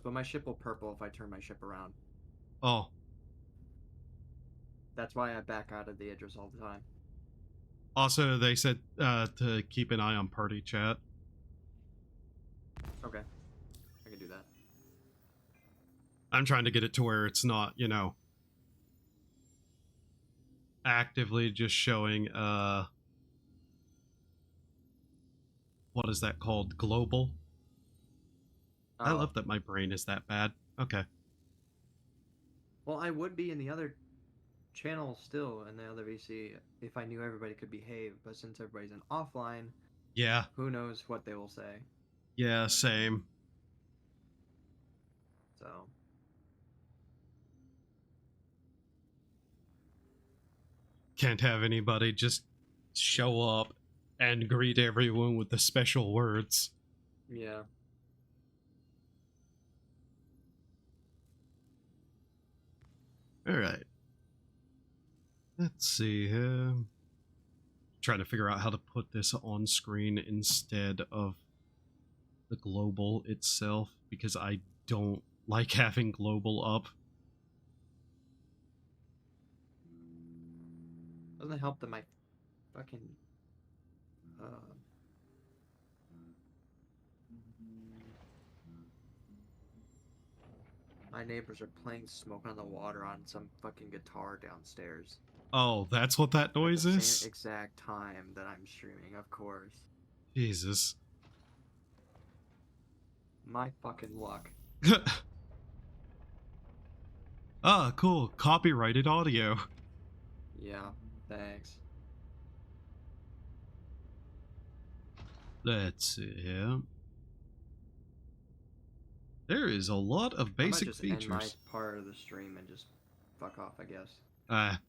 but my ship will purple if I turn my ship around. Oh. That's why I back out of the Idris all the time. Also, they said to keep an eye on party chat. Okay. I can do that. I'm trying to get it to where it's not, you know, actively just showing, what is that called? Global? Oh. I love that my brain is that bad. Okay. Well, I would be in the other channel still, in the other VC, if I knew everybody could behave, but since everybody's in offline, Yeah. who knows what they will say. Yeah, same. So... Can't have anybody just show up and greet everyone with the special words. Yeah. Alright. Let's see here. Trying to figure out how to put this on screen instead of the global itself, because I don't like having global up. Doesn't help that my fucking... my neighbors are playing Smoke on the Water on some fucking guitar downstairs. Oh, that's what that noise At the is? same exact time that I'm streaming, of course. Jesus. My fucking luck. Ah, cool. Copyrighted audio. Yeah, thanks. Let's see here. There is a lot of basic I might just features. end my part of the stream and just fuck off, I guess.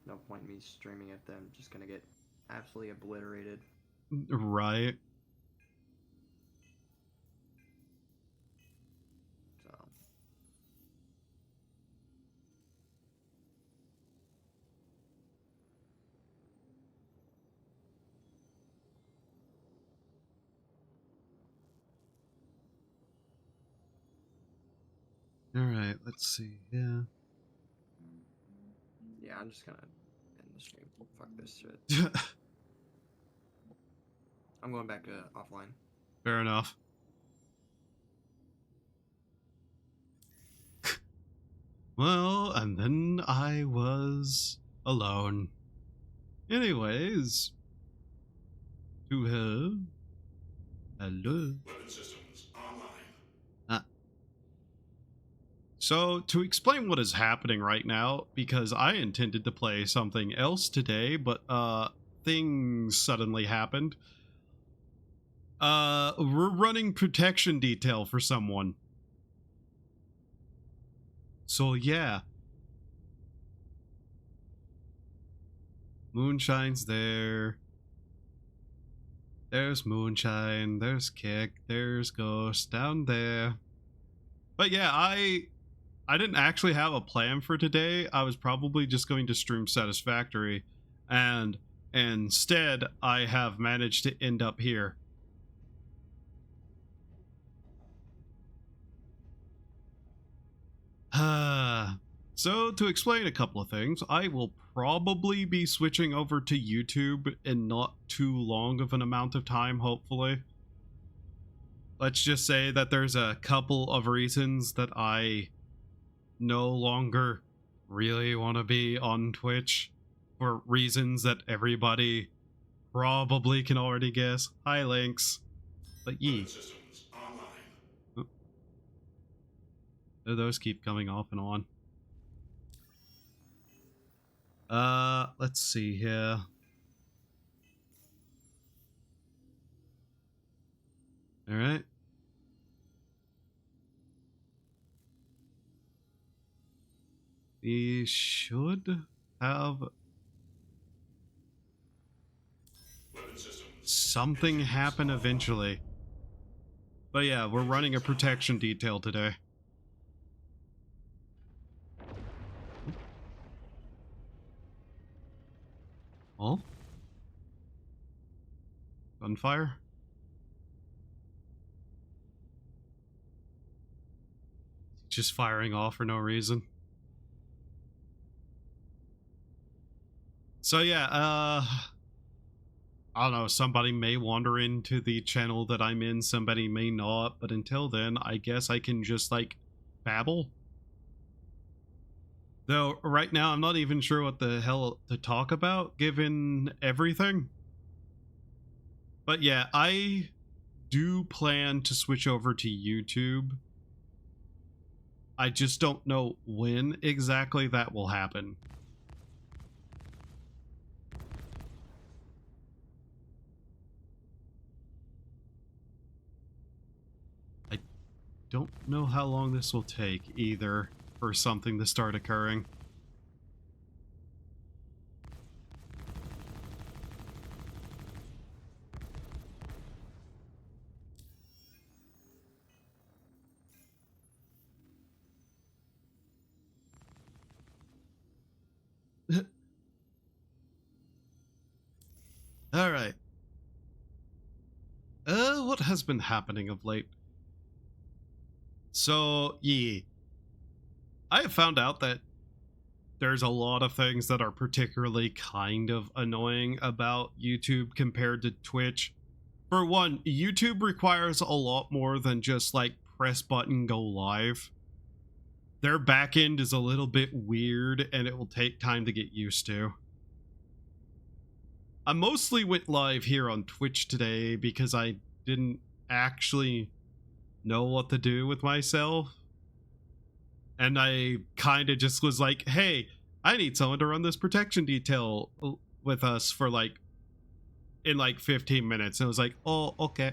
No point in me streaming if I'm just gonna get absolutely obliterated. Right. So... Alright, let's see. Yeah. Yeah, I'm just gonna end the stream. Fuck this shit. I'm going back to offline. Fair enough. Well, and then I was alone. Anyways. To her. Hello. Weapon systems online. So, to explain what is happening right now, because I intended to play something else today, but, things suddenly happened. We're running protection detail for someone. So, yeah. Moonshine's there. There's Moonshine, there's Kick, there's Ghost down there. But yeah, I didn't actually have a plan for today. I was probably just going to stream Satisfactory, and instead I have managed to end up here. So, to explain a couple of things, I will probably be switching over to YouTube in not too long of an amount of time, hopefully. Let's just say that there's a couple of reasons that I no longer really want to be on Twitch, for reasons that everybody probably can already guess. Hi, Lynx. But Weapon systems online. Those keep coming off and on. Let's see here. All right. We should have something happen eventually. But yeah, we're running a protection detail today. Oh? Gunfire? just firing off for no reason. So yeah, I don't know, somebody may wander into the channel that I'm in, somebody may not, but until then, I guess I can just, like, babble. Though, right now, I'm not even sure what the hell to talk about, given everything. But yeah, I do plan to switch over to YouTube. I just don't know when exactly that will happen. I don't know how long this will take either for something to start occurring. All right. What has been happening of late? So, yeah. I have found out that there's a lot of things that are particularly kind of annoying about YouTube compared to Twitch. For one, YouTube requires a lot more than just, like, press button, go live. Their backend is a little bit weird, and it will take time to get used to. I mostly went live here on Twitch today because I didn't actually know what to do with myself. And I kind of just was like, hey, I need someone to run this protection detail with us for in 15 minutes. And I was like, oh, okay.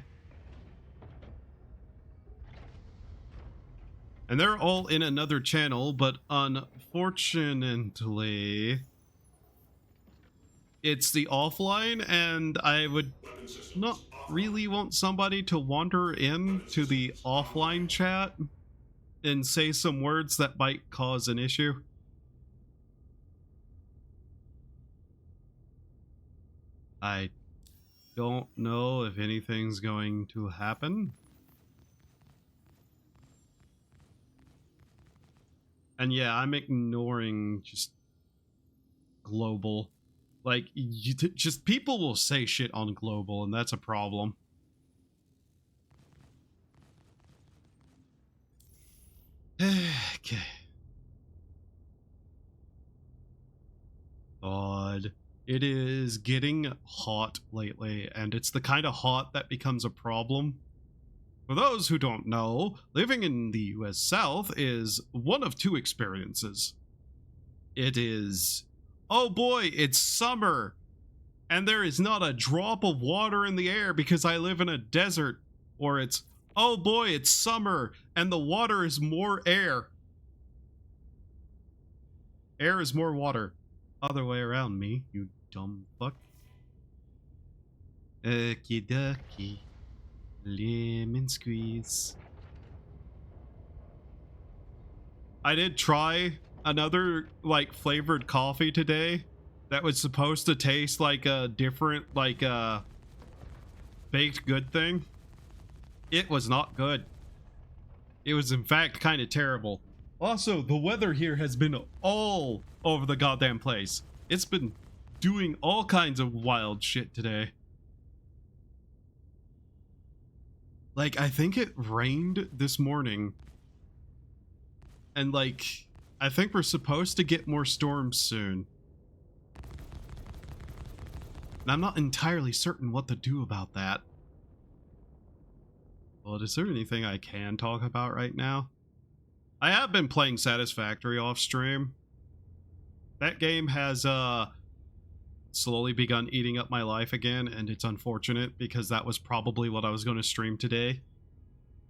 And they're all in another channel, but unfortunately, it's the offline, and I would not really want somebody to wander into the offline chat and say some words that might cause an issue. I don't know if anything's going to happen. And yeah, I'm ignoring just global. Like, just people will say shit on global, and that's a problem. Okay. God. It is getting hot lately, and it's the kind of hot that becomes a problem. For those who don't know, living in the US South is one of two experiences. It is, oh boy, it's summer, and there is not a drop of water in the air because I live in a desert. Or it's, oh boy, it's summer, and the water is more air. Air is more water. Other way around, me, you dumb fuck. Okie dokie. Lemon squeeze. I did try another, flavored coffee today that was supposed to taste like a different, baked good thing. It was not good. It was, in fact, kind of terrible. Also, the weather here has been all over the goddamn place. It's been doing all kinds of wild shit today. I think it rained this morning. And, I think we're supposed to get more storms soon. And I'm not entirely certain what to do about that. Well, is there anything I can talk about right now? I have been playing Satisfactory off stream. That game has slowly begun eating up my life again, and it's unfortunate because that was probably what I was going to stream today.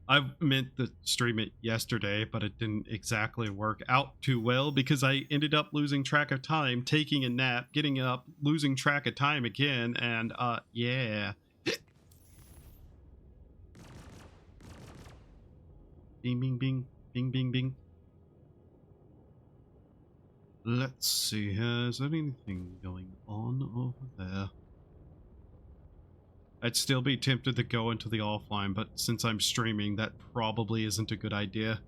I meant to stream it yesterday, but it didn't exactly work out too well because I ended up losing track of time, taking a nap, getting up, losing track of time again, and yeah. Bing, bing, bing. Bing, bing, bing. Let's see, is there anything going on over there? I'd still be tempted to go into the offline, but since I'm streaming, that probably isn't a good idea.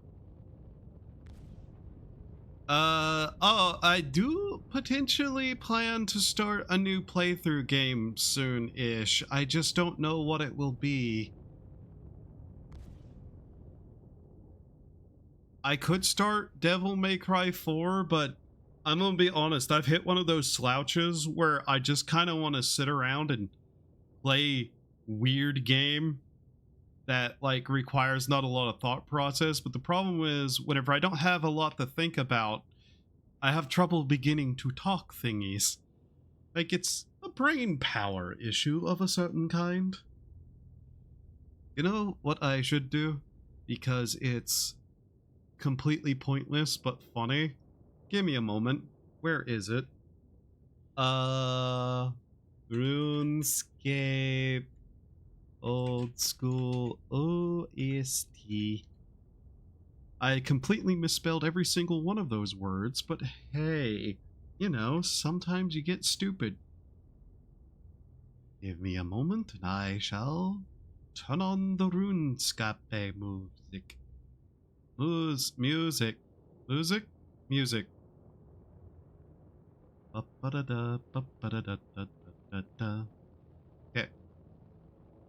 Oh, I do potentially plan to start a new playthrough game soon-ish. I just don't know what it will be. I could start Devil May Cry 4, but I'm gonna be honest, I've hit one of those slouches where I just kind of want to sit around and play weird game that like requires not a lot of thought process. But the problem is, whenever I don't have a lot to think about, I have trouble beginning to talk thingies. Like, it's a brain power issue of a certain kind. You know what I should do? Because it's completely pointless but funny. Give me a moment. Where is it? RuneScape Old School OST. I completely misspelled every single one of those words, but hey, you know, sometimes you get stupid. Give me a moment and I shall turn on the RuneScape music. Music. Music. Okay.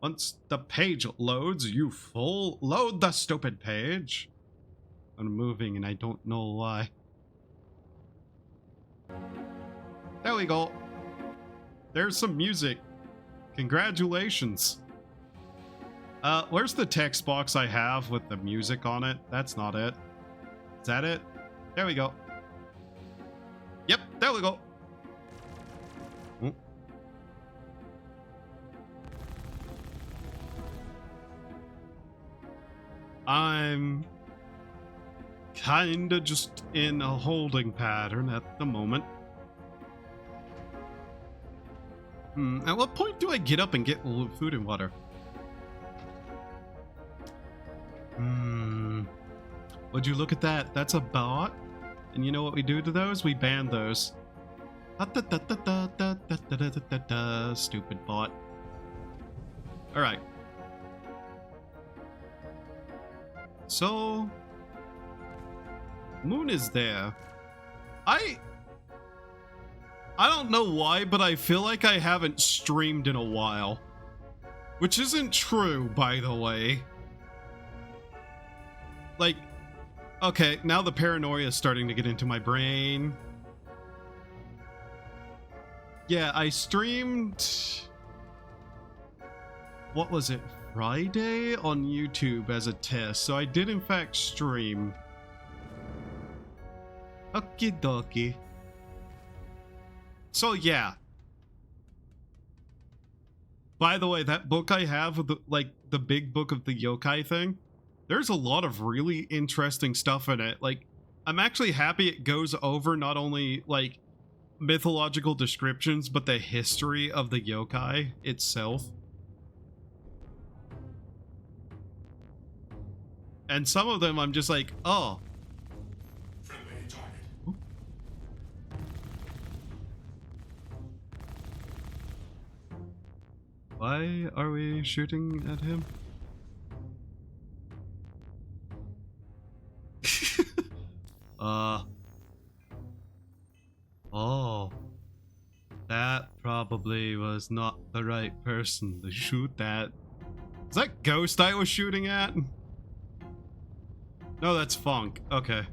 Once the page loads, you full load the stupid page. I'm moving and I don't know why. There we go. There's some music. Congratulations. Where's the text box I have with the music on it? That's not it. Is that it? There we go. Yep, there we go. Oh. I'm kinda just in a holding pattern at the moment. At what point do I get up and get food and water? Would you look at that? That's a bot. And you know what we do to those? We ban those. Stupid bot. Alright. So Moon is there. I don't know why, but I feel like I haven't streamed in a while. Which isn't true, by the way. Like, okay, now the paranoia is starting to get into my brain. Yeah, I streamed... What was it? Friday on YouTube as a test. So I did in fact stream. Okie dokie. So yeah. By the way, that book I have with the big book of the yokai thing, there's a lot of really interesting stuff in it. Like, I'm actually happy it goes over not only like mythological descriptions, but the history of the yokai itself. And some of them I'm just like, oh. Friendly target. Why are we shooting at him? Oh. That probably was not the right person to shoot at. Is that Ghost I was shooting at? No, that's Funk. Okay.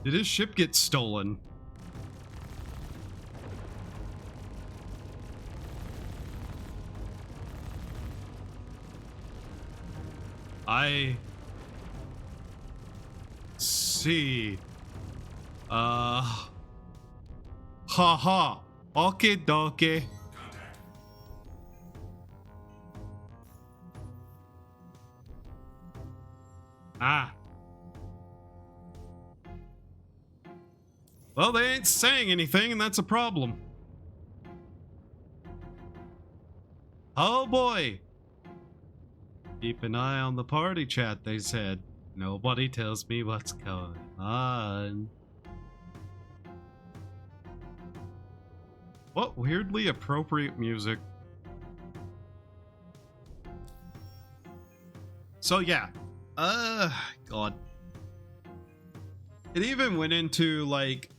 Did his ship get stolen? I see. Haha. Okay, dokie. Contact. Ah. Well, they ain't saying anything, and that's a problem. Oh boy. Keep an eye on the party chat, they said. Nobody tells me what's going on. What weirdly appropriate music. So yeah. God. It even went into like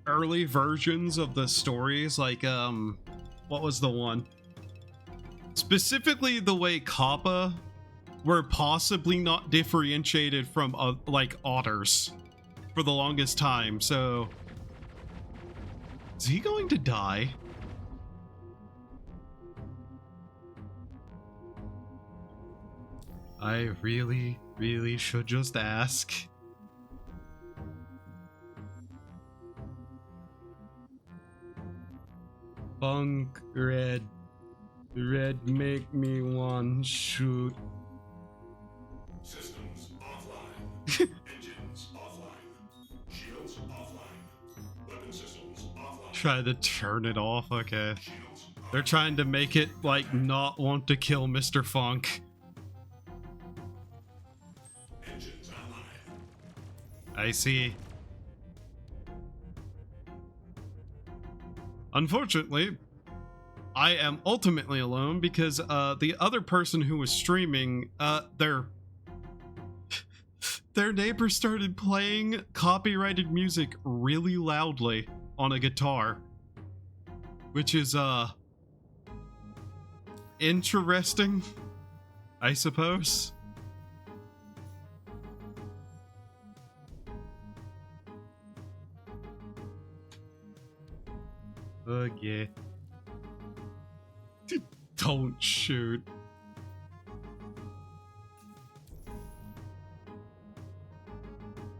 early versions of the stories, like what was the one? Specifically the way Kappa were possibly not differentiated from like otters for the longest time. So is he going to die? I really should just ask. Funk red make me want shoot. Systems offline. Engines offline. Shields offline. Weapon systems offline. Try to turn it off. Okay. Shields They're trying to make it like not want to kill Mr. Funk. engines online. I see. Unfortunately, I am ultimately alone because the other person who was streaming, their neighbor started playing copyrighted music really loudly on a guitar, which is interesting, I suppose. Yeah. Don't shoot.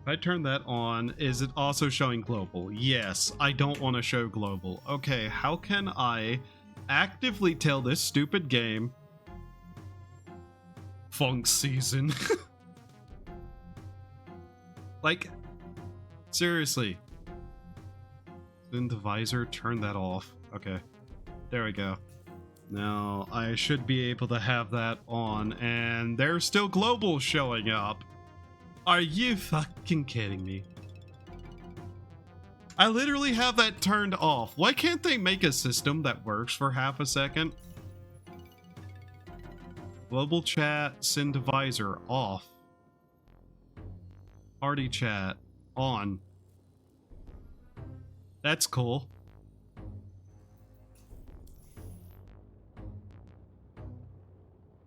If I turn that on, is it also showing global? Yes, I don't want to show global. Okay, how can I actively tell this stupid game Funk season? Like, seriously. Then the visor, turn that off. Okay, there we go. Now I should be able to have that on, and there's still global showing up. Are you fucking kidding me? I literally have that turned off. Why can't they make a system that works for half a second? Global chat, send to visor, off. Party chat, on. That's cool.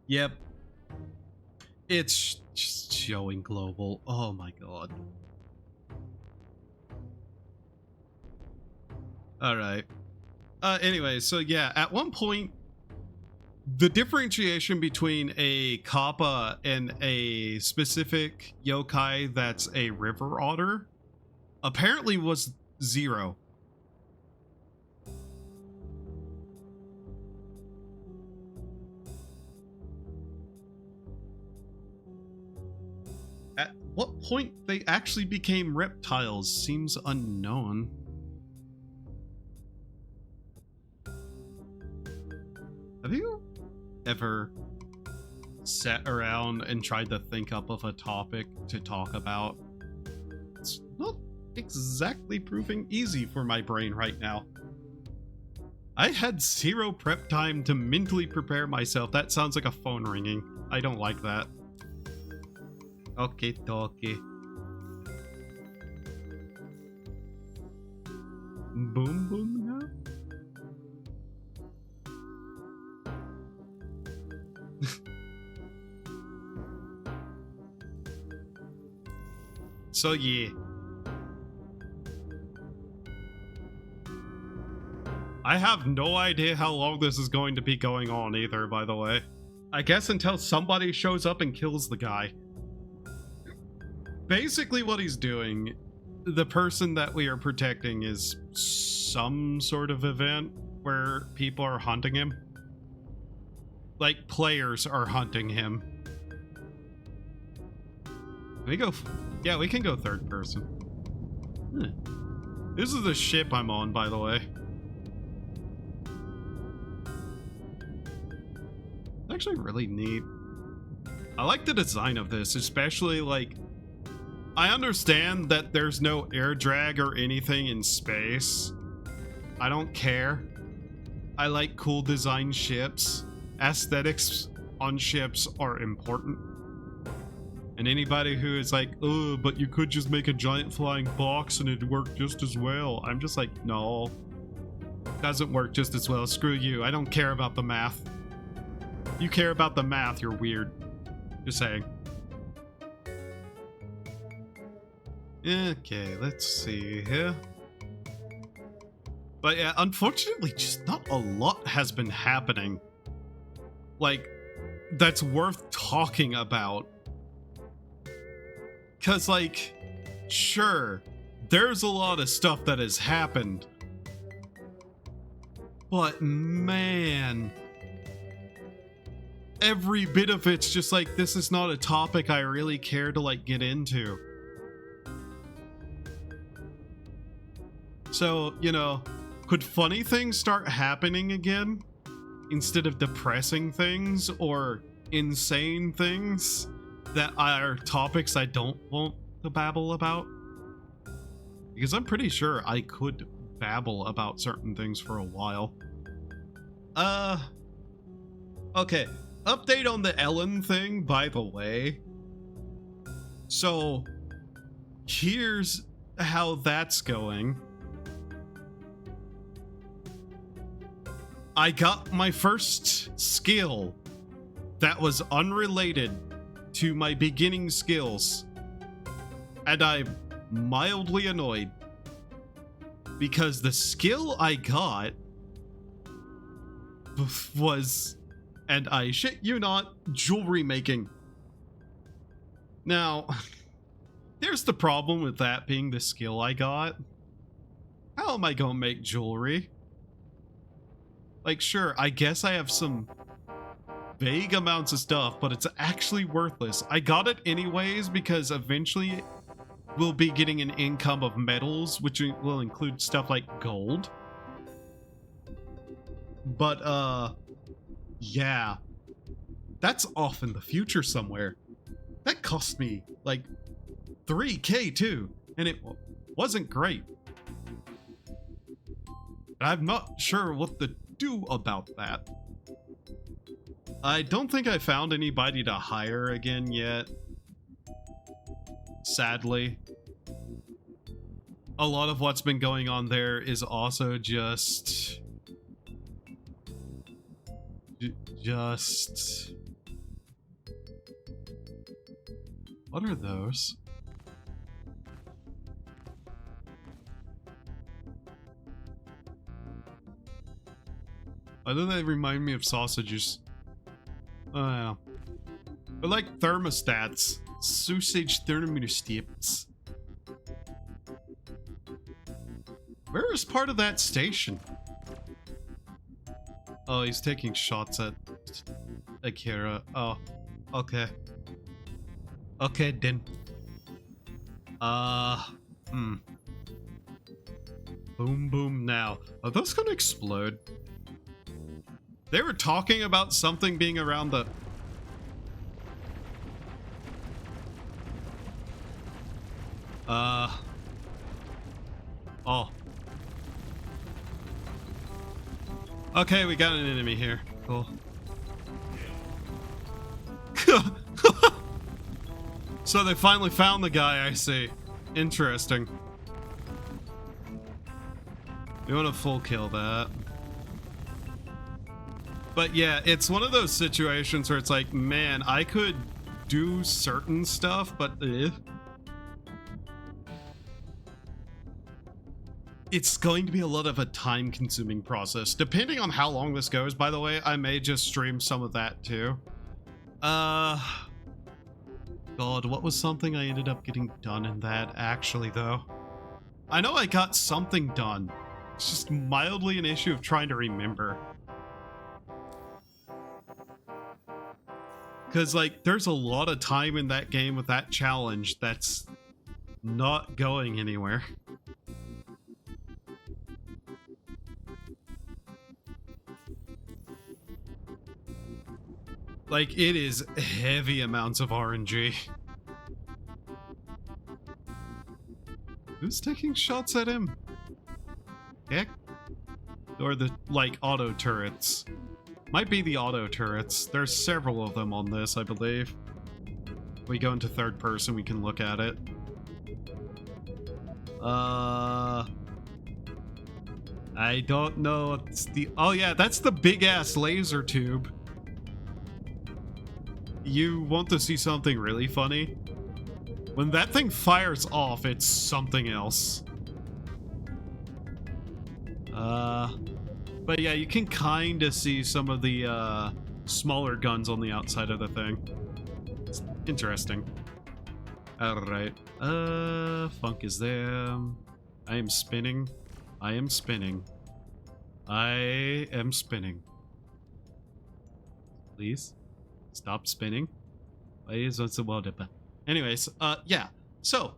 Yep. It's just showing global. Oh my god. Alright. Anyway, so yeah, at one point, the differentiation between a kappa and a specific yokai that's a river otter apparently was 0. At what point they actually became reptiles seems unknown. Have you ever sat around and tried to think up of a topic to talk about? It's not exactly proving easy for my brain right now. I had 0 prep time to mentally prepare myself. That sounds like a phone ringing. I don't like that. Okay, talkie. Boom, boom now? So yeah. I have no idea how long this is going to be going on either, by the way. I guess until somebody shows up and kills the guy. Basically what he's doing, the person that we are protecting is some sort of event where people are hunting him. Like, players are hunting him. Can we go... Yeah, we can go third person. This is the ship I'm on, by the way. Actually really neat. I like the design of this, especially like... I understand that there's no air drag or anything in space, I don't care. I like cool design ships. Aesthetics on ships are important. And anybody who is like, oh, but you could just make a giant flying box and it'd work just as well. I'm just like, no. Doesn't work just as well. Screw you. I don't care about the math. You care about the math, you're weird. Just saying. Okay, let's see here. But yeah, unfortunately, just not a lot has been happening. Like, that's worth talking about. Because, like, sure, there's a lot of stuff that has happened. But, man, every bit of it's just like, this is not a topic I really care to, like, get into. So, you know, could funny things start happening again? Instead of depressing things or insane things that are topics I don't want to babble about? Because I'm pretty sure I could babble about certain things for a while. Okay. Update on the Elin thing, by the way. So, here's how that's going. I got my first skill that was unrelated to my beginning skills, and I'm mildly annoyed because the skill I got was, and I shit you not, jewelry making. Now, here's the problem with that being the skill I got. How am I gonna make jewelry? Like, sure, I guess I have some vague amounts of stuff, but it's actually worthless. I got it anyways because eventually we'll be getting an income of metals, which will include stuff like gold. But, yeah. That's off in the future somewhere. That cost me, like, 3K too, and it wasn't great. I'm not sure what to do about that. I don't think I found anybody to hire again yet. Sadly. A lot of what's been going on there is also just... What are those? Why do they remind me of sausages? I don't know. They're like thermostats. Sausage thermostats. Where is part of that station? Oh, he's taking shots at Akira. Oh, okay. Okay, then. Boom, boom, now. Are those gonna explode? They were talking about something being around the... Oh. Okay, we got an enemy here. Cool. So they finally found the guy, I see. Interesting. You want to full kill that. But yeah, it's one of those situations where it's like, man, I could do certain stuff, but it's going to be a lot of a time-consuming process. Depending on how long this goes, by the way, I may just stream some of that too. God, what was something I ended up getting done in that, actually, though? I know I got something done. It's just mildly an issue of trying to remember. Because, like, there's a lot of time in that game with that challenge that's not going anywhere. Like, it is heavy amounts of RNG. Who's taking shots at him? Heck? or the, like, auto turrets. Might be the auto turrets. There's several of them on this, I believe. We go into third person, we can look at it. I don't know. It's the... Oh yeah, that's the big-ass laser tube. You want to see something really funny? When that thing fires off, it's something else. But yeah, you can kind of see some of the smaller guns on the outside of the thing. It's interesting. Alright. Funk is there. I am spinning. I am spinning. I am spinning. Please stop spinning. Why is it so well? Anyways, yeah. So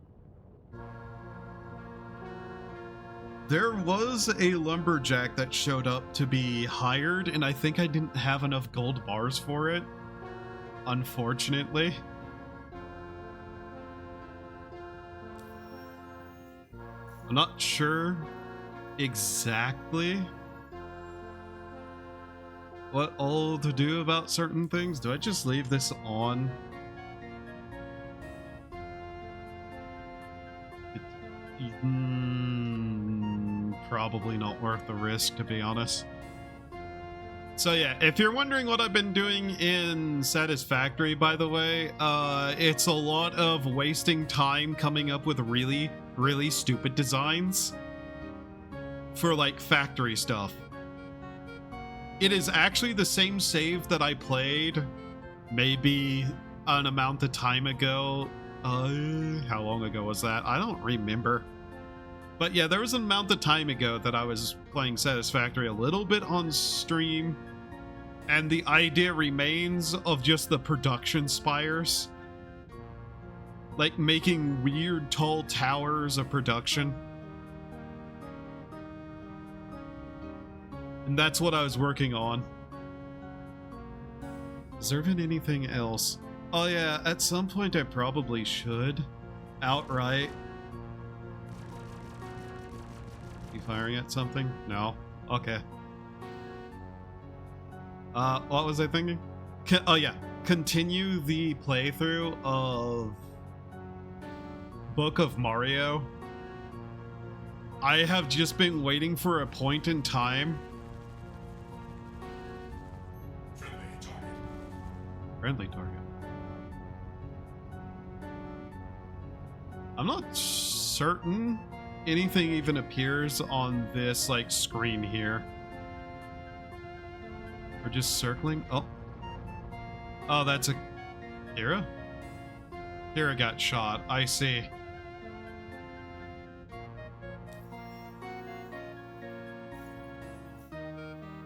there was a lumberjack that showed up to be hired, and I think I didn't have enough gold bars for it, unfortunately. I'm not sure exactly what all to do about certain things. Do I just leave this on? Probably not worth the risk, to be honest. So yeah, if you're wondering what I've been doing in Satisfactory, by the way, it's a lot of wasting time coming up with really, really stupid designs for, like, factory stuff. It is actually the same save that I played maybe an amount of time ago. How long ago was that? I don't remember. But yeah, there was an amount of time ago that I was playing Satisfactory a little bit on stream, and the idea remains of just the production spires. Like, making weird tall towers of production. And that's what I was working on. Is there been anything else? Oh yeah, at some point I probably should outright. You firing at something? No? Okay. What was I thinking? Oh yeah, continue the playthrough of Book of Mario. I have just been waiting for a point in time. Friendly target. I'm not certain anything even appears on this, like, screen here. We're just circling. Oh. Oh, that's a... Kira? Kira got shot. I see.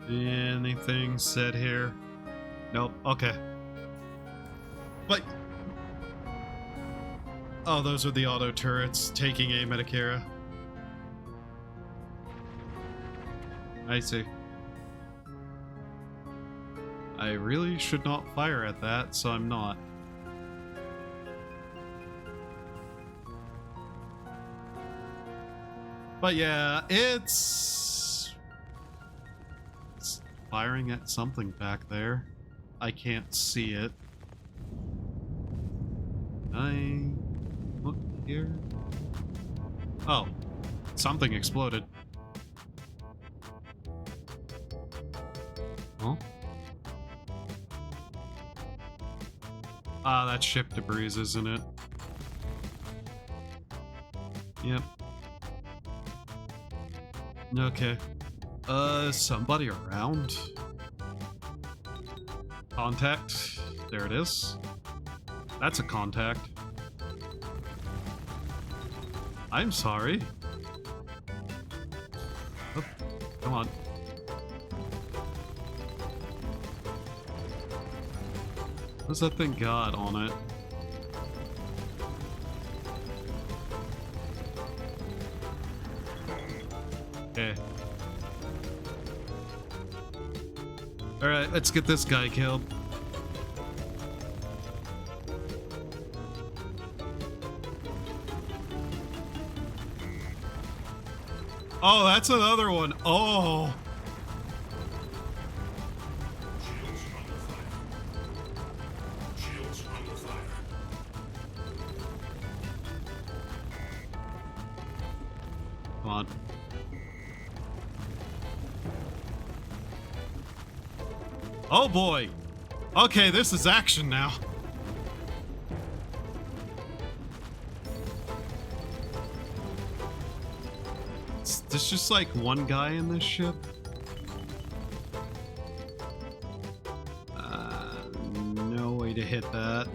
Anything said here? Nope. Okay. But... Oh, those are the auto turrets taking aim at Akira. I see. I really should not fire at that, so I'm not. But yeah, it's firing at something back there. I can't see it. I look here. Oh, something exploded. Huh? Ah, that's ship debris, isn't it? Yep. Okay. Somebody around? Contact. There it is. That's a contact. I'm sorry. Oh, come on. What's that thing got on it? Okay. Alright, let's get this guy killed. Oh, that's another one. Oh, Come on. Oh boy! Okay, this is action now. There's just like one guy in this ship. No way to hit that.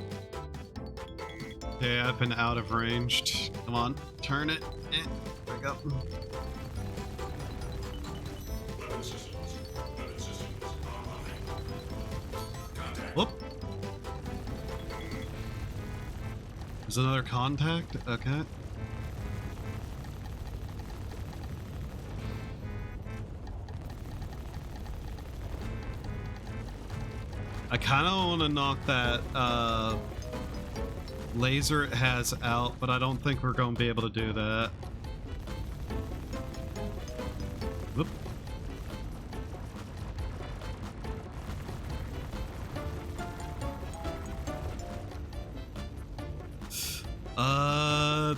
Okay, I've been out of range. Come on, turn it. There we go. Weapon systems online. Contact. Whoop. There's another contact? Okay. I kind of want to knock that laser it has out, but I don't think we're going to be able to do that. Whoop.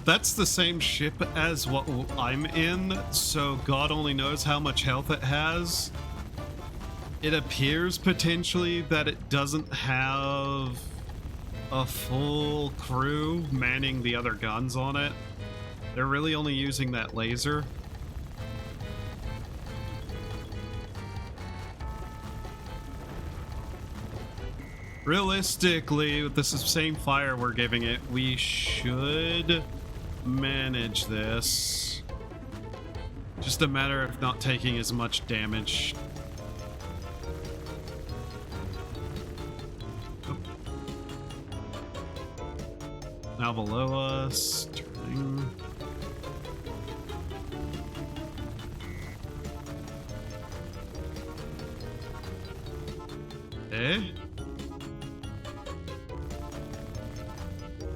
That's the same ship as what I'm in, so God only knows how much health it has. It appears potentially that it doesn't have a full crew manning the other guns on it. They're really only using that laser. Realistically, with the same fire we're giving it, we should manage this. Just a matter of not taking as much damage. Now below us, turning. Eh?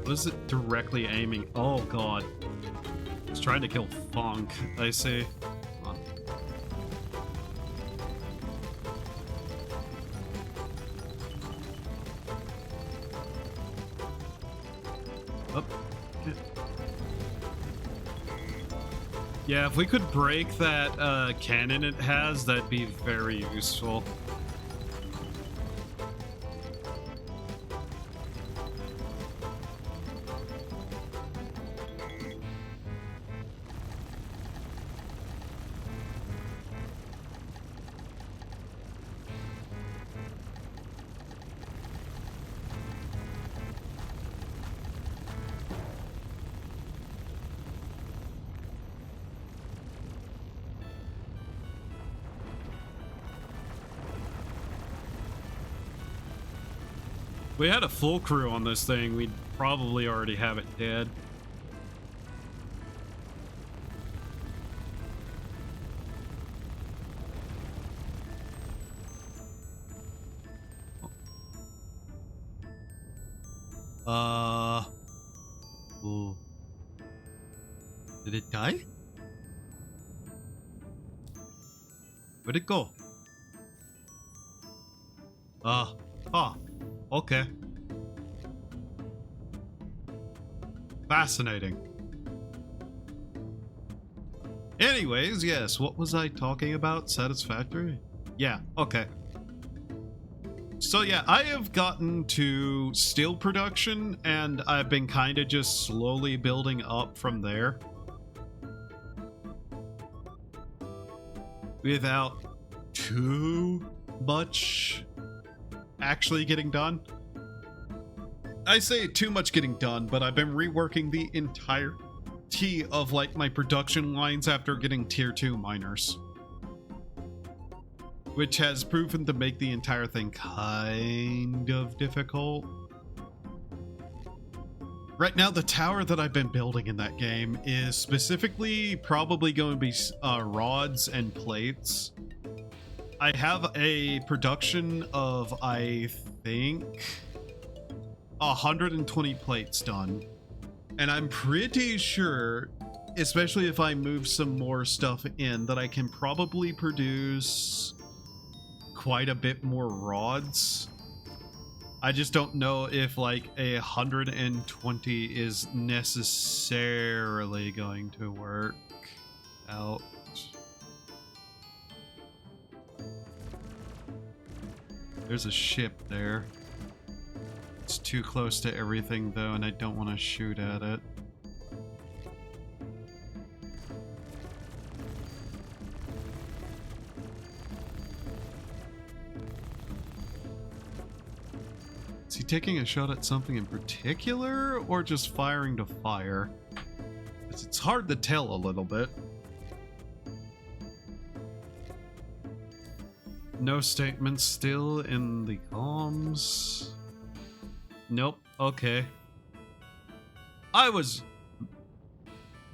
What is it directly aiming? Oh god. It's trying to kill Funk, I see. Come on. Up. Okay. Yeah, if we could break that cannon it has, that'd be very useful. If we had a full crew on this thing, we'd probably already have it dead. Oh. Did it die? Where'd it go? Okay. Fascinating. Anyways, yes, what was I talking about? Satisfactory? Yeah, okay. So yeah, I have gotten to steel production, and I've been kind of just slowly building up from there. Without too much actually getting done. I say too much getting done, but I've been reworking the entirety of like my production lines after getting tier 2 miners, which has proven to make the entire thing kind of difficult. Right now, the tower that I've been building in that game is specifically probably going to be rods and plates. I have a production of, I think, 120 plates done. And I'm pretty sure, especially if I move some more stuff in, that I can probably produce quite a bit more rods. I just don't know if like 120 is necessarily going to work out. There's a ship there. It's too close to everything though, and I don't want to shoot at it. Is he taking a shot at something in particular, or just firing to fire? It's hard to tell a little bit. No statements still in the comms. Nope. Okay. I was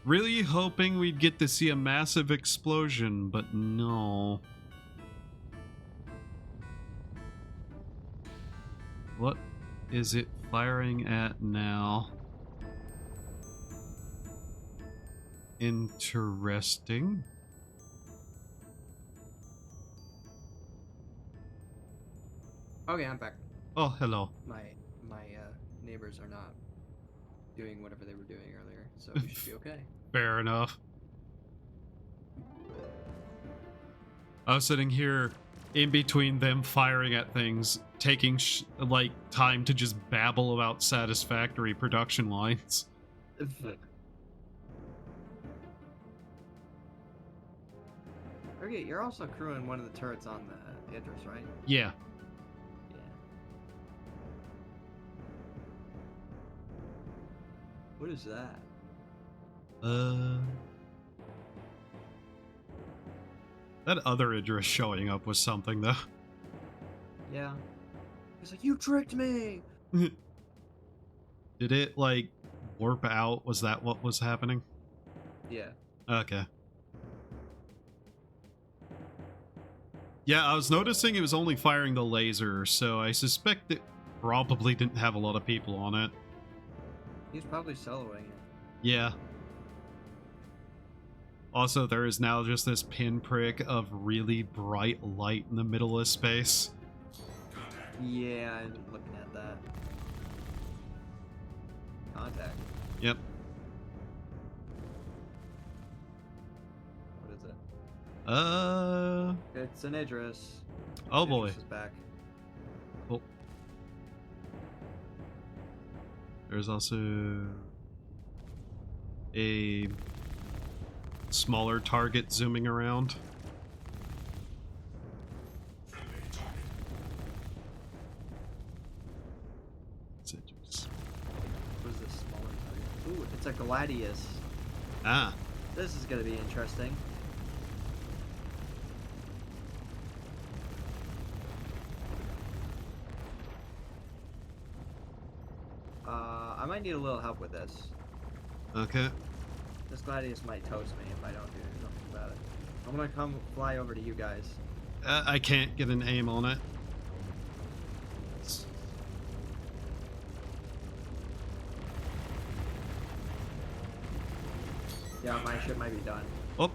really hoping we'd get to see a massive explosion, but no. What is it firing at now? Interesting. Okay, I'm back. Oh, hello. My neighbors are not doing whatever they were doing earlier, so we should be okay. Fair enough. I was sitting here in between them firing at things, taking like time to just babble about satisfactory production lines. Okay, you're also crewing one of the turrets on the Idris, right? Yeah. What is that? That other Idris showing up was something, though. Yeah. He's like, you tricked me! Did it, like, warp out? Was that what was happening? Yeah. Okay. Yeah, I was noticing it was only firing the laser, so I suspect it probably didn't have a lot of people on it. He's probably soloing it. Yeah. Also, there is now just this pinprick of really bright light in the middle of space. Yeah, I'm looking at that. Contact. Yep. What is it? It's an Idris. Oh boy. Idris is back. Oh. There's also a smaller target zooming around. What is this smaller target? Ooh, it's a Gladius. Ah. This is gonna be interesting. I might need a little help with this. Okay. This Gladius might toast me if I don't do something about it. I'm gonna come fly over to you guys. I can't get an aim on it. Yeah, my ship might be done. Oh.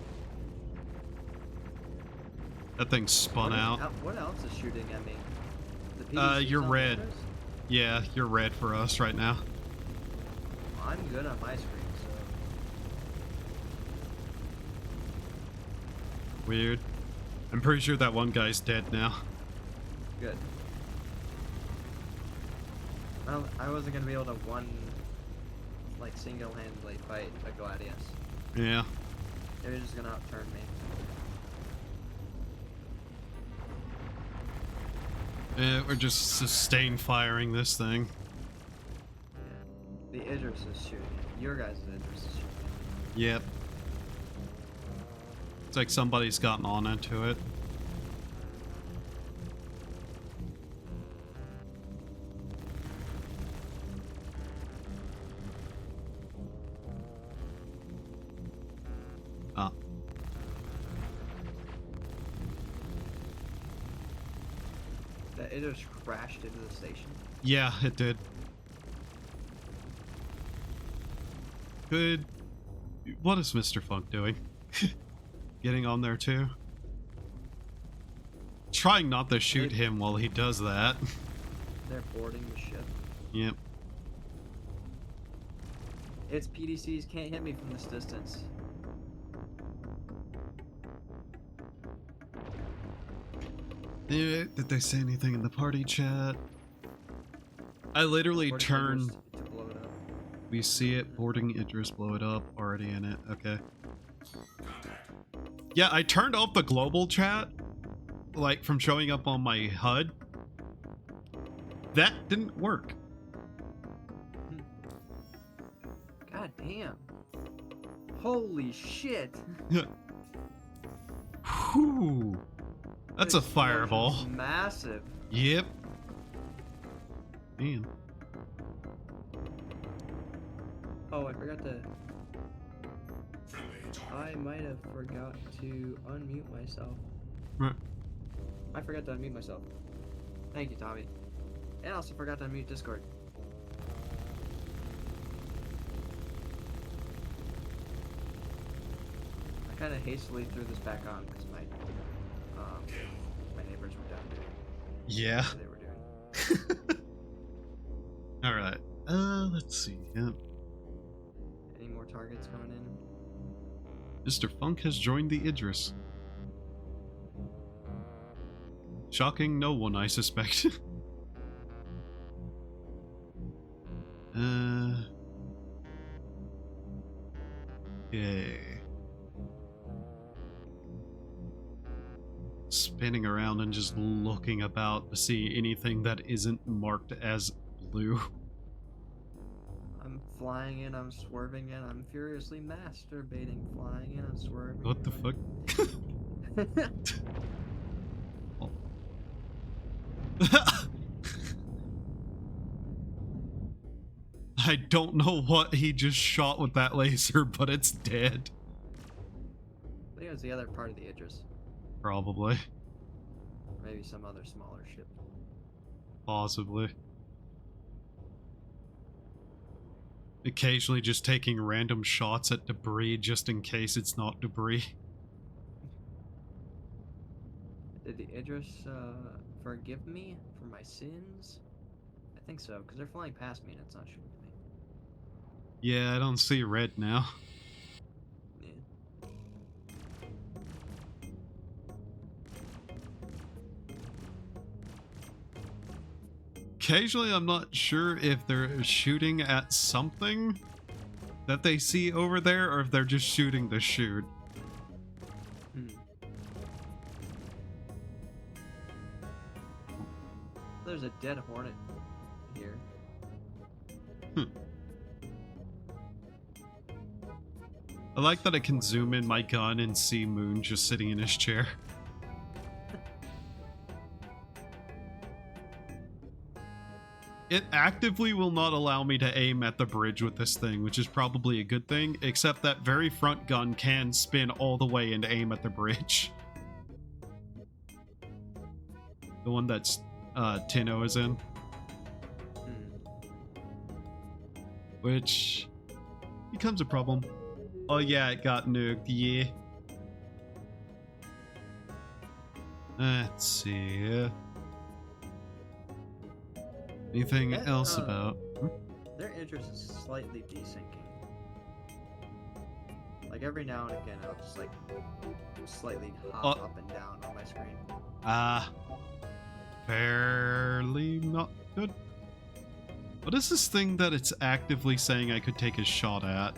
That thing spun out. What else is shooting at me? The PDCs you're on red. others? Yeah, you're red for us right now. I'm good on my screen, so... Weird. I'm pretty sure that one guy's dead now. Good. Well, I wasn't gonna be able to single-handedly fight a Gladius. Yeah. They were just gonna upturn me. We're just sustain firing this thing. Yeah. The Idris is shooting it. Your guys' Idris is shooting it. Yep. It's like somebody's gotten on into it. Ah. That Idris crashed into the station. Yeah, it did. Good. What is Mr. Funk doing? Getting on there too? Trying not to shoot him while he does that. They're boarding the ship. Yep. Its PDCs can't hit me from this distance. Did they say anything in the party chat? I literally Boarding turned. Idris to blow it up. We see it. Boarding Idris, blow it up. Already in it. Okay. Yeah, I turned off the global chat, like from showing up on my HUD. That didn't work. God damn. Holy shit. Whew. That's a This explosion's fireball. Massive. Yep. Man. Oh, I forgot to. Friendly target. I might have forgot to unmute myself. Right. I forgot to unmute myself. Thank you, Tommy. And I also forgot to unmute Discord. I kind of hastily threw this back on because my neighbors were done doing Yeah. what they were doing. All right. Let's see. Yep. Any more targets coming in? Mr. Funk has joined the Idris. Shocking no one, I suspect. Okay. Spinning around and just looking about to see anything that isn't marked as blue. I'm flying in, I'm swerving in, I'm furiously masturbating, flying in, I'm swerving. What the fuck? I don't know what he just shot with that laser, but it's dead. I think it was the other part of the Idris. Probably. Maybe some other smaller ship. Possibly. Occasionally just taking random shots at debris just in case it's not debris. Did the Idris forgive me for my sins? I think so, because they're flying past me and it's not shooting at me. Yeah, I don't see red now. Yeah. Occasionally I'm not sure if they're shooting at something that they see over there or if they're just shooting to shoot. There's a dead hornet here. I like that I can zoom in my gun and see Moon just sitting in his chair. It actively will not allow me to aim at the bridge with this thing, which is probably a good thing, except that very front gun can spin all the way and aim at the bridge. The one that's Tino is in. Which becomes a problem. Oh yeah, it got nuked, yeah. Let's see. Anything That, else about? Their interest is slightly desyncing. Like every now and again, I'll just like slightly hop up and down on my screen. Fairly not good. What is this thing that it's actively saying I could take a shot at?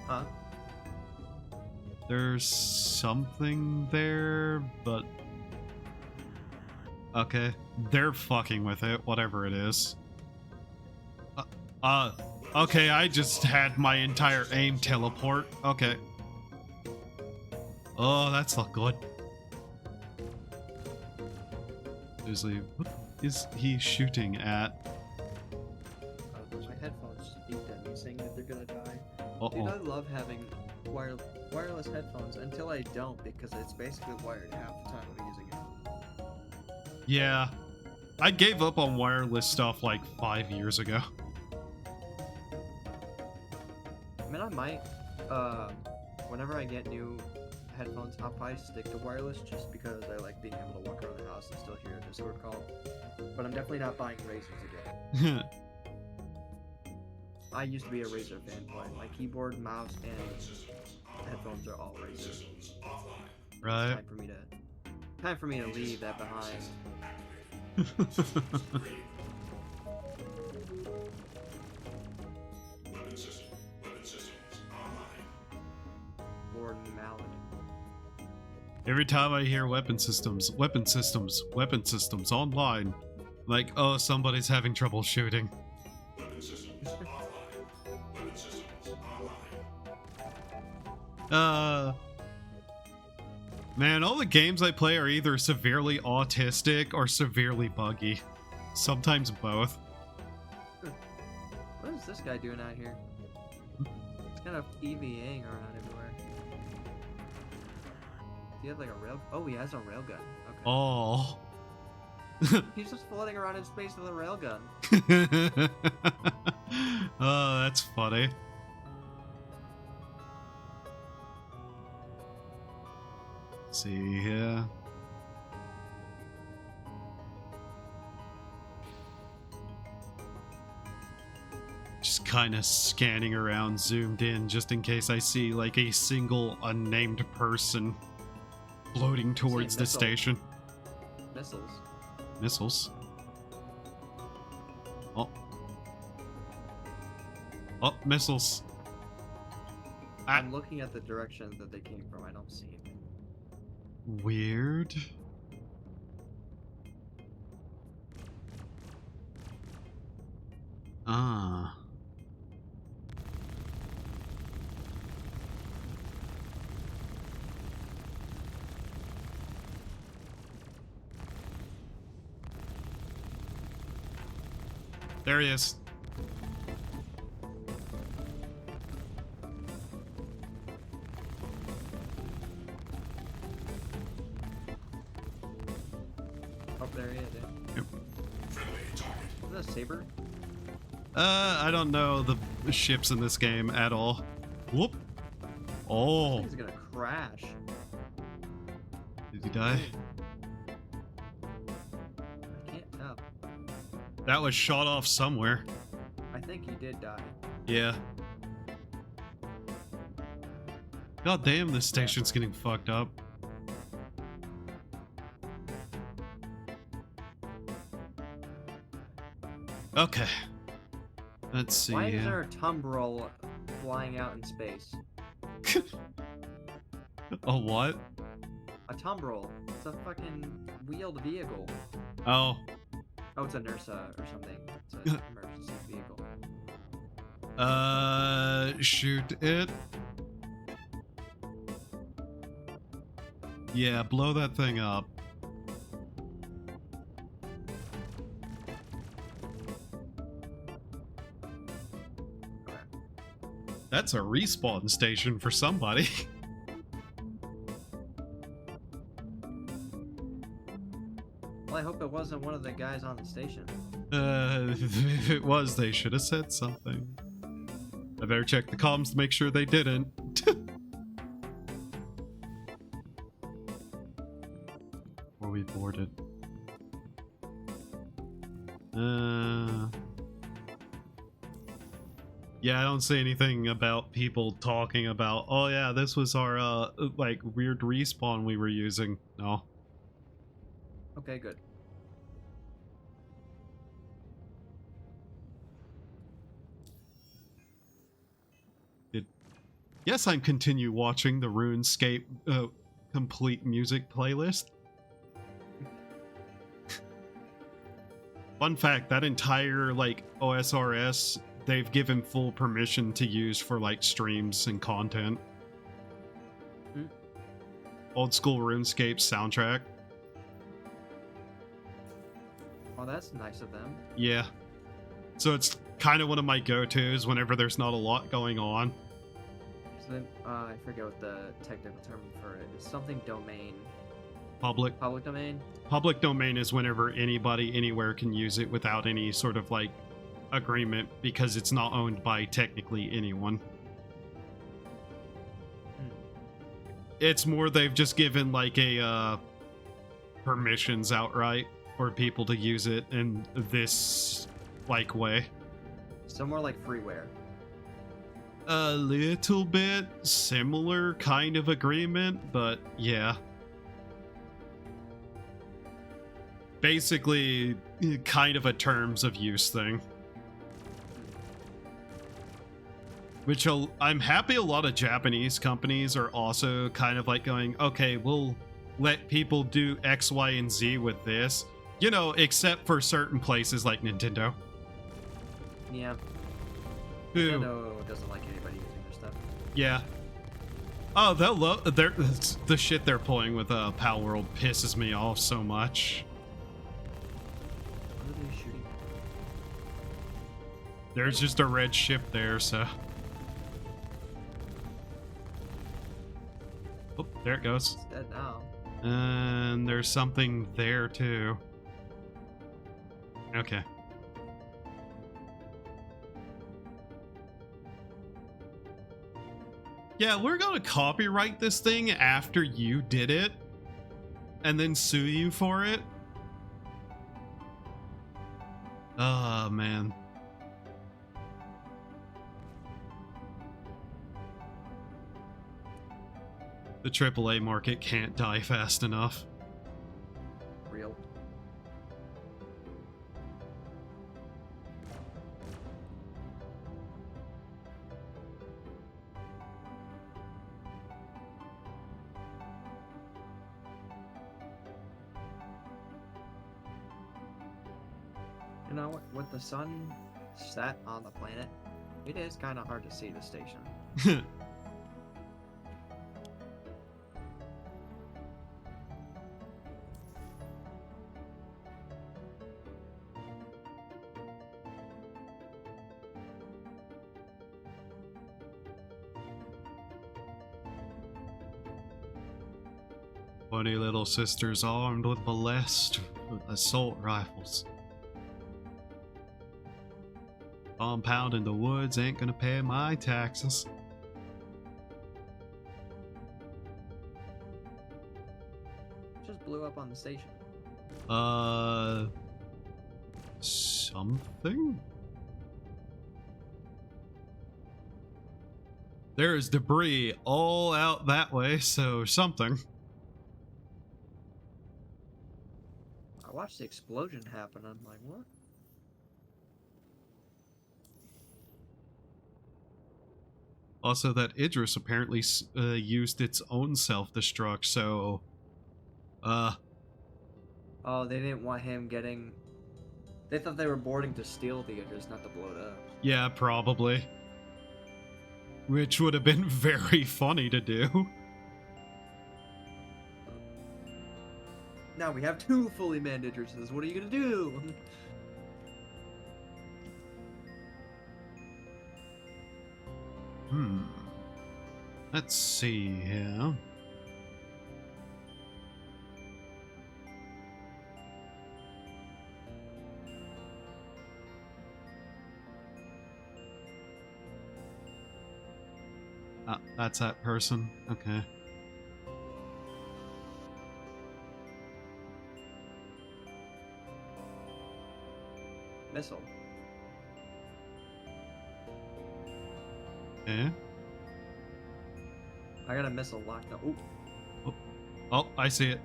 Huh? There's something there, but... Okay, they're fucking with it, whatever it is. Okay, I just had my entire aim teleport. Okay. Oh, that's not good. Seriously, what is he shooting at? My headphones just beeped at me saying that they're gonna die. Uh-oh. Dude, I love having wireless headphones until I don't, because it's basically wired half the time I'm using it. Yeah. I gave up on wireless stuff like 5 years ago. I mean, I might, whenever I get new headphones, I'll probably stick to wireless just because I like being able to walk around the house and still hear a Discord call. But I'm definitely not buying Razors again. I used to be a Razer fanboy. My keyboard, mouse, and headphones are all Razer. Right. It's time for me to time for me to leave that behind. Weapon systems online. Lord Mallet. Every time I hear weapon systems online, like, oh, somebody's having trouble shooting. Weapon systems offline. Weapon systems online. Man, all the games I play are either severely autistic or severely buggy. Sometimes both. What is this guy doing out here? He's kind of EVAing around everywhere. Do you have like a rail? Oh, he has a railgun. Okay. Oh. He's just floating around in space with a railgun. Oh, that's funny. Let's see here. Just kind of scanning around, zoomed in, just in case I see like a single unnamed person floating towards the missile. station. Missiles. Missiles. Oh. Oh, missiles. Ah. I'm looking at the direction that they came from. I don't see him. Weird. Ah. There he is. Oh, there he is. Yeah. Yep. Friendly target. Is that a saber? I don't know the ships in this game at all. Whoop. Oh. He's gonna crash. Did he die? I can't tell. That was shot off somewhere. I think he did die. Yeah. God damn, this station's getting fucked up. Okay. Let's see. Why is there a tumbrel flying out in space? A what? A tumbrel. It's a fucking wheeled vehicle. Oh. Oh, it's a NERSA or something. It's an emergency vehicle. Shoot it. Yeah, blow that thing up. That's a respawn station for somebody. Well, I hope it wasn't one of the guys on the station. If it was, they should have said something. I better check the comms to make sure they didn't. Before we boarded. Yeah, I don't see anything about people talking about, oh yeah, this was our, like, weird respawn we were using. No. Okay, good. Yes, I'm continue watching the RuneScape complete music playlist. Fun fact, that entire like OSRS they've given full permission to use for like streams and content. Hmm. Old school RuneScape soundtrack. Well, that's nice of them. Yeah. So it's kind of one of my go-tos whenever there's not a lot going on. So then, I forget what the technical term for it is. Something domain. Public domain? Public domain is whenever anybody anywhere can use it without any sort of like agreement because it's not owned by technically anyone. It's more they've just given like a permissions outright for people to use it in this like way. So more like freeware. A little bit similar kind of agreement, but yeah. basically kind of a terms of use thing. Which I'm happy a lot of Japanese companies are also kind of like going, okay, we'll let people do X, Y, and Z with this. You know, except for certain places like Nintendo. Yeah. Who, Nintendo doesn't like anybody using their stuff. yeah. Oh, the shit they're pulling with Pal World pisses me off so much. What are they shooting? There's just a red ship there, so. Oh, there it goes. It's dead now. And there's something there too. Okay. Yeah, we're gonna copyright this thing after you did it and then sue you for it. Oh, man. The AAA market can't die fast enough. Real. You know, with the sun set on the planet, it is kind of hard to see the station. Funny little sisters armed with assault rifles. Compound in the woods ain't gonna pay my taxes. Just blew up on the station. Something? There is debris all out that way, so something. I watched the explosion happen. I'm like, what? Also, that Idris apparently used its own self-destruct, so... Oh, they didn't want him getting... They thought they were boarding to steal the Idris, not to blow it up. yeah, probably. Which would have been very funny to do. Now we have two fully manned Idrises. What are you gonna do? Let's see here. Ah, that's that person. Okay. Missile. Okay. I got a missile locked up. Ooh. Oh, I see it.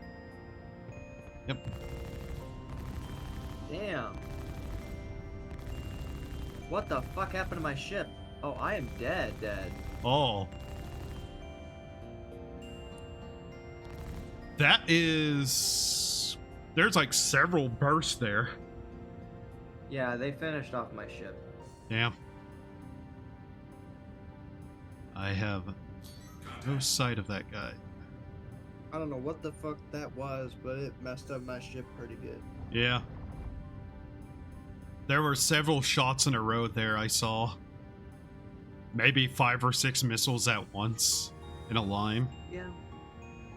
Yep. Damn. What the fuck happened to my ship? Oh, I am dead. Oh. That is... There's like several bursts there. Yeah, they finished off my ship. Damn. I have no sight of that guy. I don't know what the fuck that was, but it messed up my ship pretty good. Yeah. There were several shots in a row there I saw. Maybe 5 or 6 missiles at once in a line. Yeah.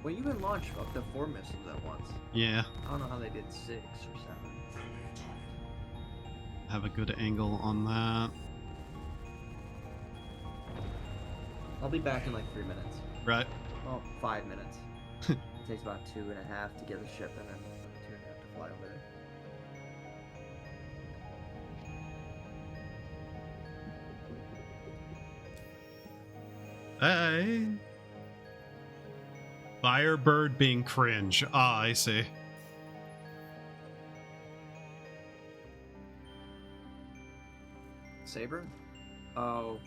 Well, you can launch up to 4 missiles at once. Yeah. I don't know how they did 6 or 7. Have a good angle on that. I'll be back in like 3 minutes. Right. Well, 5 minutes. It takes about 2.5 to get the ship and then 2.5 to fly over there. Hey. Firebird being cringe. Ah, I see. saber? Oh,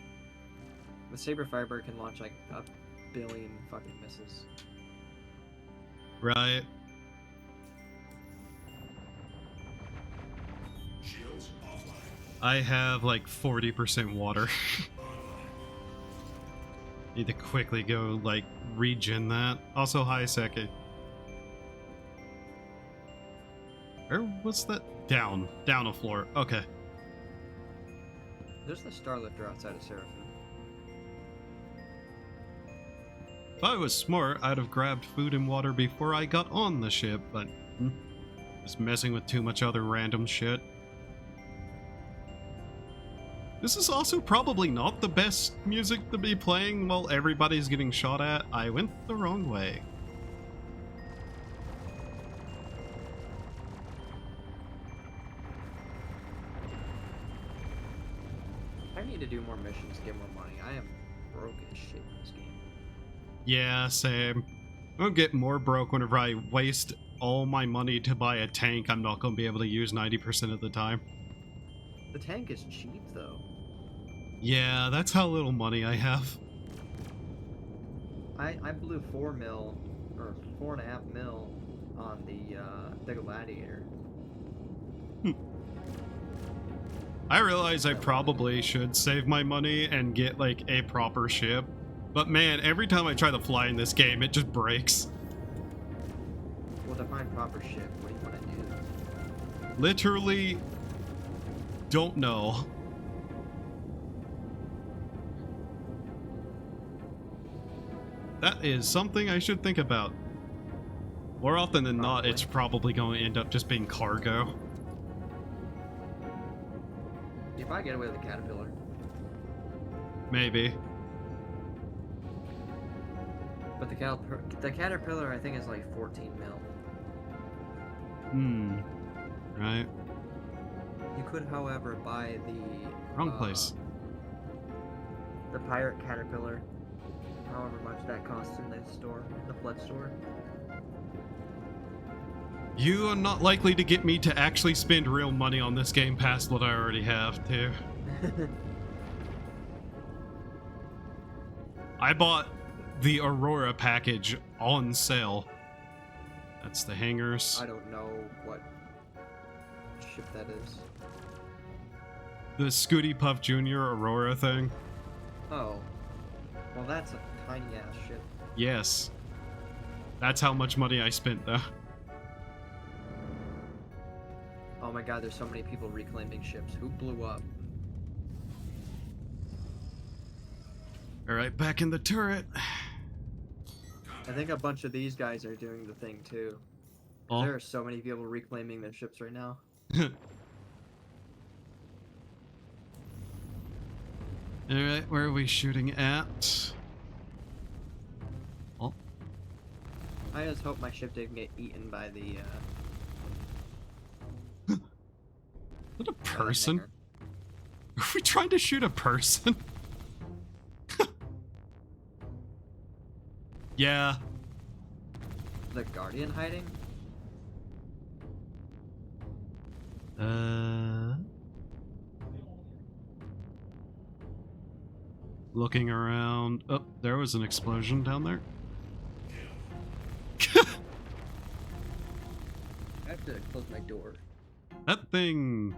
the saber firebird can launch like a billion fucking missiles. Right. Shields offline. I have like 40% water. Online. Need to quickly go, like, regen that. Also, hi, Seki. Where was that? Down a floor. Okay. There's the Starlifter outside of Seraphim. If I was smart, I'd have grabbed food and water before I got on the ship, but just messing with too much other random shit. This is also probably not the best music to be playing while everybody's getting shot at. I went the wrong way. I need to do more missions to get more money. I am broke as shit in this game. Yeah, same. I'll get more broke whenever I waste all my money to buy a tank I'm not going to be able to use 90% of the time. The tank is cheap though. Yeah, that's how little money I have. I blew 4 mil or 4.5 mil on the Gladiator. I realize I probably should save my money and get like a proper ship, but man, every time I try to fly in this game, it just breaks. Well, to find proper ship, what do you want to do? Literally, don't know. That is something I should think about. More often than not, Probably. it's probably going to end up just being cargo. If I get away with the Caterpillar, Maybe. but the Caterpillar I think is like 14 mil. Right. You could, however, buy the Wrong place. the Pirate Caterpillar. However much that costs in the store, the flood store. You are not likely to get me to actually spend real money on this game past what I already have, too. I bought the Aurora package on sale. That's the hangars. I don't know what ship that is. The Scooty Puff Jr. Aurora thing. Oh. Well, that's a tiny ass ship. Yes. That's how much money I spent, though. Oh my god, there's so many people reclaiming ships. Who blew up? Alright, back in the turret. I think a bunch of these guys are doing the thing too. Oh. There are so many people reclaiming their ships right now. Alright, where are we shooting at? Oh, I just hope my ship didn't get eaten by the is that a by the person? hangar. Are we trying to shoot a person? Yeah. The Guardian hiding? Looking around. Oh, there was an explosion down there. I have to close my door. That thing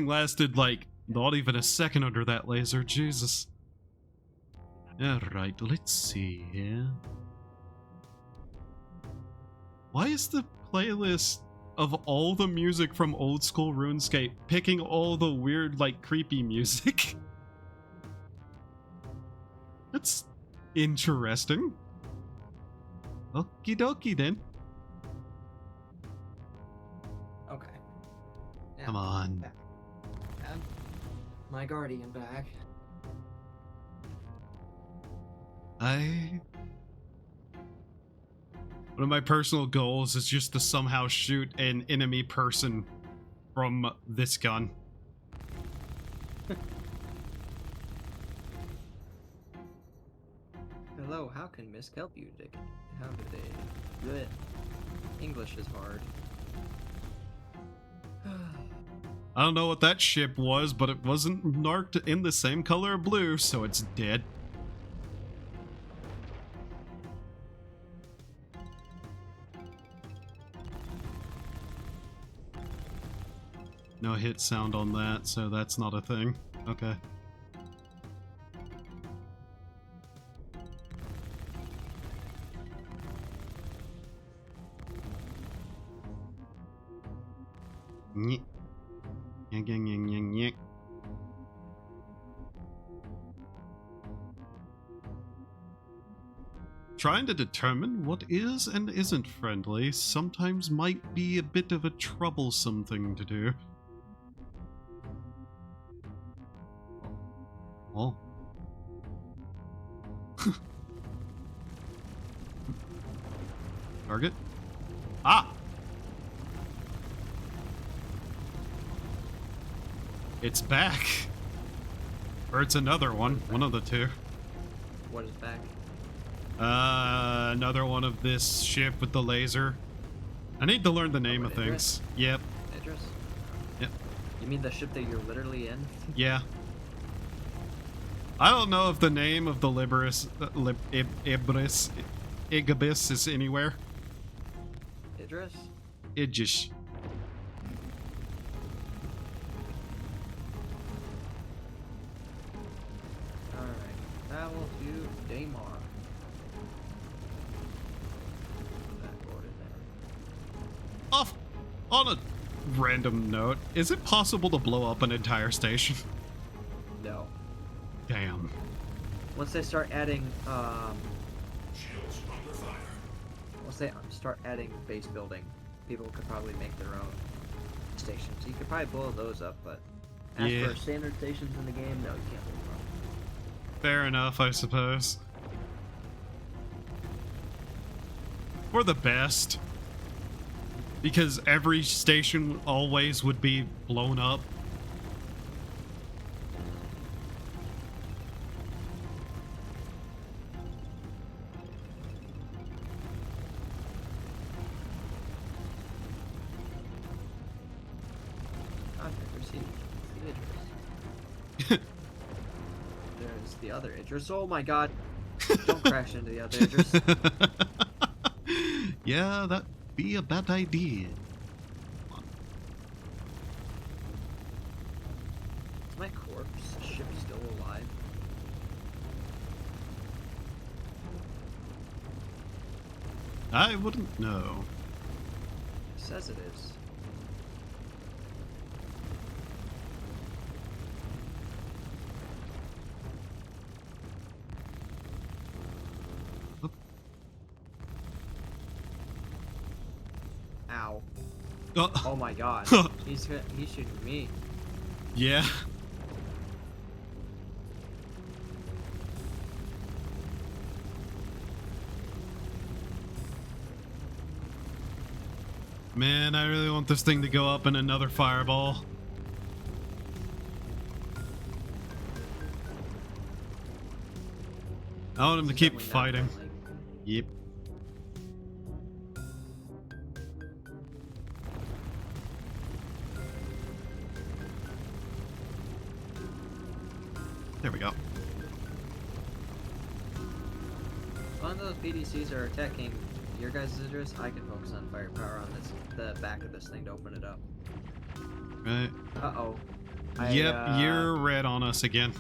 lasted like not even a second under that laser. Jesus. Alright, let's see here. Why is the playlist of all the music from old school RuneScape picking all the weird, like, creepy music? That's interesting. Okie dokie then. Okay. Now, Come on. back. And my Guardian back. One of my personal goals is just to somehow shoot an enemy person from this gun. Hello, how can Miss help you, Dick? How did they... Bleh. English is hard. I don't know what that ship was, but it wasn't marked in the same color of blue, so it's dead. No hit sound on that, so that's not a thing. Okay. Nyeh. Nyeh, nyeh, nyeh, nyeh, nyeh. Trying to determine what is and isn't friendly sometimes might be a bit of a troublesome thing to do. Oh. Target? Ah! It's back. Or it's another one. One of the two. What is back? Another one of this ship with the laser. I need to learn the name of things. Yep. Idris? Yep. You mean the ship that you're literally in? Yeah. I don't know if the name of the Igibis is anywhere. Idris? Idjish. Alright. Travel to Daymar. Off on a random note, is it possible to blow up an entire station? No. Damn. Once they start adding, Shields under fire. once they start adding base building, people could probably make their own stations. You could probably blow those up, but as Yeah. for standard stations in the game, no, you can't blow them up. Fair enough, I suppose. For the best. Because every station always would be blown up. I've never seen the Idris. There's the other Idris. Oh my god. Don't crash into the other Idris. Yeah, that'd be a bad idea. Is my corpse ship still alive? I wouldn't know. It says it is. Oop. Ow. Oh, Oh my god. he's shooting me. yeah. Man, I really want this thing to go up in another fireball. I want him to This is keep definitely not fighting. friendly. Yep. There we go. As long as those PDCs are attacking your guys' Idris, I can focus on firepower on the back of this thing to open it up. Right. Uh-oh. Yep, you're red on us again.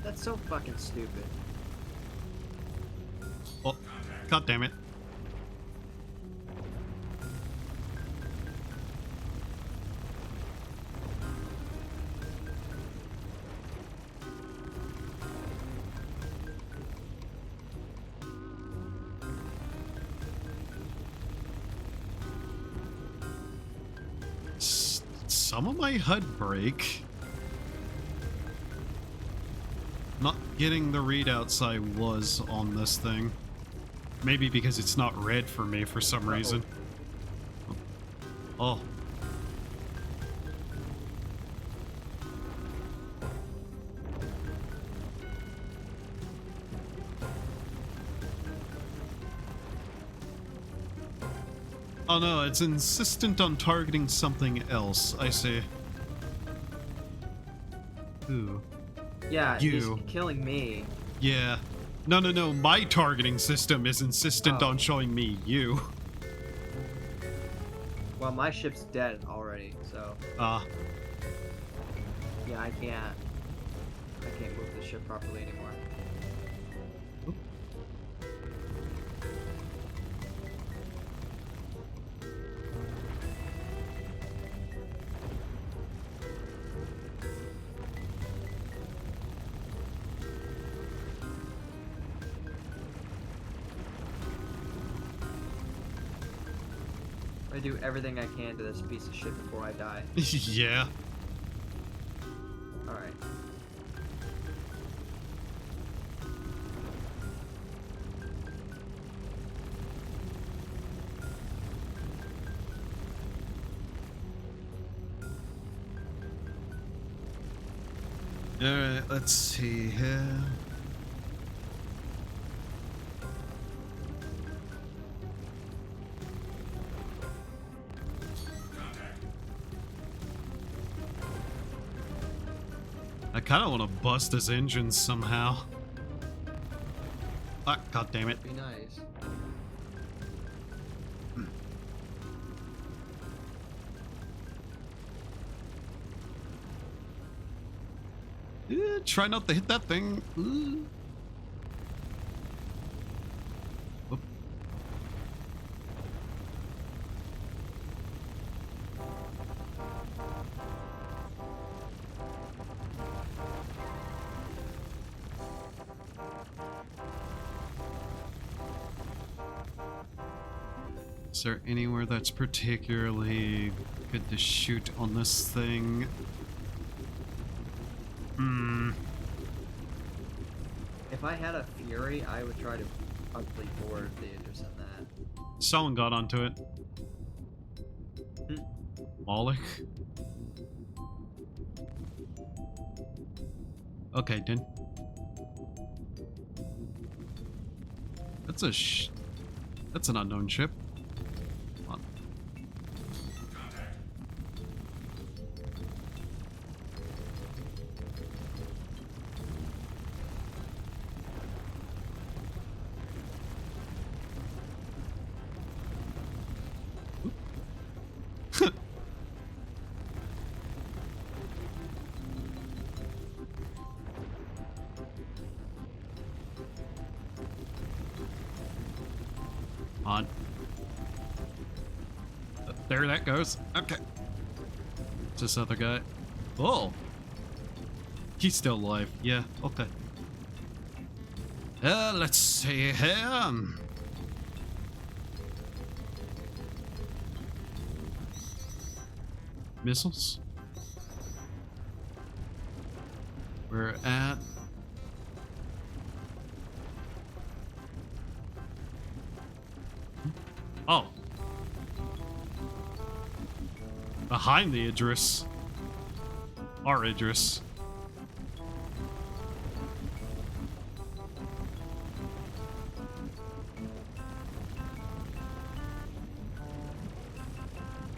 That's so fucking stupid. Oh, god damn it. Some of my HUD break. Not getting the readouts I was on this thing. Maybe because it's not red for me for some reason. Oh. Oh no, it's insistent on targeting something else. I see. Ooh. Yeah, You. he's killing me. Yeah. No, no, no. My targeting system is insistent Oh. on showing me you. Well, my ship's dead already, so Ah. yeah, I can't move the ship properly anymore. I do everything I can to this piece of shit before I die. Yeah. Alright. Alright, let's see here. I kind of want to bust his engines somehow. Ah, god damn it. Be nice. Try not to hit that thing. Ooh. Oop. Is there anywhere that's particularly good to shoot on this thing? Hmm. If I had a Fury, I would try to ugly board the Idris in that. Someone got onto it. Moloch. Okay, then. That's that's an unknown ship. Come on. On. There that goes. Okay. It's this other guy. Oh. He's still alive. Yeah, okay. Let's see here. Missiles. We're at... Oh. Behind the Idris. Our Idris.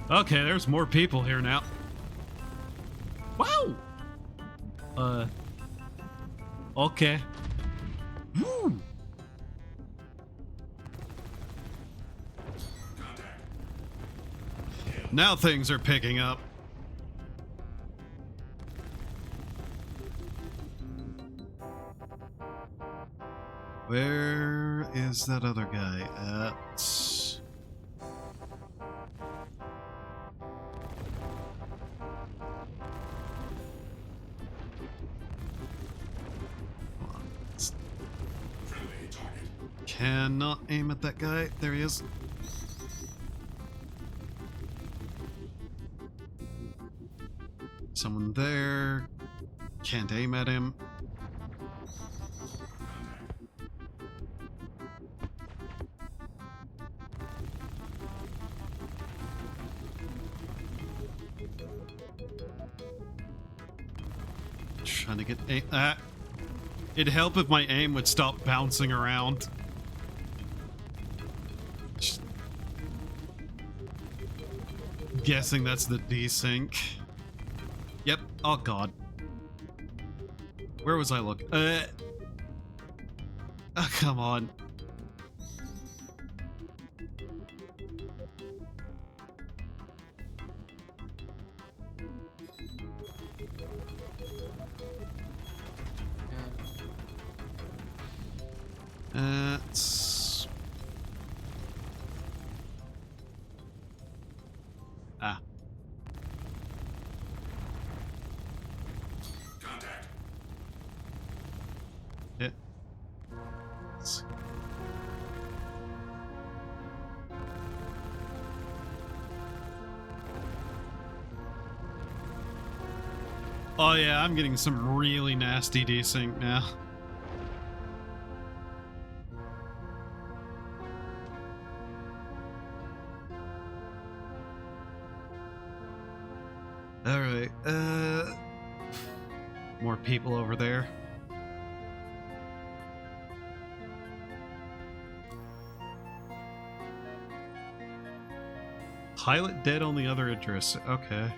Okay, there's more people here now. Wow! Okay. Woo! Now things are picking up. Where is that other guy at? Hold on. Friendly target. Cannot aim at that guy. There he is. Someone there. Can't aim at him. Trying to get aim. It'd help if my aim would stop bouncing around. guessing that's the desync. Yep. Oh god. Where was I looking? Oh, come on. It's... Ah. Contact. It. Oh yeah, I'm getting some really nasty desync now. Alright, more people over there. Pilot dead on the other address. Okay.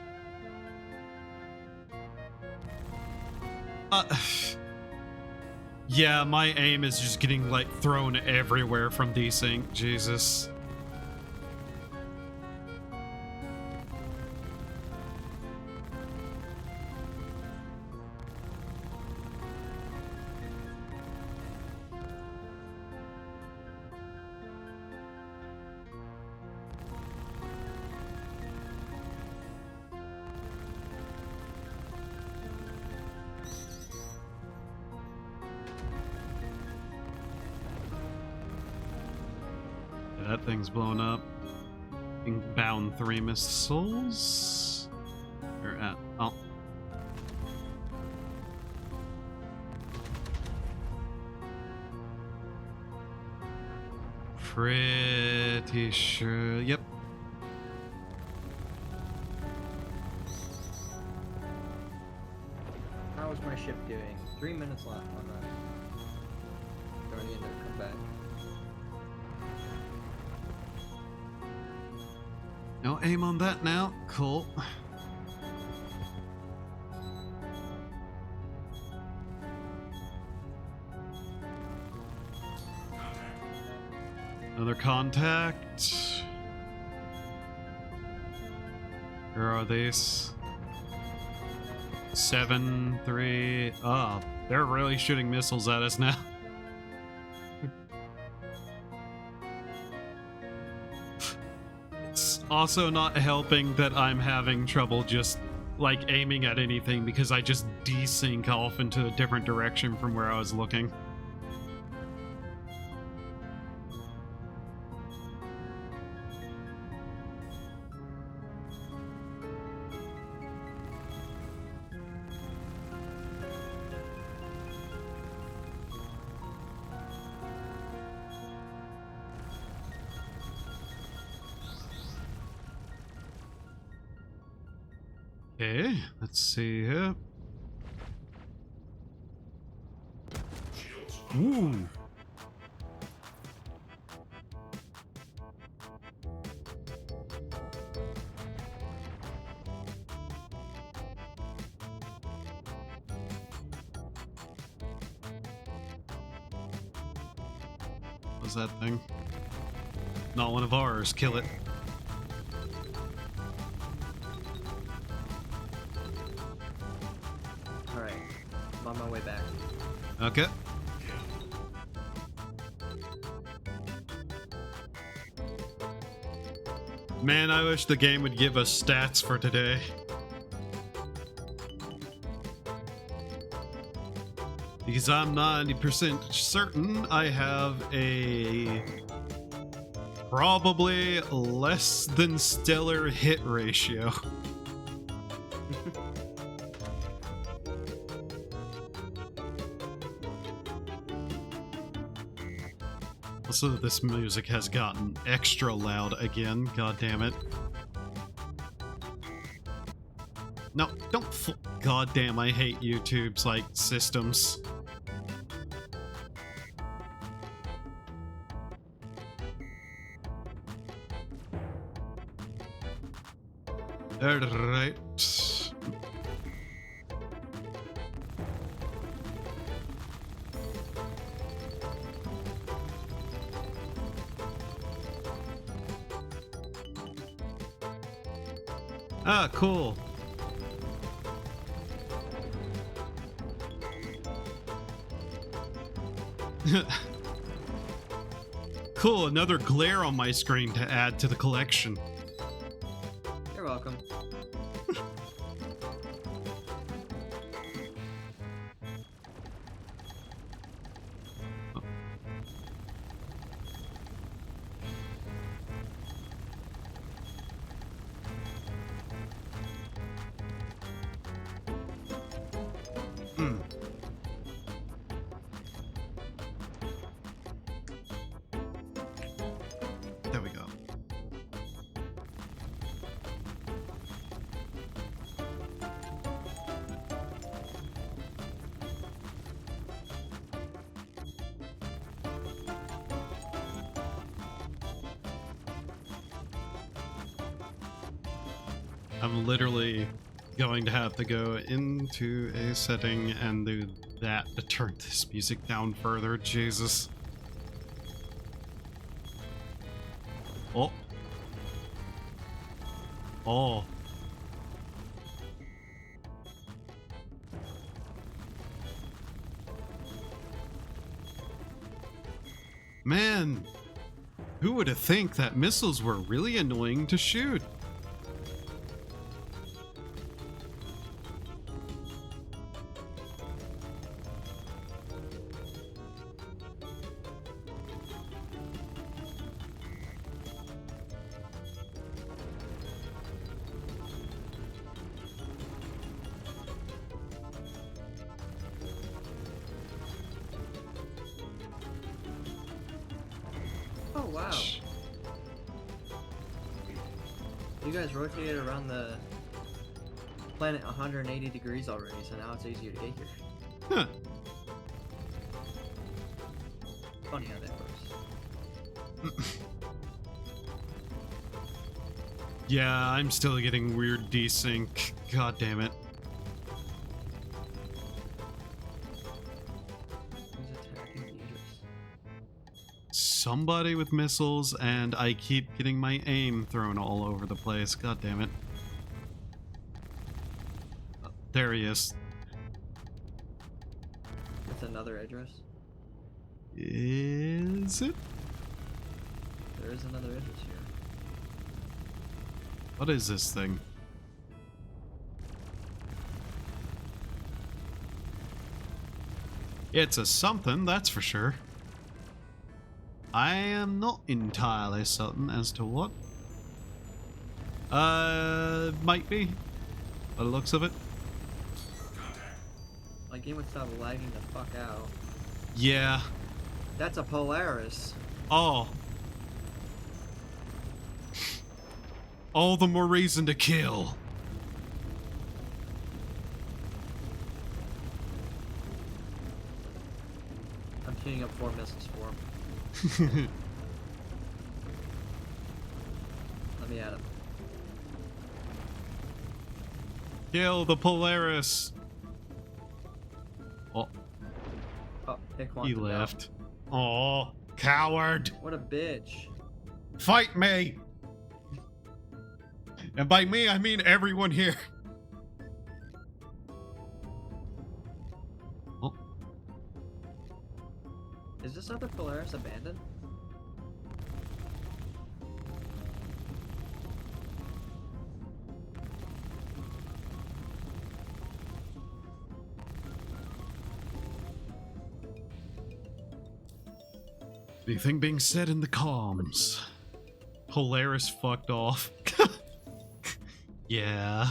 Yeah, my aim is just getting, like, thrown everywhere from desync. Jesus. That thing's blown up. Bound 3 missiles. Oh. Pretty sure. Yep. How is my ship doing? 3 minutes left on that. Do I need to come back? No aim on that now. Cool. Another contact. Where are these? 7, 3. Oh, they're really shooting missiles at us now. It's also not helping that I'm having trouble just like aiming at anything because I just desync off into a different direction from where I was looking. Okay, let's see here. Shields. Ooh. What's that thing? Not one of ours. Kill it. Alright. I'm on my way back. Okay. Man, I wish the game would give us stats for today. Because I'm 90% certain I have a probably less than stellar hit ratio. Also, this music has gotten extra loud again. God damn it. No, don't God damn, I hate YouTube's, like, systems. Alright. Ah, cool. Cool, another glare on my screen to add to the collection. You're welcome. Hmm. There we go. I'm literally going to have to go into a setting and do that to turn this music down further. Jesus. Oh. Oh. Man, who would have think that missiles were really annoying to shoot? Oh wow. You guys rotated around the planet 180 degrees already, so now it's easier to get here. Huh. Funny how that works. Yeah, I'm still getting weird desync. God damn it. Who's attacking Idris? Somebody with missiles, and I keep getting my aim thrown all over the place. God damn it. Oh, there he is. It's another Idris. Is it? There is another Idris here. What is this thing? It's a something, that's for sure. I am not entirely certain as to what. Might be. By the looks of it. My game would stop lagging the fuck out. Yeah. That's a Polaris. Oh. All the more reason to kill. I'm tuning up 4 missiles for him. Let me at him. Kill the Polaris. Oh, Oh, it he quantum left. Oh, coward. What a bitch. Fight me. And by me, I mean everyone here. Oh, Is this other Polaris abandoned? anything being said in the comms? Polaris fucked off. Yeah.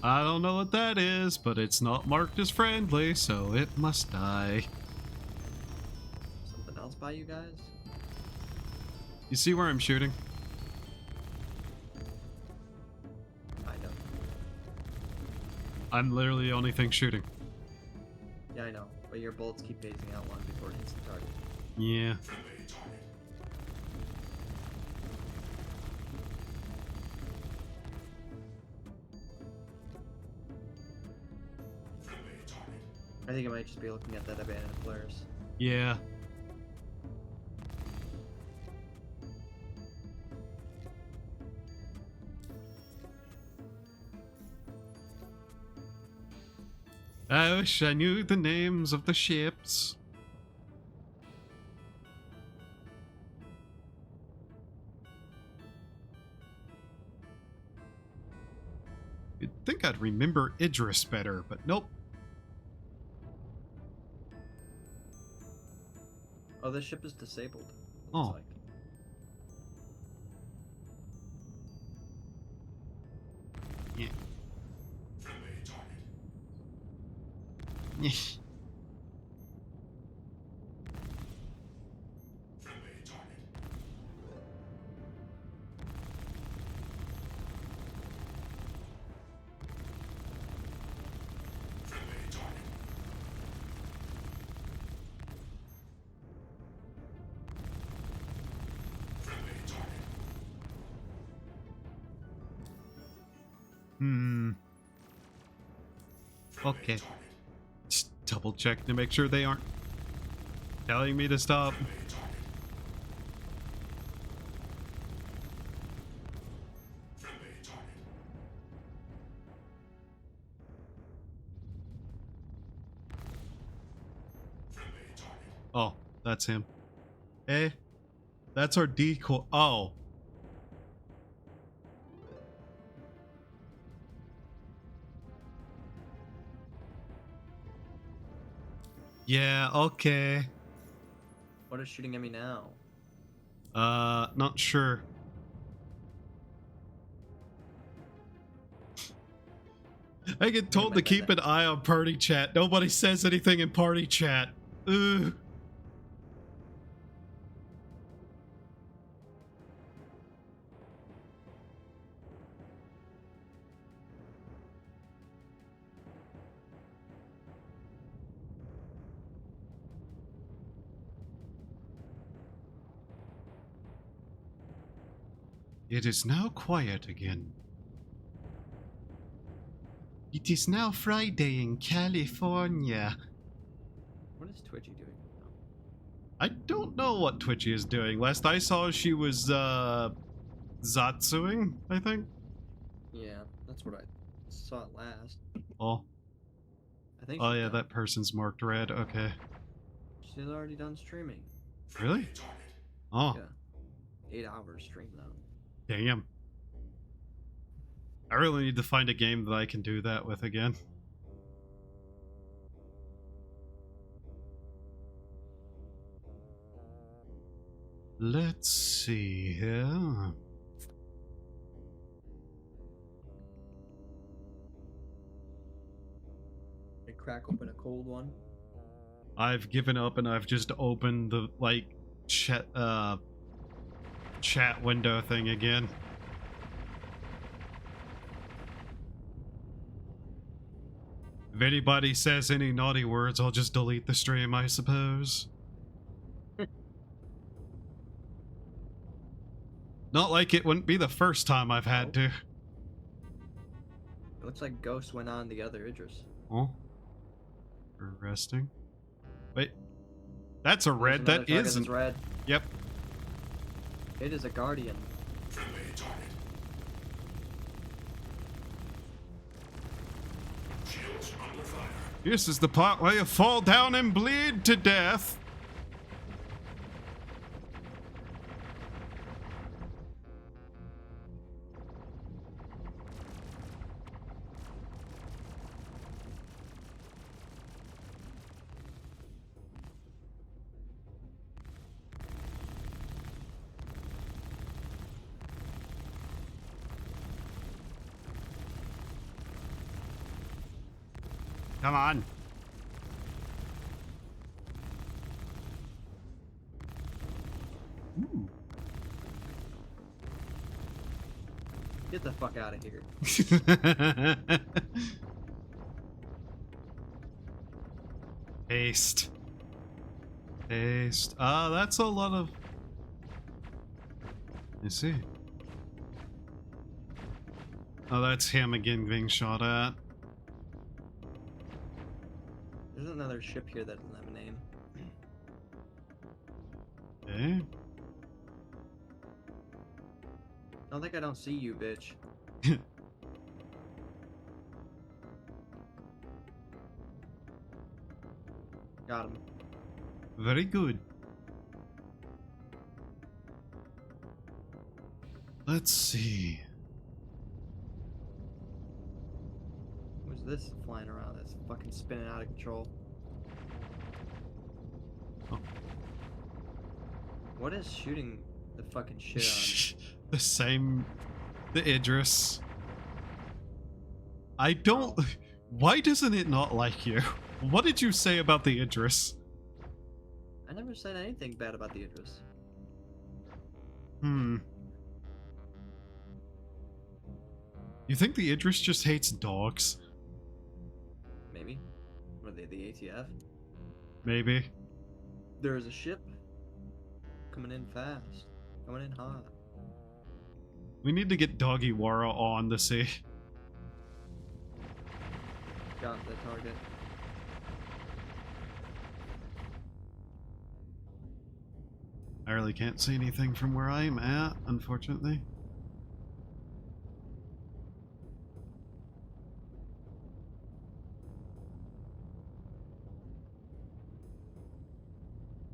I don't know what that is, but it's not marked as friendly, so it must die. Something else by you guys? You see where I'm shooting? I know. I'm literally the only thing shooting. Yeah, I know, but your bullets keep phasing out long before it hits the target. Yeah. Friendly target. Friendly target. I think I might just be looking at that abandoned flares. Yeah. I wish I knew the names of the ships. You'd think I'd remember Idris better, but nope. Oh, this ship is disabled. It Oh. looks like. Yeah. Friendly target. Friendly target. Friendly target. Friendly target. Hmm. Friendly Okay. target. Just double check to make sure they aren't telling me to stop. Friendly target. Friendly target. Friendly target. Oh, that's him. Eh? That's our decoy. Oh. Yeah, okay. What is shooting at me now? Not sure. I get told to keep an eye on party chat. Nobody says anything in party chat. Ugh. It is now quiet again. It is now Friday in California. What is Twitchy doing? I don't know what Twitchy is doing. Last I saw, she was, Zatsuing, I think. Yeah, that's what I saw last. Oh. I think Oh she's yeah, done. that person's marked red. Okay. She's already done streaming. Really? Target. Oh, Yeah. 8 hours stream though. damn. I really need to find a game that I can do that with again. Let's see here. I crack open a cold one. I've given up and I've just opened the, like, chat window thing again. If anybody says any naughty words, I'll just delete the stream, I suppose. Not like it wouldn't be the first time I've had to. It looks like Ghost went on the other Idris. Oh. Resting. Wait. That's a There's red. another That target isn't. that's red. Yep. It is a Guardian. Friendly target. Shields under fire. This is the part where you fall down and bleed to death. Come on. Ooh. Get the fuck out of here. Paste. Paste. That's a lot of... I see. Oh, that's him again being shot at. There's another ship here that doesn't have a name. Okay. Don't think I don't see you, bitch. Got him. Very good. Let's see. Who's this flying around that's fucking spinning out of control? Oh. What is shooting the fucking shit The same... The Idris. I don't... Why doesn't it not like you? What did you say about the Idris? on? I never said anything bad about the Idris. Hmm. You think the Idris just hates dogs? Maybe. Were they the ATF? Maybe. There is a ship coming in fast. Coming in hot. We need to get Doggy Wara on to see. Got the target. I really can't see anything from where I'm at, unfortunately.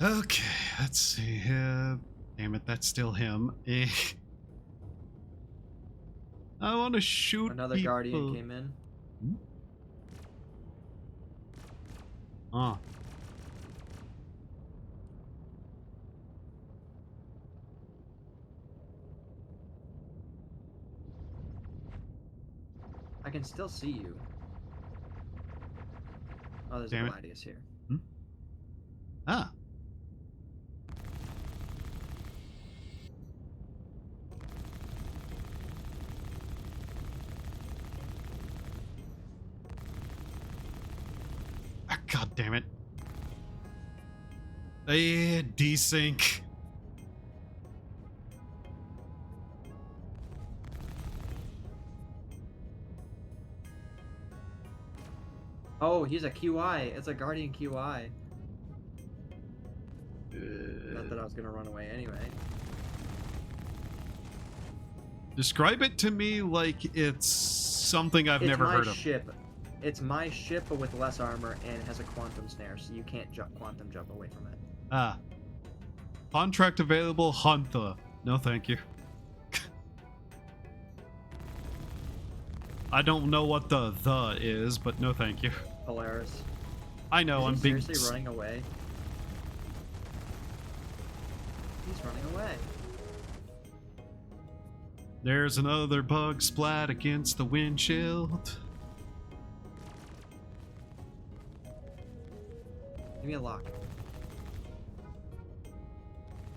Okay, let's see here. Damn it, that's still him. Eh. I want to shoot Another people. Guardian came in. Ah. I can still see you. Oh, there's Damn a it. Gladius here. Ah. Ah, God damn it. Desync. Oh, he's a QI. It's a Guardian QI. Not that I was gonna run away anyway. Describe it to me like it's something I've It's never my heard of. ship. It's my ship, but with less armor, and it has a quantum snare, so you can't quantum jump away from it. Ah. Contract available, Hunter. No, thank you. I don't know what the is, but no, thank you. Polaris. I know, Is I'm he being... seriously running away? He's running away. There's another bug splat against the windshield. Give me a lock.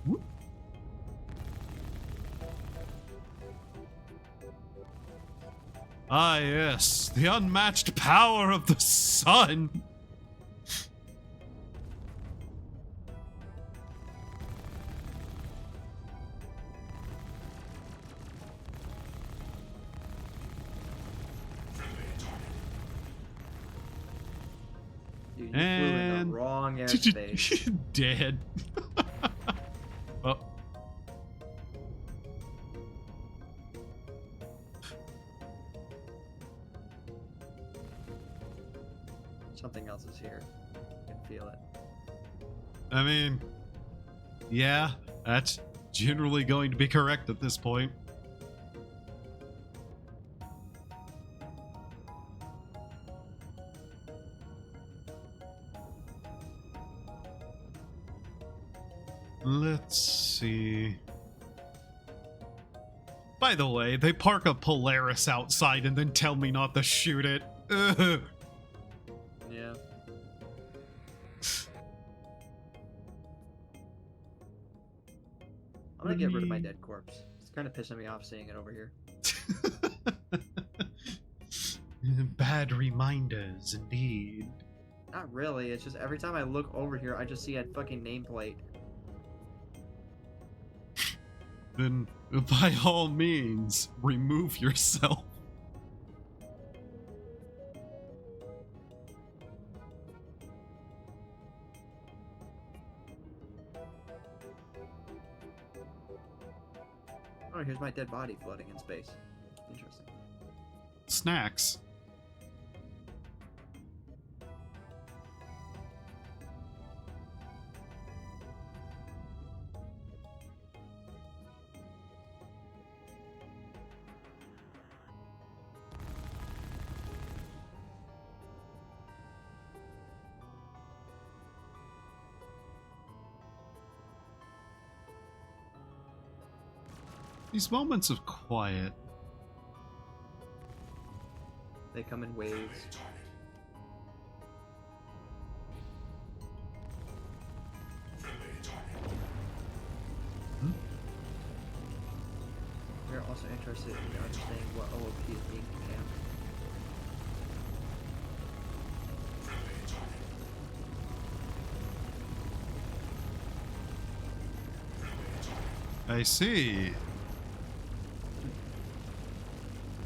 Whoop. Ah, yes, the unmatched power of the sun. Friendly target. Dude, you flew in And the wrong airspace. Dead. Oh. Something else is here. You can feel it. I mean, yeah, that's generally going to be correct at this point. Let's see. By the way, they park a Polaris outside and then tell me not to shoot it. Ugh. Yeah. I'm gonna get rid of my dead corpse. It's kind of pissing me off seeing it over here. Bad reminders, indeed. Not really. It's just every time I look over here, I just see a fucking nameplate. Then, by all means, remove yourself. Oh, here's my dead body floating in space. Interesting. Snacks. These moments of quiet. They come in waves. Friendly target. Hmm? We're also interested in understanding what OOP is being camp. Friendly target. Friendly target. I see.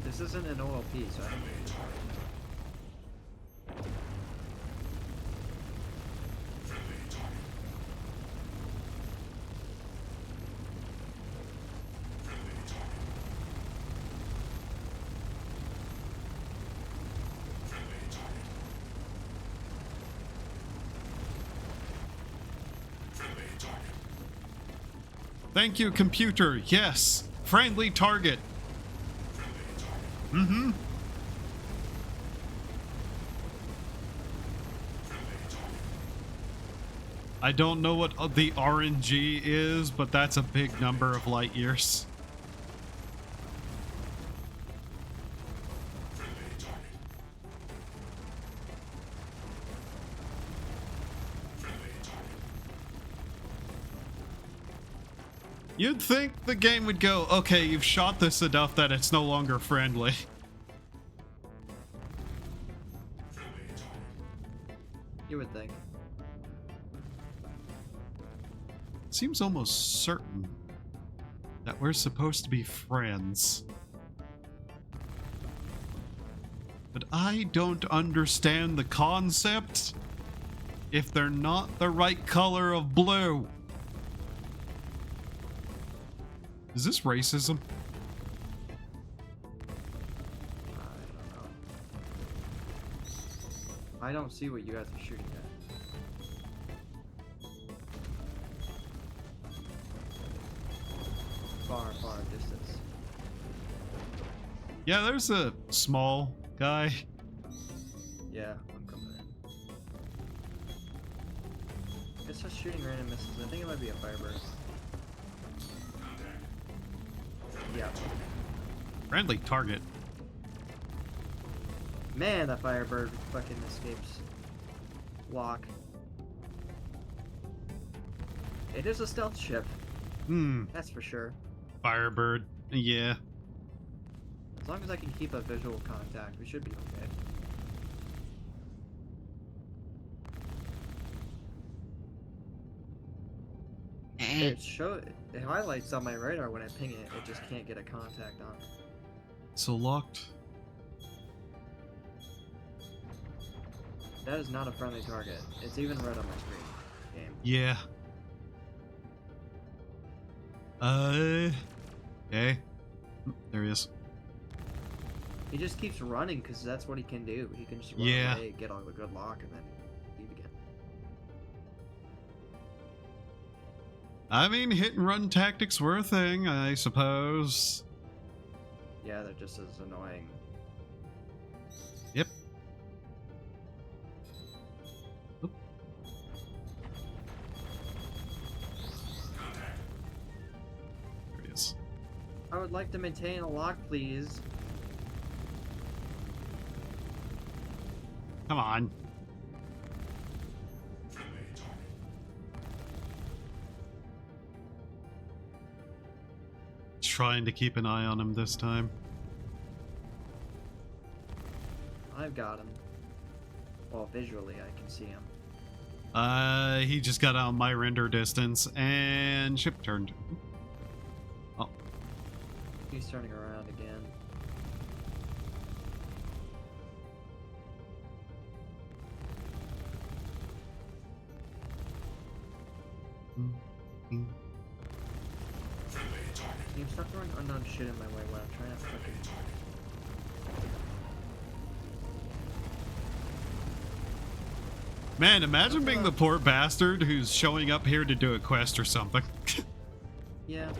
This isn't an OLP, so I don't Friendly target. Friendly target. Friendly target. Friendly target. Friendly target. Thank you, computer. Yes. Friendly target. Friendly target. Mm-hmm. Friendly target. I don't know what the RNG is, but that's a big number of light years. Friendly target. Friendly target. You'd think the game would go, okay, you've shot this enough that it's no longer friendly. Friendly target. You would think. Seems almost certain that we're supposed to be friends. But I don't understand the concept if they're not the right color of blue. Is this racism? I don't know. I don't see what you guys are shooting at. Far distance. Yeah, there's a small guy. Yeah, I'm coming in. It's just shooting random missiles. I think it might be a Firebird. Yeah. Friendly target. Man, that Firebird fucking escapes lock. It is a stealth ship, that's for sure. Firebird. Yeah. As long as I can keep a visual contact, we should be okay. It highlights on my radar when I ping it. It just can't get a contact on it. So locked. That is not a friendly target. It's even red on my screen. Game. Yeah. Okay. There he is. He just keeps running because that's what he can do. He can just run Yeah. away, get all the good lock, and then leave again. I mean, hit and run tactics were a thing, I suppose. Yeah, they're just as annoying. Yep. Oop. There he is. I would like to maintain a lock, please. Come on. Friendly target. Trying to keep an eye on him this time. I've got him. Well, visually, I can see him. He just got out of my render distance and ship turned. Oh, He's turning around again. Friendly target. Team, stop throwing unknown shit in my way when I'm trying to fucking. man, imagine being the poor bastard who's showing up here to do a quest or something. Yeah.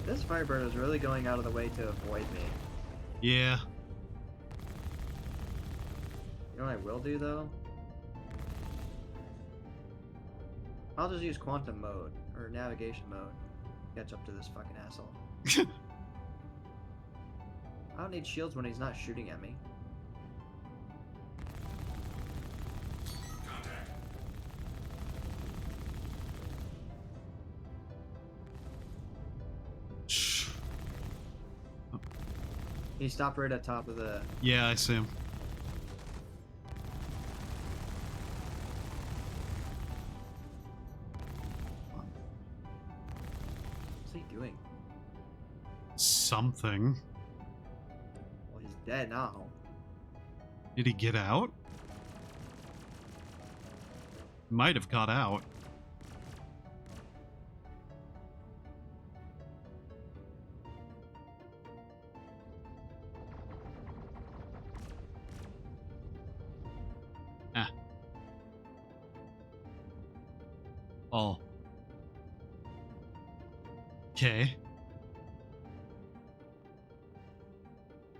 This Firebird is really going out of the way to avoid me. Yeah. You know what I will do though? I'll just use quantum mode or navigation mode. Catch up to this fucking asshole. I don't need shields when he's not shooting at me. Contact. Shh. He stopped right at top of the. Yeah, I see him. What's he doing? Something. Well, he's dead now. Did he get out? Might have got out. Ah. Oh. Okay.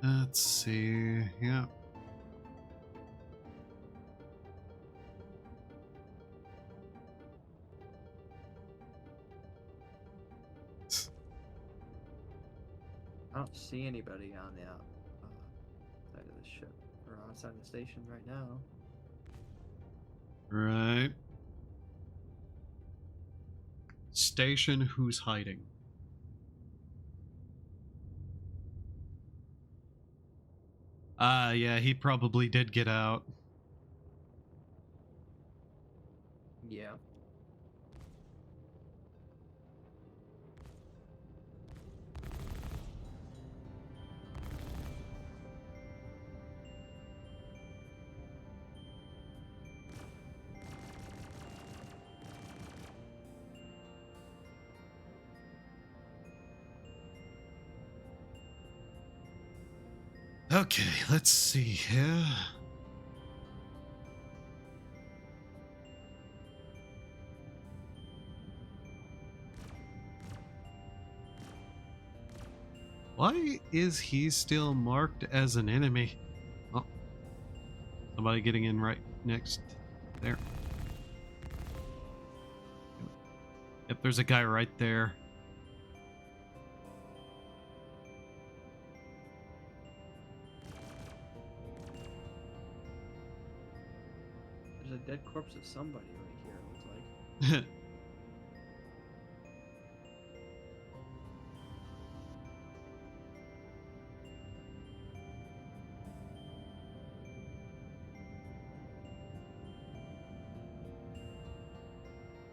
Let's see. Yeah. I don't see anybody on the side of the ship or outside the station right now. Right. Station, who's hiding? Yeah, he probably did get out. Yeah. Okay, let's see here. Why is he still marked as an enemy? Oh, somebody getting in right next there. Yep, there's a guy right there. There's a dead corpse of somebody right here, it looks like.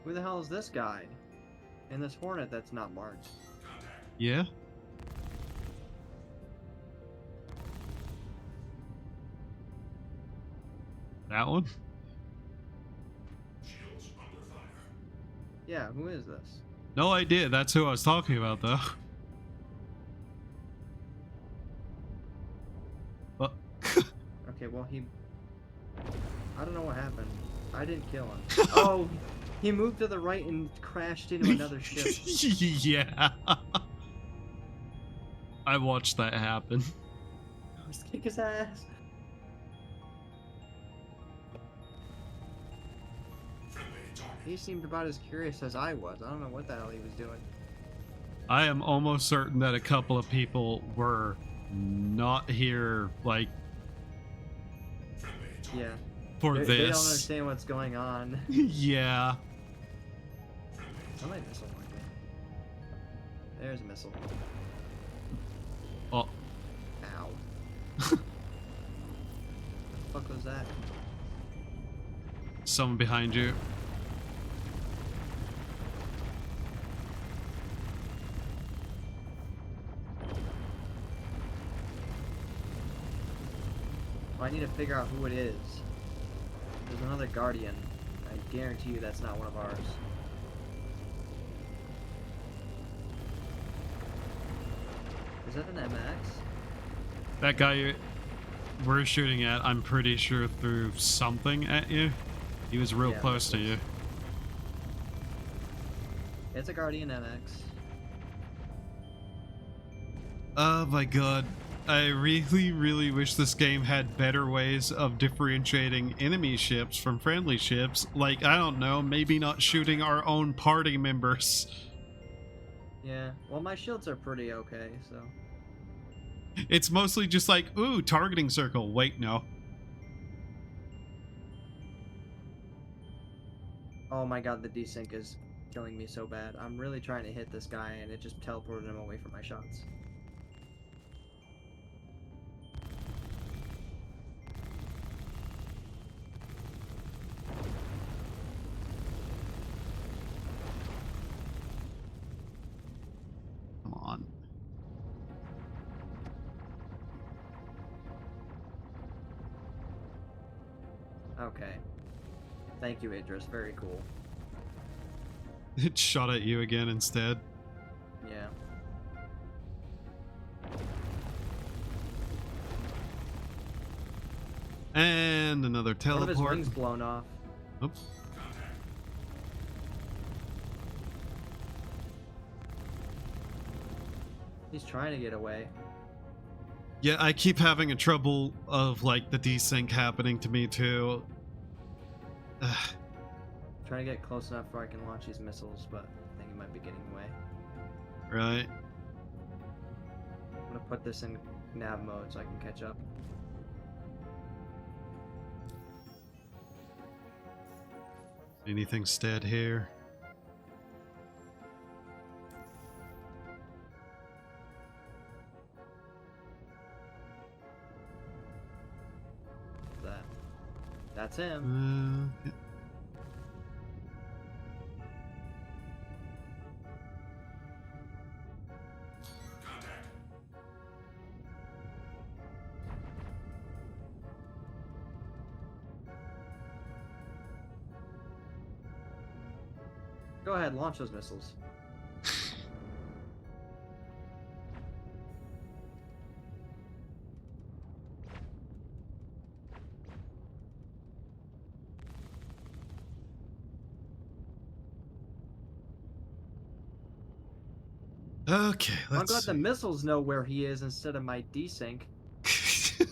Who the hell is this guy? And this hornet that's not marked. Contact. Yeah? That one? Shields under fire. Yeah, who is this? No idea. That's who I was talking about, though. But Okay, well I don't know what happened. I didn't kill him. Oh, he moved to the right and crashed into another ship. yeah. I watched that happen. Let's kick his ass. Friendly target. He seemed about as curious as I was. I don't know what the hell he was doing. I am almost certain that a couple of people were not here, like, Friendly target. Yeah. for They don't this. understand what's going on. Yeah. Friendly Somebody missile marking. There's a missile. Oh. Ow. What the fuck was that? someone behind you. I need to figure out who it is. There's another Guardian. I guarantee you that's not one of ours. Is that an MX? That guy we're shooting at, I'm pretty sure threw something at you. He was real Yeah, close to you. It's a Guardian MX. Oh my god. I really wish this game had better ways of differentiating enemy ships from friendly ships. Like, I don't know, maybe not shooting our own party members. Yeah, well, my shields are pretty okay, so. It's mostly just like, ooh, targeting circle. Wait, no. Oh my god, the desync is killing me so bad. I'm really trying to hit this guy, and it just teleported him away from my shots. Come on. Okay. Thank you, Idris. Very cool. It shot at you again instead. Yeah. And another One of teleport. his wings blown off. Oops. He's trying to get away. Yeah, I keep having a trouble of like the desync happening to me too. Ugh. Trying to get close enough where I can launch these missiles, but I think he might be getting away. Right. I'm gonna put this in nav mode so I can catch up. Anything stead here? That's him. Yeah. Contact. Go ahead, launch those missiles. Okay, I'm let's glad the missiles know where he is instead of my desync. see.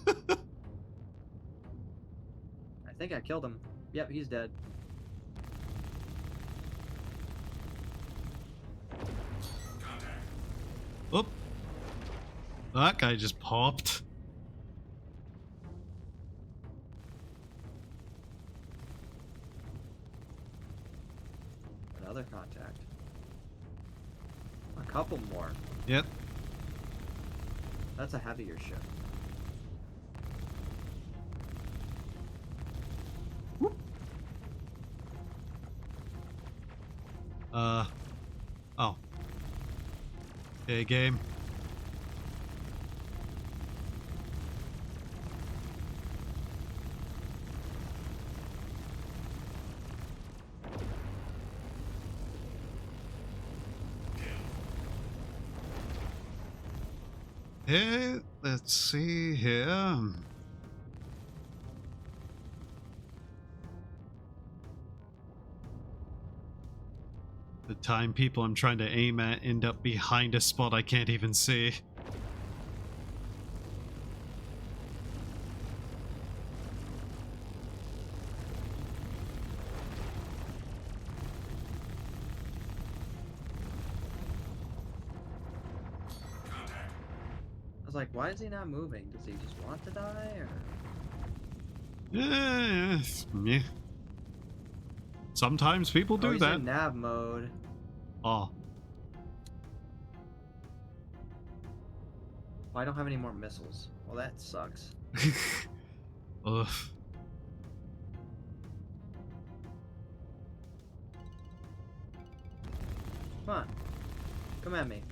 I think I killed him. Yep, he's dead. Contact. Oop. That guy just popped. Another contact. A couple more. Yep. That's a heavier ship. Oh. Okay, game. Hey, let's see here. The time people I'm trying to aim at end up behind a spot I can't even see. Contact. I was like, why is he not moving? Does he just want to die, or? Yeah. Sometimes people Oh, do he's that. in nav mode. Oh. Oh, I don't have any more missiles. Well, that sucks. Ugh. Come on. Come at me.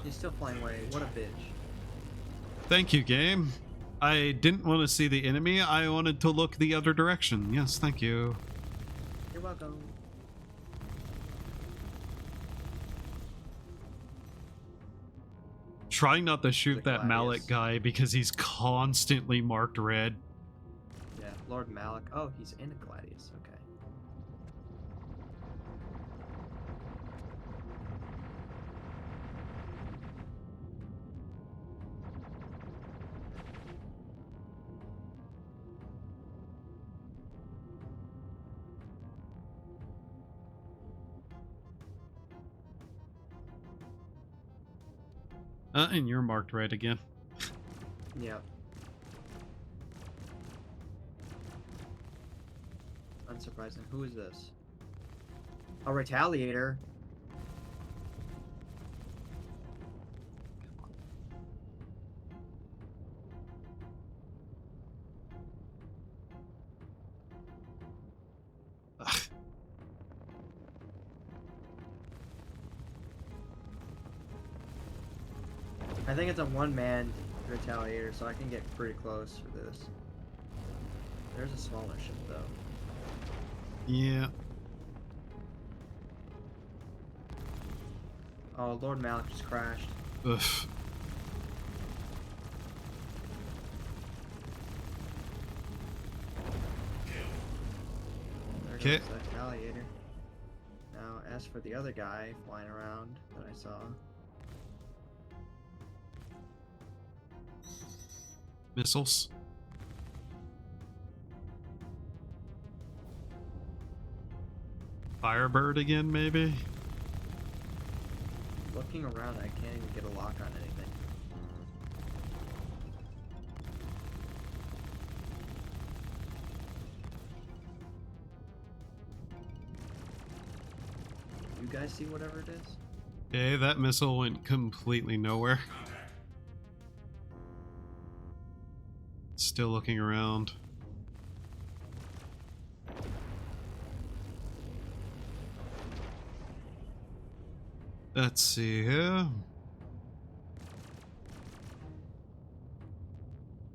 He's still flying away. What a bitch. Thank you, game. I didn't want to see the enemy. I wanted to look the other direction. Yes, thank you. You're welcome. Trying not to shoot The that Mallet Gladius. guy because he's constantly marked red. Yeah, Lord Malik. Oh, he's in a Gladius. Okay. And you're marked red again. Yep. Unsurprising. Who is this? A Retaliator. Ugh. I think it's a one-man Retaliator, so I can get pretty close for this. There's a smaller ship, though. Yeah. Oh, Lord Malik just crashed. Ugh. There Okay. goes that Retaliator. Now, as for the other guy flying around that I saw, Missiles. Firebird again, maybe? looking around, I can't even get a lock on anything. You guys see whatever it is? Okay, that missile went completely nowhere. Contact. Still looking around. Let's see here.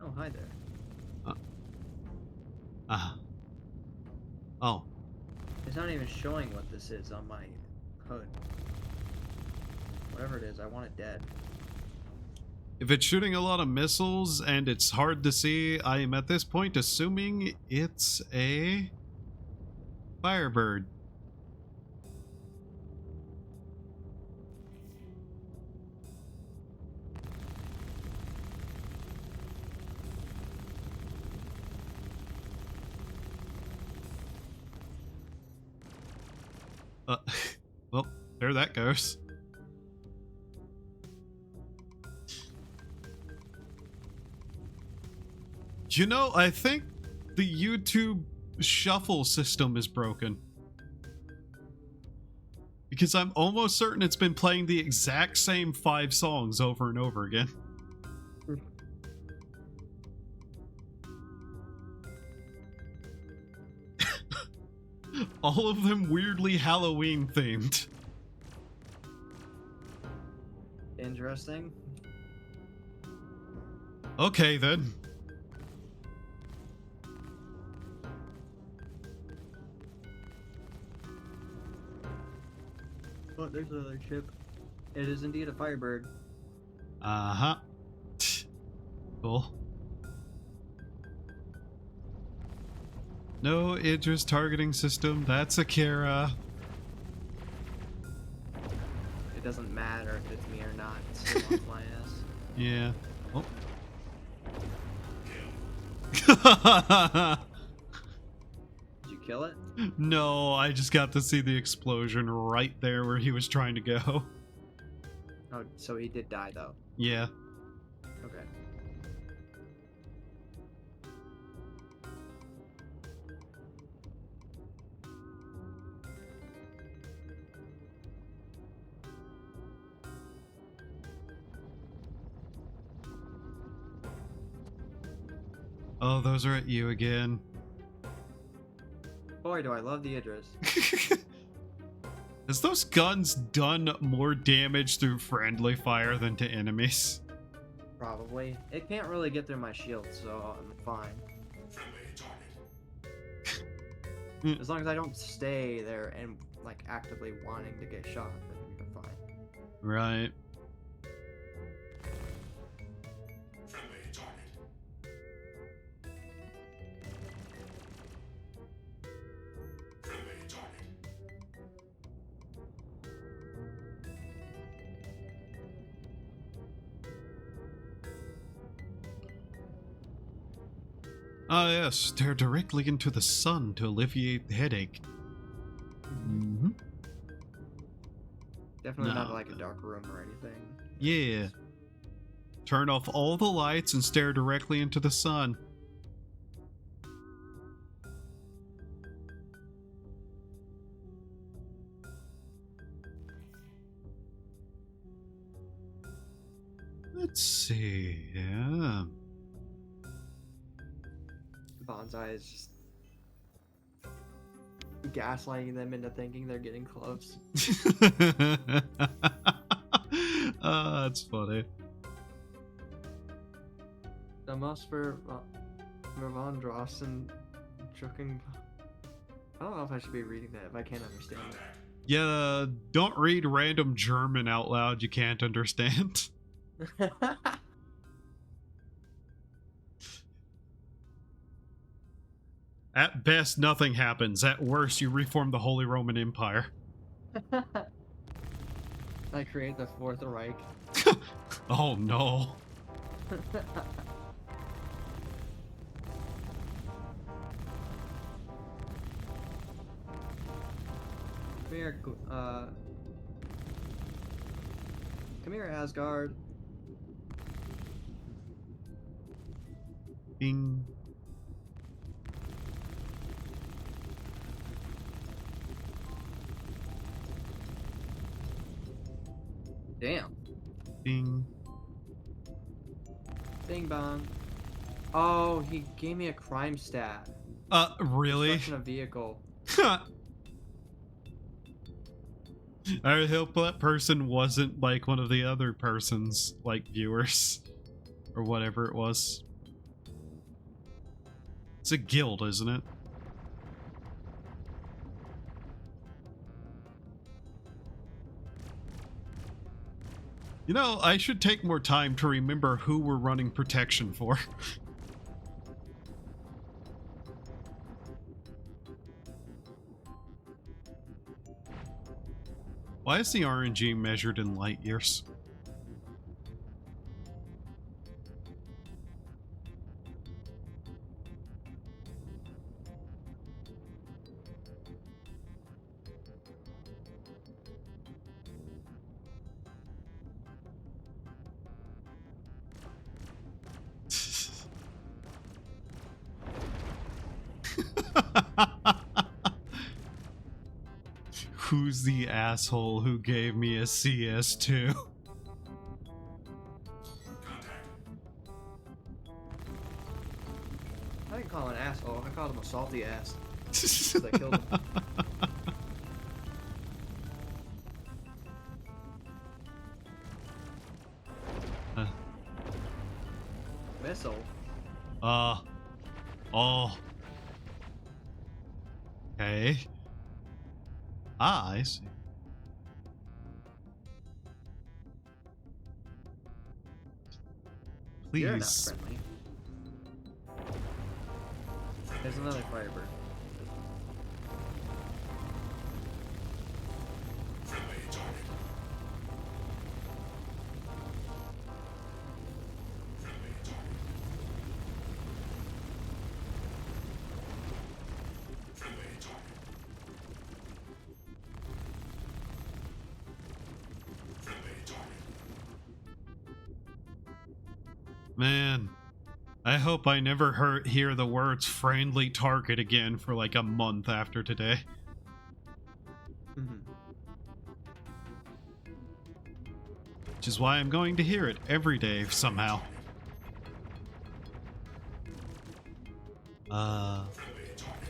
Oh, hi there. Ah. Oh. It's not even showing what this is on my hood. Whatever it is, I want it dead. If it's shooting a lot of missiles and it's hard to see, I am at this point assuming it's a Firebird. Well, there that goes. You know, I think the YouTube shuffle system is broken. Because I'm almost certain it's been playing the exact same 5 songs over and over again. All of them weirdly Halloween themed. Interesting. Okay then. Oh, there's another ship. It is indeed a Firebird. Uh-huh. Cool. No Idris targeting system. That's Akira. It doesn't matter if it's me or not. It's still on my ass. Yeah. Oh. Did you kill it? No, I just got to see the explosion right there where he was trying to go. Oh, so he did die though. Yeah. Okay. Oh, those are at you again. Boy, do I love the Idris. Has those guns done more damage through friendly fire than to enemies? Probably. It can't really get through my shield, so I'm fine. Friendly target. As long as I don't stay there and like actively wanting to get shot, then you're fine. Right. Friendly target. Friendly target. Ah, yes, stare directly into the sun to alleviate the headache. Mm-hmm. Definitely not No. like a dark room or anything. Yeah. Turn off all the lights and stare directly into the sun. Let's see. Yeah. Bonsai is just gaslighting them into thinking they're getting close. That's funny. The most for Ravandros and Chuking. I don't know if I should be reading that if I can't understand it. Yeah, don't read random German out loud you can't understand. At best, nothing happens. At worst, you reform the Holy Roman Empire. I create the Fourth Reich. Oh no. Come here, come here, Asgard. Bing. Damn. Bing. Bing bong. Oh, he gave me a crime stat. Really? Destruction of vehicle. I hope that person wasn't like one of the other person's, like, viewers. Or whatever it was. It's a guild, isn't it? You know, I should take more time to remember who we're running protection for. Why is the RNG measured in light years? Who's the asshole who gave me a CS2? Contact. I didn't call him an asshole. I called him a salty ass. 'Cause I killed him. Missile. Oh. Okay. Ah, I see. You're not Please. friendly. There's another firebird. Friendly target. Friendly target. Friendly target. Friendly target. Man, I hope I never hear the words friendly target again for like a month after today. Mhm. Which is why I'm going to hear it every day somehow. Friendly target.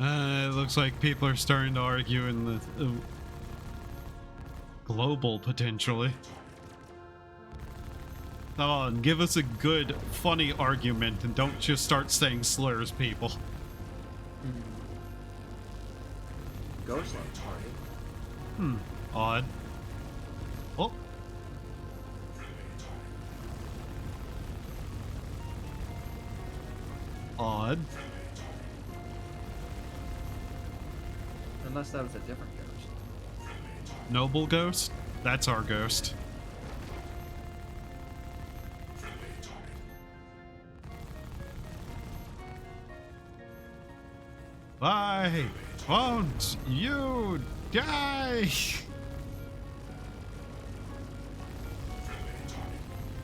It looks like people are starting to argue in the global, potentially. Come on, give us a good, funny argument and don't just start saying slurs, people. Ghost Lunch Party. Odd. Oh. Odd. Unless that was a different ghost. Noble ghost? That's our ghost. Why won't you die?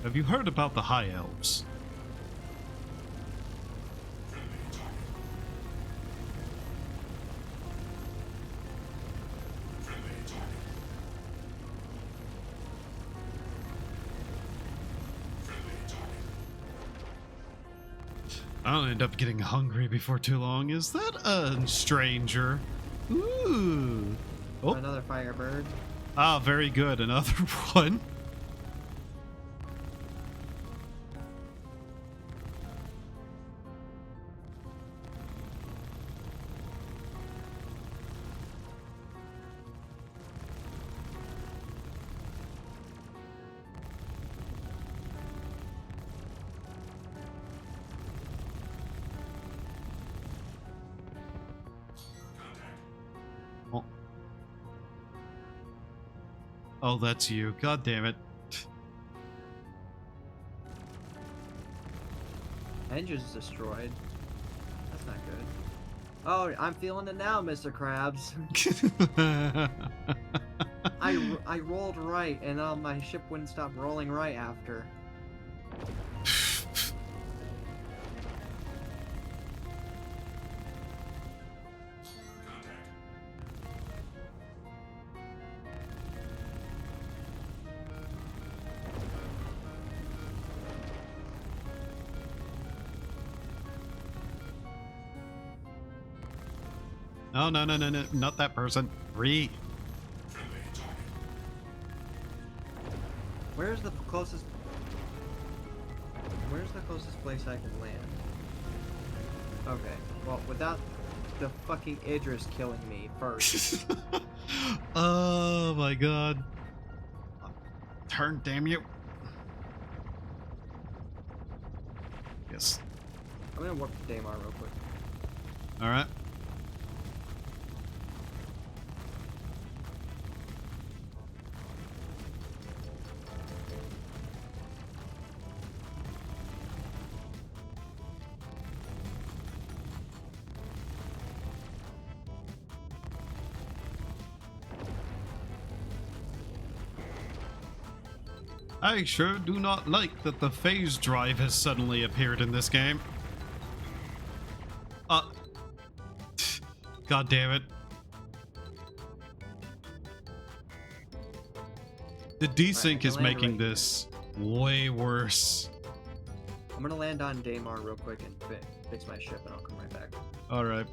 Have you heard about the High Elves? I'll end up getting hungry before too long. Is that a stranger? Ooh. Oh. Another firebird. Ah, very good. Another one. Oh. Oh, that's you. God damn it. Engine's destroyed. That's not good. Oh, I'm feeling it now, Mr. Krabs. I rolled right, and my ship wouldn't stop rolling right after. No, no, no, no, no, not that person. Re. Where's the closest place I can land? Okay, well, without the fucking Idris killing me first. Oh my god. Turn, damn you. Yes. I'm gonna warp to Daymar real quick. Alright. I sure do not like that the phase drive has suddenly appeared in this game. God damn it. The desync is making this way worse. I'm gonna land on Daymar real quick and fix my ship, and I'll come right back. Alright.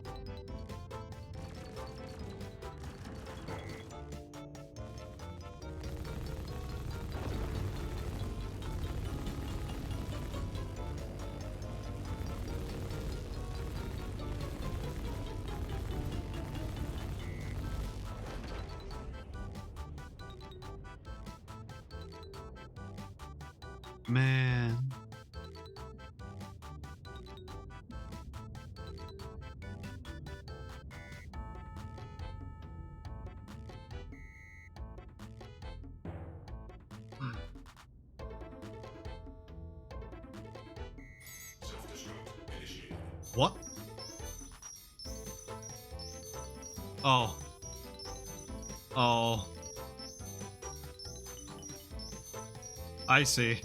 Man. Self-destruct initiated. What? Oh. Oh. I see.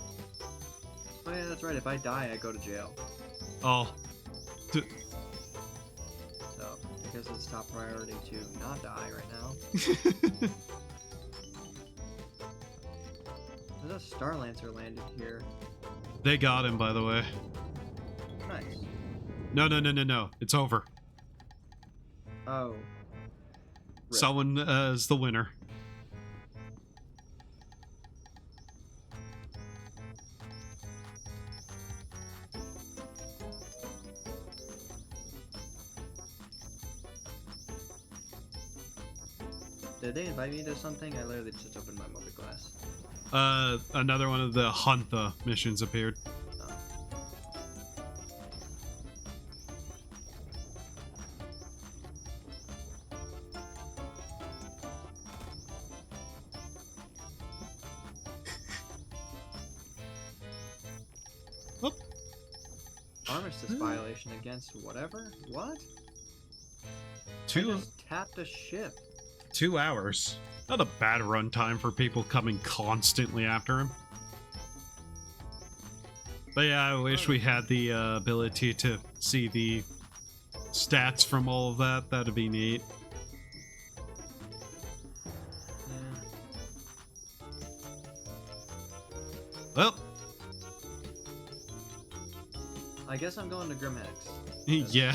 Oh yeah, that's right. If I die, I go to jail. Oh. So, because it's top priority to not die right now. There's a Star Lancer landed here. They got him, by the way. Nice. No, no, no, no, no. It's over. Oh. Rip. Someone is the winner. Did they invite me to something? I literally just opened my mobile glass. Another one of the Huntha missions appeared. Oh. Whoop. Armistice violation against whatever? What? I Two just tapped a ship. 2 hours. Not a bad runtime for people coming constantly after him. But yeah, I wish we had the ability to see the stats from all of that. That'd be neat. Yeah. Well, I guess I'm going to Grimhex. yeah.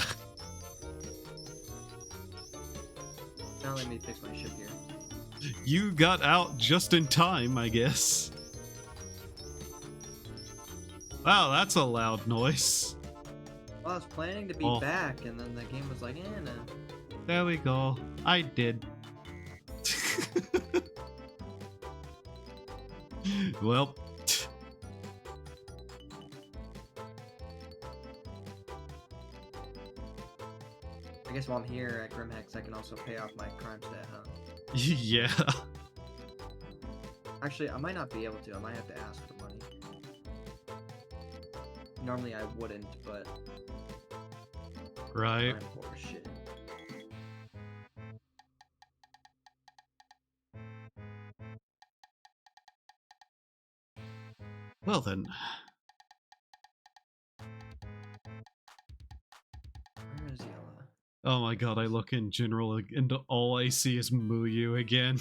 Now let me fix my ship here. You got out just in time, I guess. Wow, that's a loud noise. Well, I was planning to be Oh. back, and then the game was like, eh, no. There we go. I did. Well, I guess while I'm here at Grimhex, I can also pay off my crime stat, huh? yeah. Actually, I might not be able to. I might have to ask for money. Normally I wouldn't, but Right. I'm poor as shit. Well then. Where is Yella? Oh my god, I look in general and all I see is Muyu again.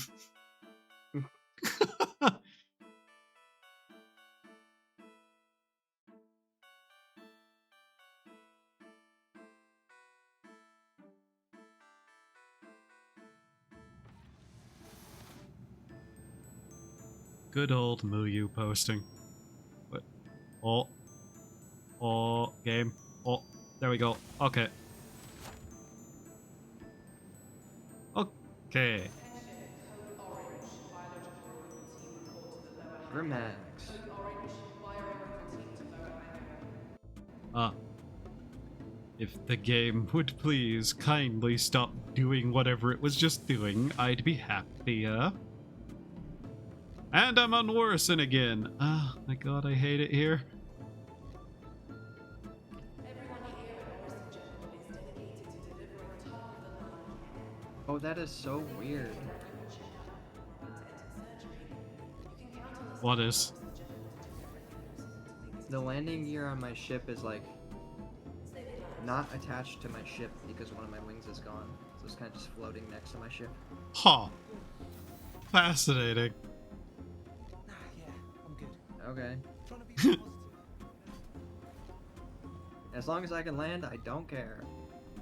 Good old Muyu posting. What? Oh. Oh, game. Oh, there we go. Okay. Okay. Grimhex. If the game would please kindly stop doing whatever it was just doing, I'd be happier. And I'm on Warrison again. Oh my god, I hate it here. Oh, that is so weird. What is? The landing gear on my ship is like not attached to my ship because one of my wings is gone. So it's kind of just floating next to my ship. Huh. Fascinating. Okay. As long as I can land, I don't care.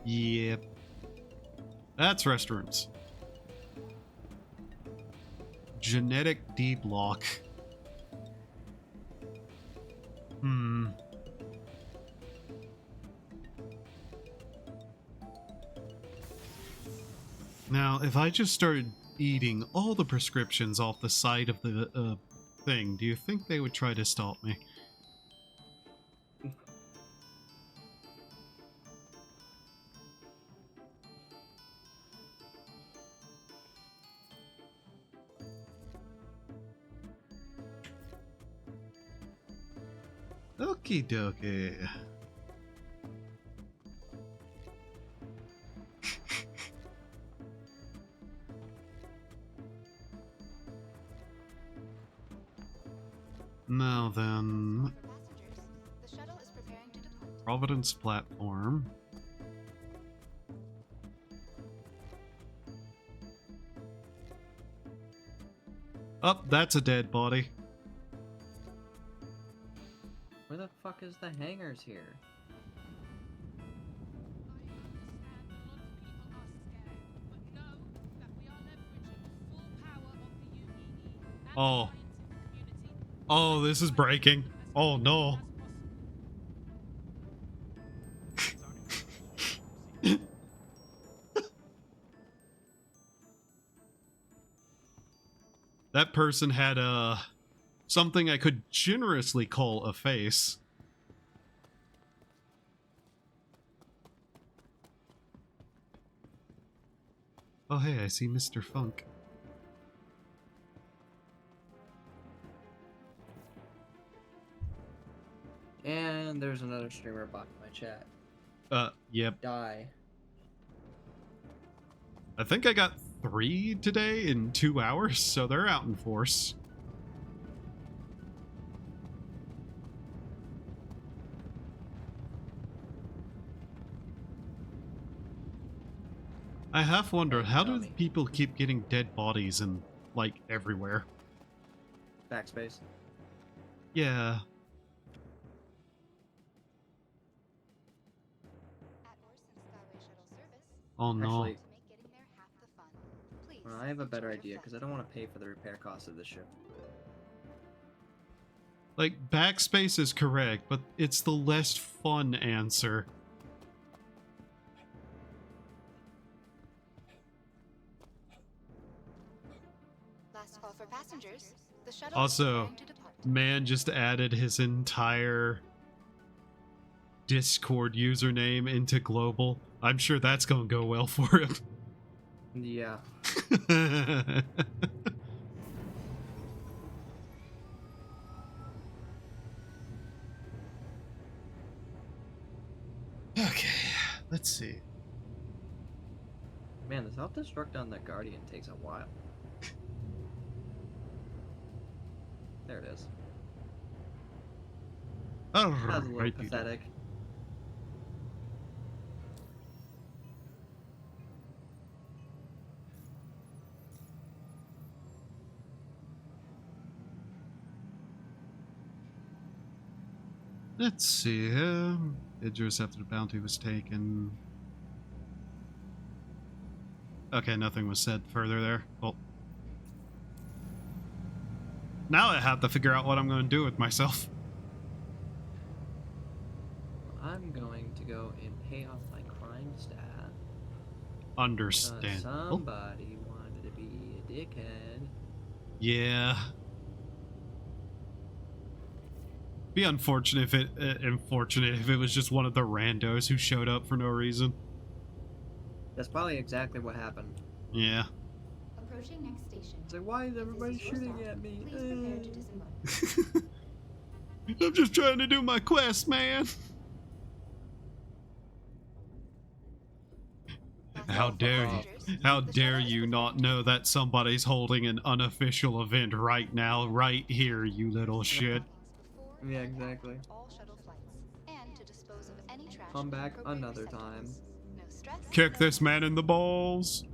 Yep. That's restrooms. Genetic D-block. Now, if I just started eating all the prescriptions off the side of the thing, do you think they would try to stop me? Okie dokie. Now then, For passengers, the shuttle is preparing to depart. Providence platform. Oh, that's a dead body. Where the fuck is the hangars here? I understand a lot of people are scared. Oh. Oh, this is breaking. Oh no. That person had something I could generously call a face. Oh hey, I see Mr. Funk. And there's another streamer blocking my chat. Yep. Die. I think I got 3 today in 2 hours, so they're out in force. I half wonder, how do people keep getting dead bodies in, like, everywhere? Backspace. Yeah. At Orson Skyway Shuttle service, Oh no. Actually, to make getting there half the fun. Please. well, I have a better enjoy idea your because I don't want to pay for the repair cost of this ship. Like, backspace is correct, but it's the less fun answer. Last call for passengers. The shuttle Also, is preparing to depart. Man just added his entire Discord username into global. I'm sure that's gonna go well for him. Yeah. Okay, let's see. Man, the self-destruct on the Guardian takes a while. There it is. That was a little Alright, pathetic. let's see. Idris after the bounty was taken. Okay, nothing was said further there. Well, now I have to figure out what I'm going to do with myself. I'm going to go and pay off my crime stat. Understandable. Somebody wanted to be a dickhead. Yeah. Be unfortunate if it was just one of the randos who showed up for no reason. That's probably exactly what happened. Yeah. Approaching next station. It's like, why is everybody This is your shooting stop. at me? Please prepare to disembark. I'm just trying to do my quest, man. Last How call for dare you? passengers. How The dare shuttle is you not preparing know that somebody's holding an unofficial event right now, right here, you little shit. before Yeah, and after exactly. all shuttle flights, and to dispose of any trash Come in back appropriate another time. receptacles. No stress. Kick no this man in the balls.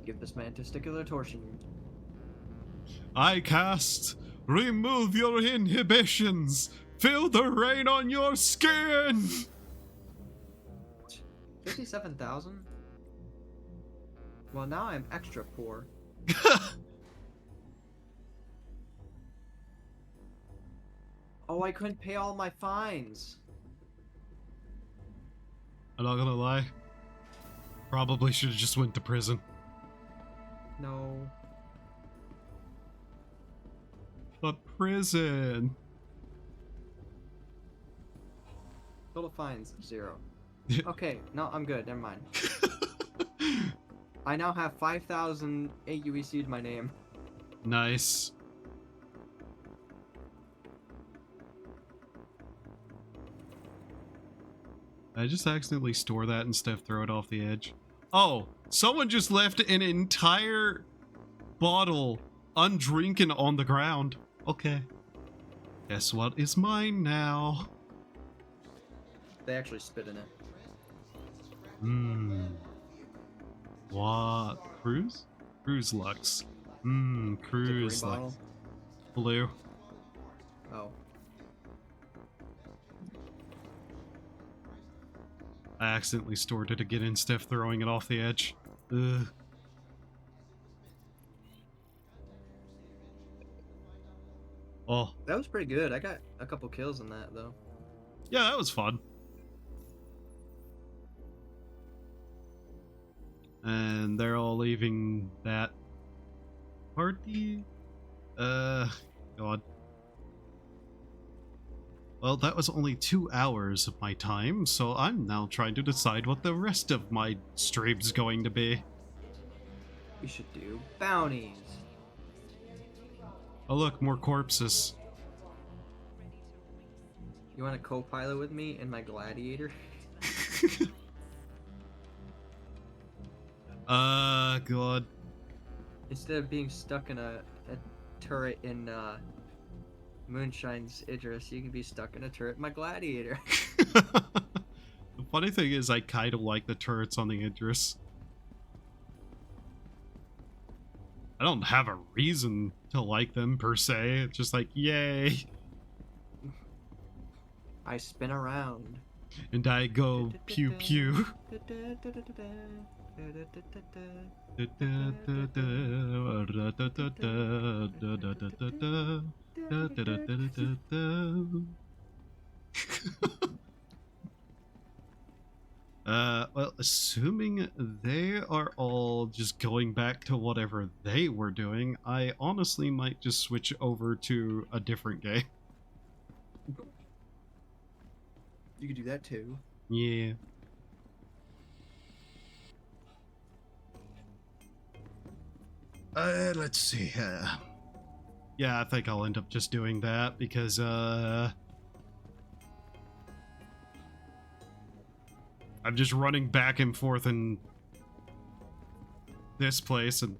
Give this man testicular torsion. I cast, remove your inhibitions. Feel the rain on your skin. 57,000? Well, now I'm extra poor. Oh, I couldn't pay all my fines. I'm not gonna lie. Probably should have just went to prison. No. But prison. Total fines, 0. Okay, no, I'm good. Never mind. I now have 5,000 AUEC to my name. Nice. I just accidentally store that instead of throw it off the edge. Oh, someone just left an entire bottle undrinking on the ground. Okay. Guess what is mine now? They actually spit in it. What? Cruise? Cruise Lux. It's a green Cruise Lux. bottle. Blue. Oh. I accidentally stored it again instead of throwing it off the edge. Ugh. Oh, That was pretty good. I got a couple kills in that though. yeah, that was fun. And they're all leaving that party. God. Well, that was only 2 hours of my time, so I'm now trying to decide what the rest of my stream's going to be. We should do bounties. Oh look, more corpses. You want to co-pilot with me in my gladiator? God. Instead of being stuck in a turret in Moonshine's Idris, you can be stuck in a turret in my gladiator. The funny thing is, I kind of like the turrets on the Idris. I don't have a reason to like them per se. It's just like, yay. I spin around. And I go pew pew. Well, assuming they are all just going back to whatever they were doing, I honestly might just switch over to a different game. You could do that too. Yeah. Let's see. Yeah, I think I'll end up just doing that because, I'm just running back and forth in this place and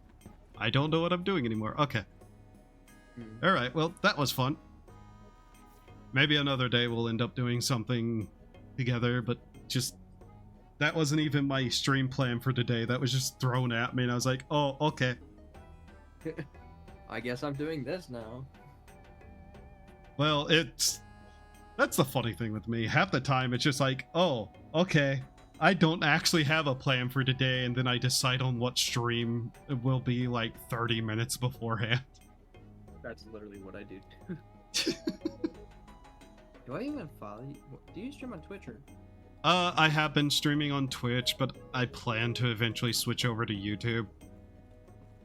I don't know what I'm doing anymore. Okay. Alright, well, that was fun. Maybe another day we'll end up doing something together, but just... that wasn't even my stream plan for today. That was just thrown at me and I was like, oh, okay. I guess I'm doing this now. Well, that's the funny thing with me. Half the time it's just like, oh, okay. I don't actually have a plan for today, and then I decide on what stream it will be like 30 minutes beforehand. That's literally what I do. Do I even follow you? Do you stream on Twitch or? I have been streaming on Twitch, but I plan to eventually switch over to YouTube.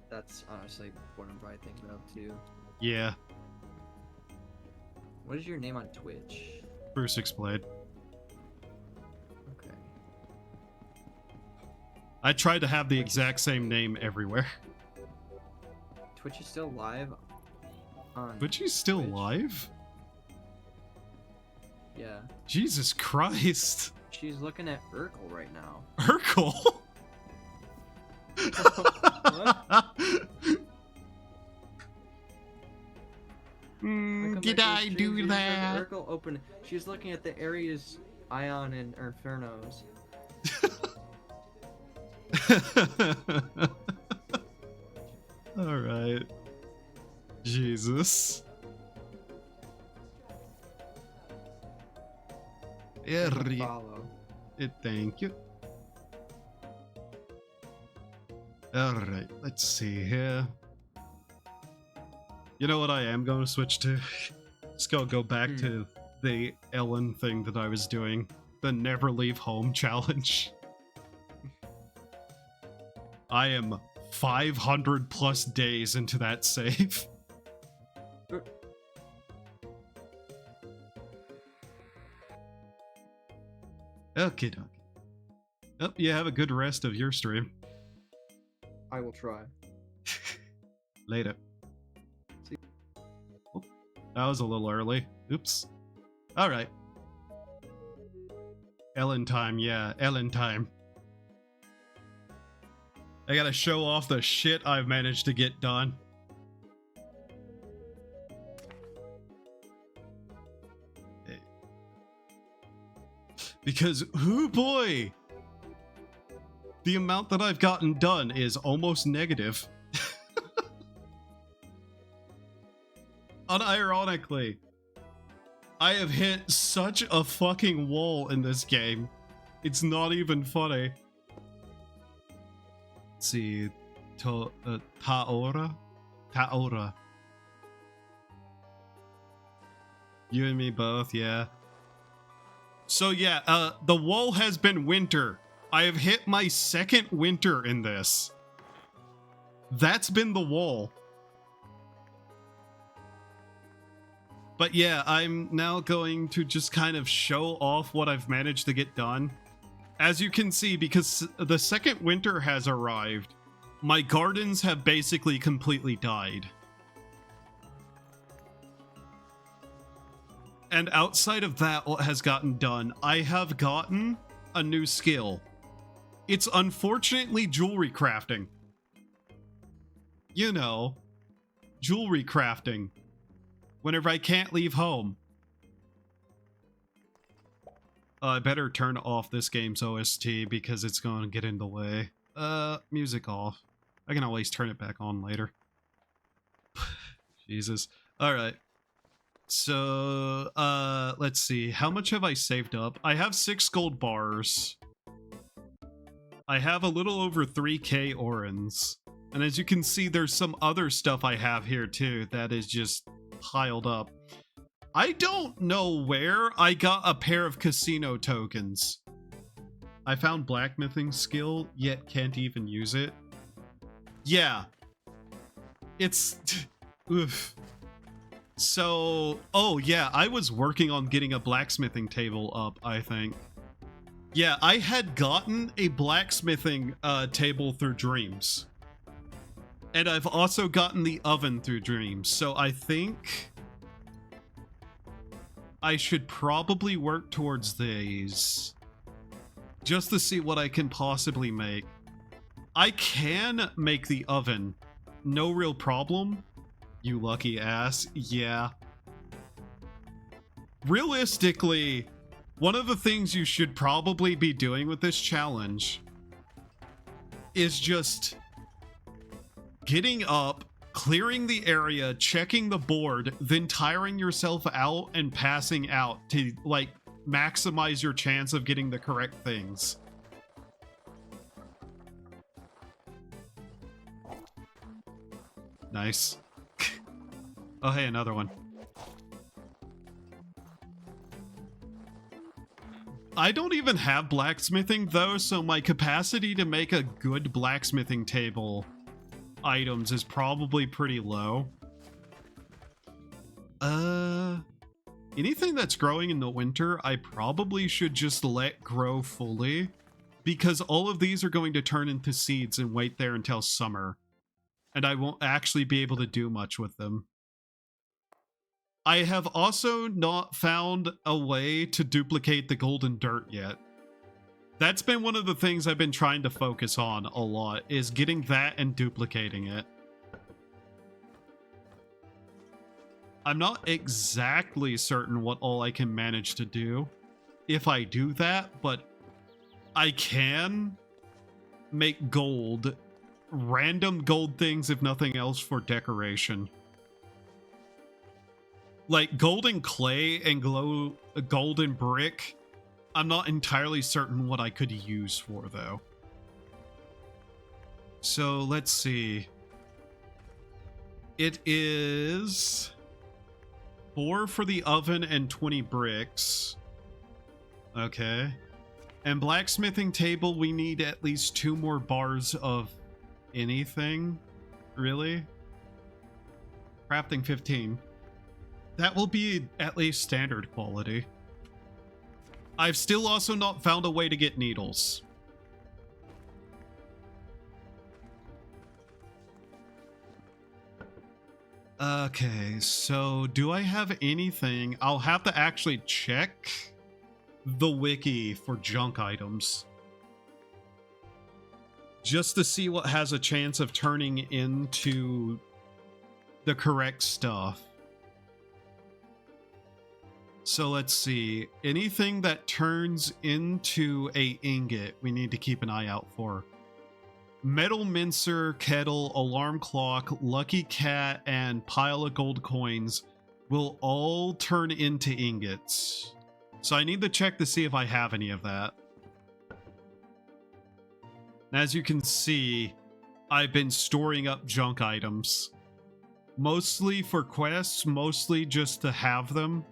That's honestly what I'm probably thinking of too. Yeah, What is your name on Twitch? Bruce Explained. Okay. I tried to have the exact same name everywhere. Twitch is still live on But she's still Twitch? live? Yeah. Jesus Christ. She's looking at Urkel right now. Urkel? Look at Did my I stream, do she just has that? Urkel open. She's looking at the Ares Ion and Infernos. Alright. Jesus. Yeah, Follow. thank you. Alright, let's see here. You know what I am going to switch to? Just go back to the Elin thing that I was doing. The Never Leave Home challenge. I am 500 plus days into that save. Okay, dokie. Oh, you have a good rest of your stream. I will try. Later. Oh, that was a little early. Oops. Alright. Elin time, yeah, Elin time. I gotta show off the shit I've managed to get done. Because, oh boy! The amount that I've gotten done is almost negative. Unironically, I have hit such a fucking wall in this game. It's not even funny. Let's see. Taora? Taora. You and me both, yeah. So yeah, the wall has been winter. I have hit my second winter in this. That's been the wall. But yeah, I'm now going to just kind of show off what I've managed to get done. As you can see, because the second winter has arrived, my gardens have basically completely died. And outside of that, what has gotten done, I have gotten a new skill. It's unfortunately jewelry crafting. You know, jewelry crafting. Whenever I can't leave home. I better turn off this game's OST because it's going to get in the way. Music off. I can always turn it back on later. Jesus. Alright. So, let's see. How much have I saved up? I have 6 gold bars. I have a little over 3k orans. And as you can see, there's some other stuff I have here too that is just piled up. I don't know where I got a pair of casino tokens. I found blacksmithing skill, yet can't even use it. Yeah. It's... oof. So... oh yeah, I was working on getting a blacksmithing table up, I think. Yeah, I had gotten a blacksmithing table through dreams. And I've also gotten the oven through dreams, so I think I should probably work towards these. Just to see what I can possibly make. I can make the oven. No real problem. You lucky ass. Yeah. Realistically, one of the things you should probably be doing with this challenge is just getting up, clearing the area, checking the board, then tiring yourself out and passing out to, like, maximize your chance of getting the correct things. Nice. Oh, hey, another one. I don't even have blacksmithing, though, so my capacity to make a good blacksmithing table items is probably pretty low. Anything that's growing in the winter, I probably should just let grow fully, because all of these are going to turn into seeds and wait there until summer, and I won't actually be able to do much with them. I have also not found a way to duplicate the golden dirt yet. That's been one of the things I've been trying to focus on a lot, is getting that and duplicating it. I'm not exactly certain what all I can manage to do if I do that, but I can make gold, random gold things if nothing else, for decoration. Like golden clay and golden brick, I'm not entirely certain what I could use for, though. So, let's see. It is 4 for the oven and 20 bricks. Okay. And blacksmithing table, we need at least 2 more bars of anything. Really? Crafting 15. That will be at least standard quality. I've still also not found a way to get needles. Okay, so do I have anything? I'll have to actually check the wiki for junk items, just to see what has a chance of turning into the correct stuff. So let's see. Anything that turns into a ingot, we need to keep an eye out for. Metal mincer, kettle, alarm clock, lucky cat, and pile of gold coins will all turn into ingots. So I need to check to see if I have any of that. As you can see, I've been storing up junk items. Mostly for quests, mostly just to have them.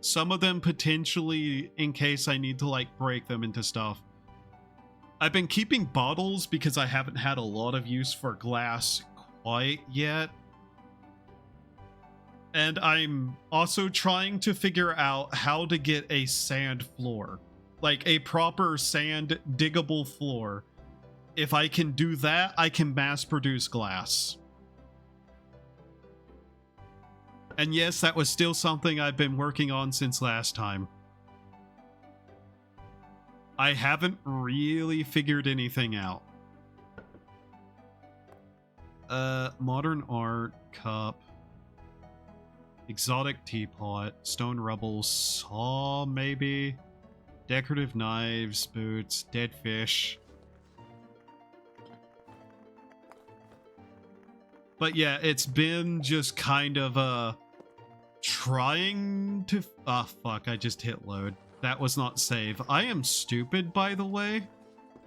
Some of them potentially in case I need to like break them into stuff. I've been keeping bottles because I haven't had a lot of use for glass quite yet. And I'm also trying to figure out how to get a sand floor. Like a proper sand diggable floor. If I can do that, I can mass produce glass. And yes, that was still something I've been working on since last time. I haven't really figured anything out. Modern art, cup, exotic teapot, stone rubble, saw maybe, decorative knives, boots, dead fish. But yeah, it's been just kind of trying to fuck, I just hit load. That was not save. I am stupid, by the way.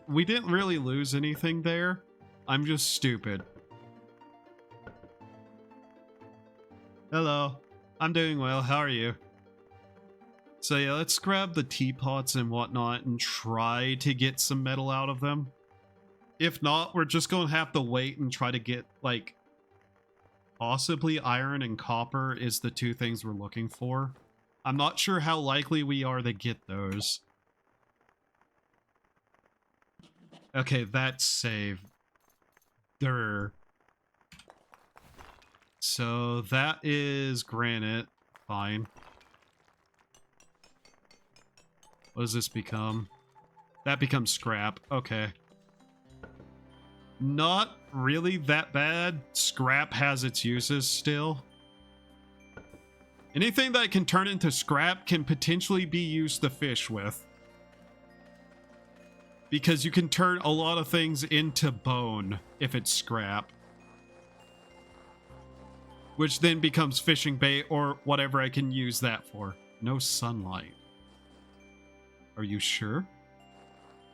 We didn't really lose anything there. I'm just stupid. Hello. I'm doing well. How are you? So yeah, let's grab the teapots and whatnot and try to get some metal out of them. If not, we're just going to have to wait and try to get, like, possibly iron and copper is the two things we're looking for. I'm not sure how likely we are to get those. Okay, that's save. There. So that is granite. Fine. What does this become? That becomes scrap. Okay. Not really that bad. Scrap has its uses still. Anything that can turn into scrap can potentially be used to fish with. Because you can turn a lot of things into bone if it's scrap. Which then becomes fishing bait or whatever I can use that for. No sunlight. Are you sure?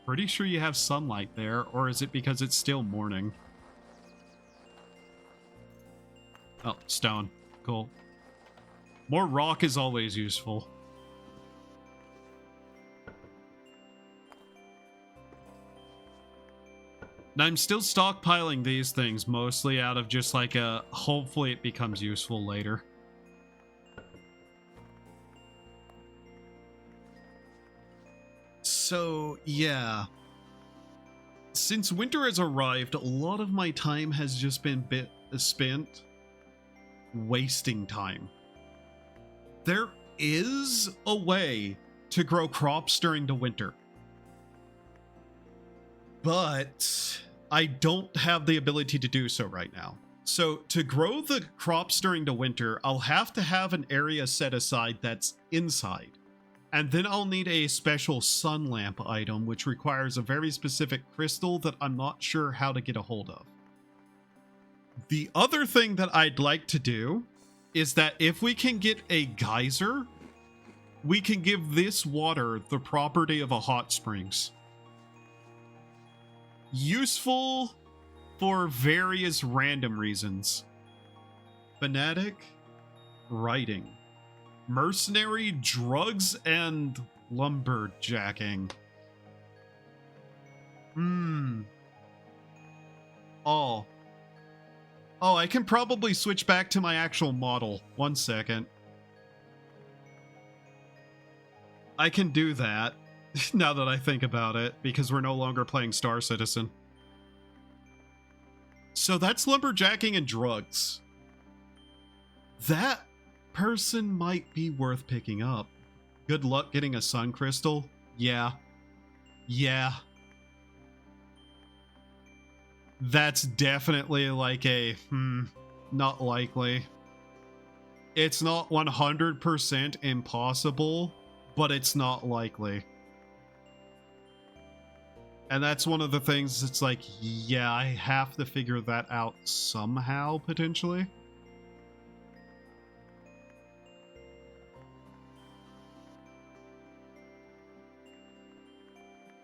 Pretty sure you have sunlight there, or is it because it's still morning? Oh, stone. Cool. More rock is always useful. And I'm still stockpiling these things, mostly out of just like a, hopefully it becomes useful later. So, yeah. Since winter has arrived, a lot of my time has just been spent wasting time. There is a way to grow crops during the winter, but I don't have the ability to do so right now. So to grow the crops during the winter, I'll have to have an area set aside that's inside. And then I'll need a special sun lamp item, which requires a very specific crystal that I'm not sure how to get a hold of. The other thing that I'd like to do is that if we can get a geyser, we can give this water the property of a hot springs. Useful for various random reasons. Fanatic, writing, mercenary, drugs, and lumberjacking. Oh, I can probably switch back to my actual model. 1 second. I can do that, now that I think about it, because we're no longer playing Star Citizen. So that's lumberjacking and drugs. That person might be worth picking up. Good luck getting a sun crystal. Yeah. That's definitely like a, not likely. It's not 100% impossible, but it's not likely. And that's one of the things that's like, yeah, I have to figure that out somehow, potentially.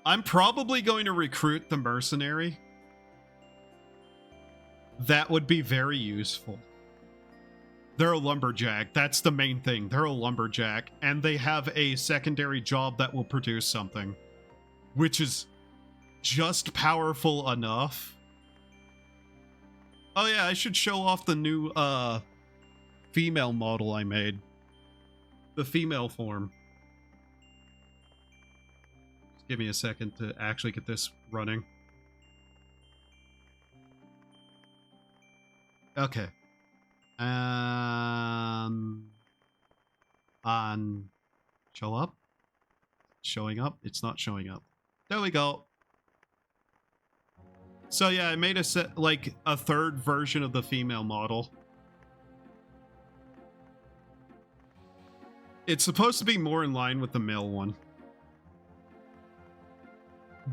I'm probably going to recruit the mercenary. That would be very useful. They're a lumberjack. That's the main thing. They're a lumberjack, and they have a secondary job that will produce something, which is just powerful enough. Oh yeah, I should show off the new female model I made. The female form. Just give me a second to actually get this running. Okay. On show up. Showing up. It's not showing up. There we go. So yeah, I made a set, like a third version of the female model. It's supposed to be more in line with the male one,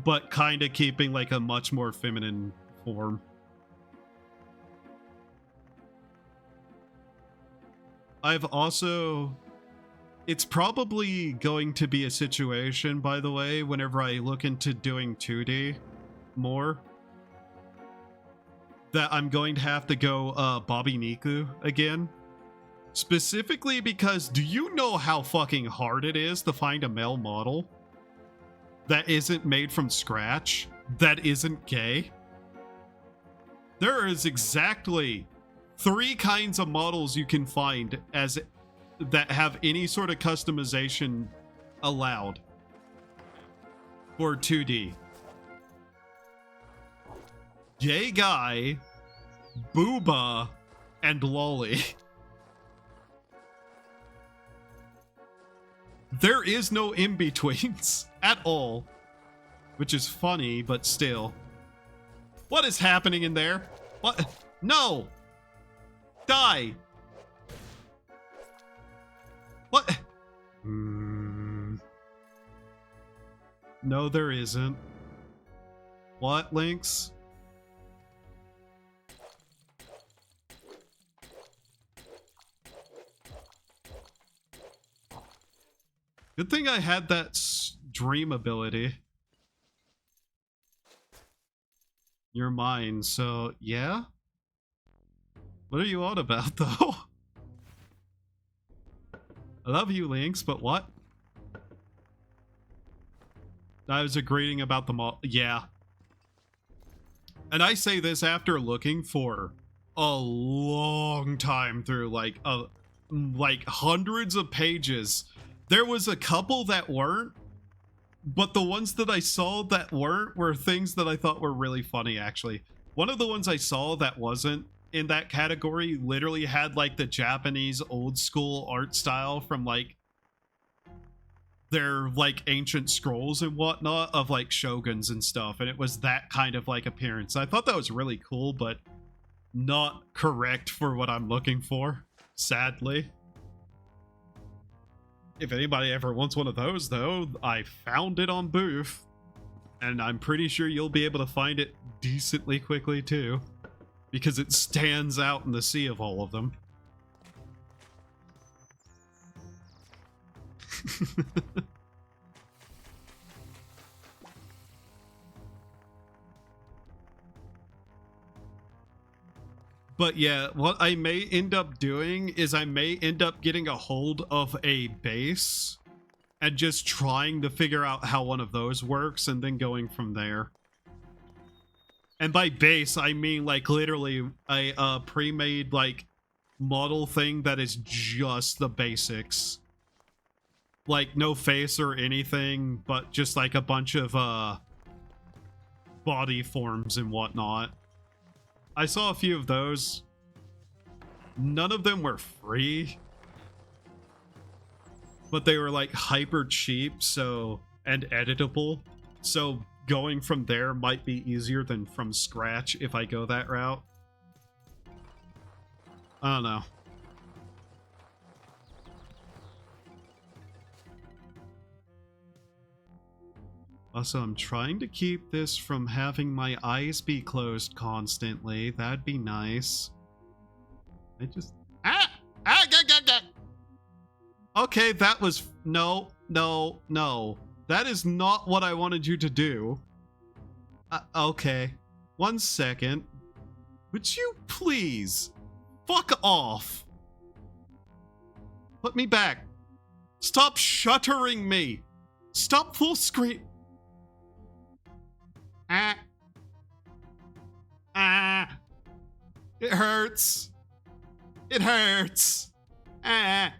but kind of keeping like a much more feminine form. I've also... It's probably going to be a situation, by the way, whenever I look into doing 2D more, that I'm going to have to go Bobby Niku again. Specifically because, do you know how fucking hard it is to find a male model that isn't made from scratch, that isn't gay? There is exactly 3 kinds of models you can find as that have any sort of customization allowed for 2D. Gay guy, booba, and lolly. There is no in-betweens at all, which is funny, but still. What is happening in there? What? No! Die! What? No, there isn't. What, Lynx? Good thing I had that dream ability. You're mine, so yeah? What are you on about, though? I love you, Lynx, but what? I was agreeing about the mall. Yeah. And I say this after looking for a long time through, like hundreds of pages. There was a couple that weren't, but the ones that I saw that weren't were things that I thought were really funny, actually. One of the ones I saw that wasn't in that category literally had like the Japanese old school art style from like their like ancient scrolls and whatnot of like shoguns and stuff, and it was that kind of like appearance. I thought that was really cool, but not correct for what I'm looking for, sadly. If anybody ever wants one of those, though, I found it on Booth, and I'm pretty sure you'll be able to find it decently quickly too, because it stands out in the sea of all of them. But yeah, what I may end up doing is I may end up getting a hold of a base and just trying to figure out how one of those works and then going from there. And by base, I mean like literally a pre-made like model thing that is just the basics. Like no face or anything, but just like a bunch of body forms and whatnot. I saw a few of those. None of them were free, but they were like hyper cheap, so, and editable. So going from there might be easier than from scratch if I go that route. I don't know. Also, I'm trying to keep this from having my eyes be closed constantly. That'd be nice. I just... Okay, that was... No. That is not what I wanted you to do. Okay. 1 second. Would you please... Fuck off. Put me back. Stop shuttering me. Stop full screen. Ah. Ah. It hurts. It hurts. Ah.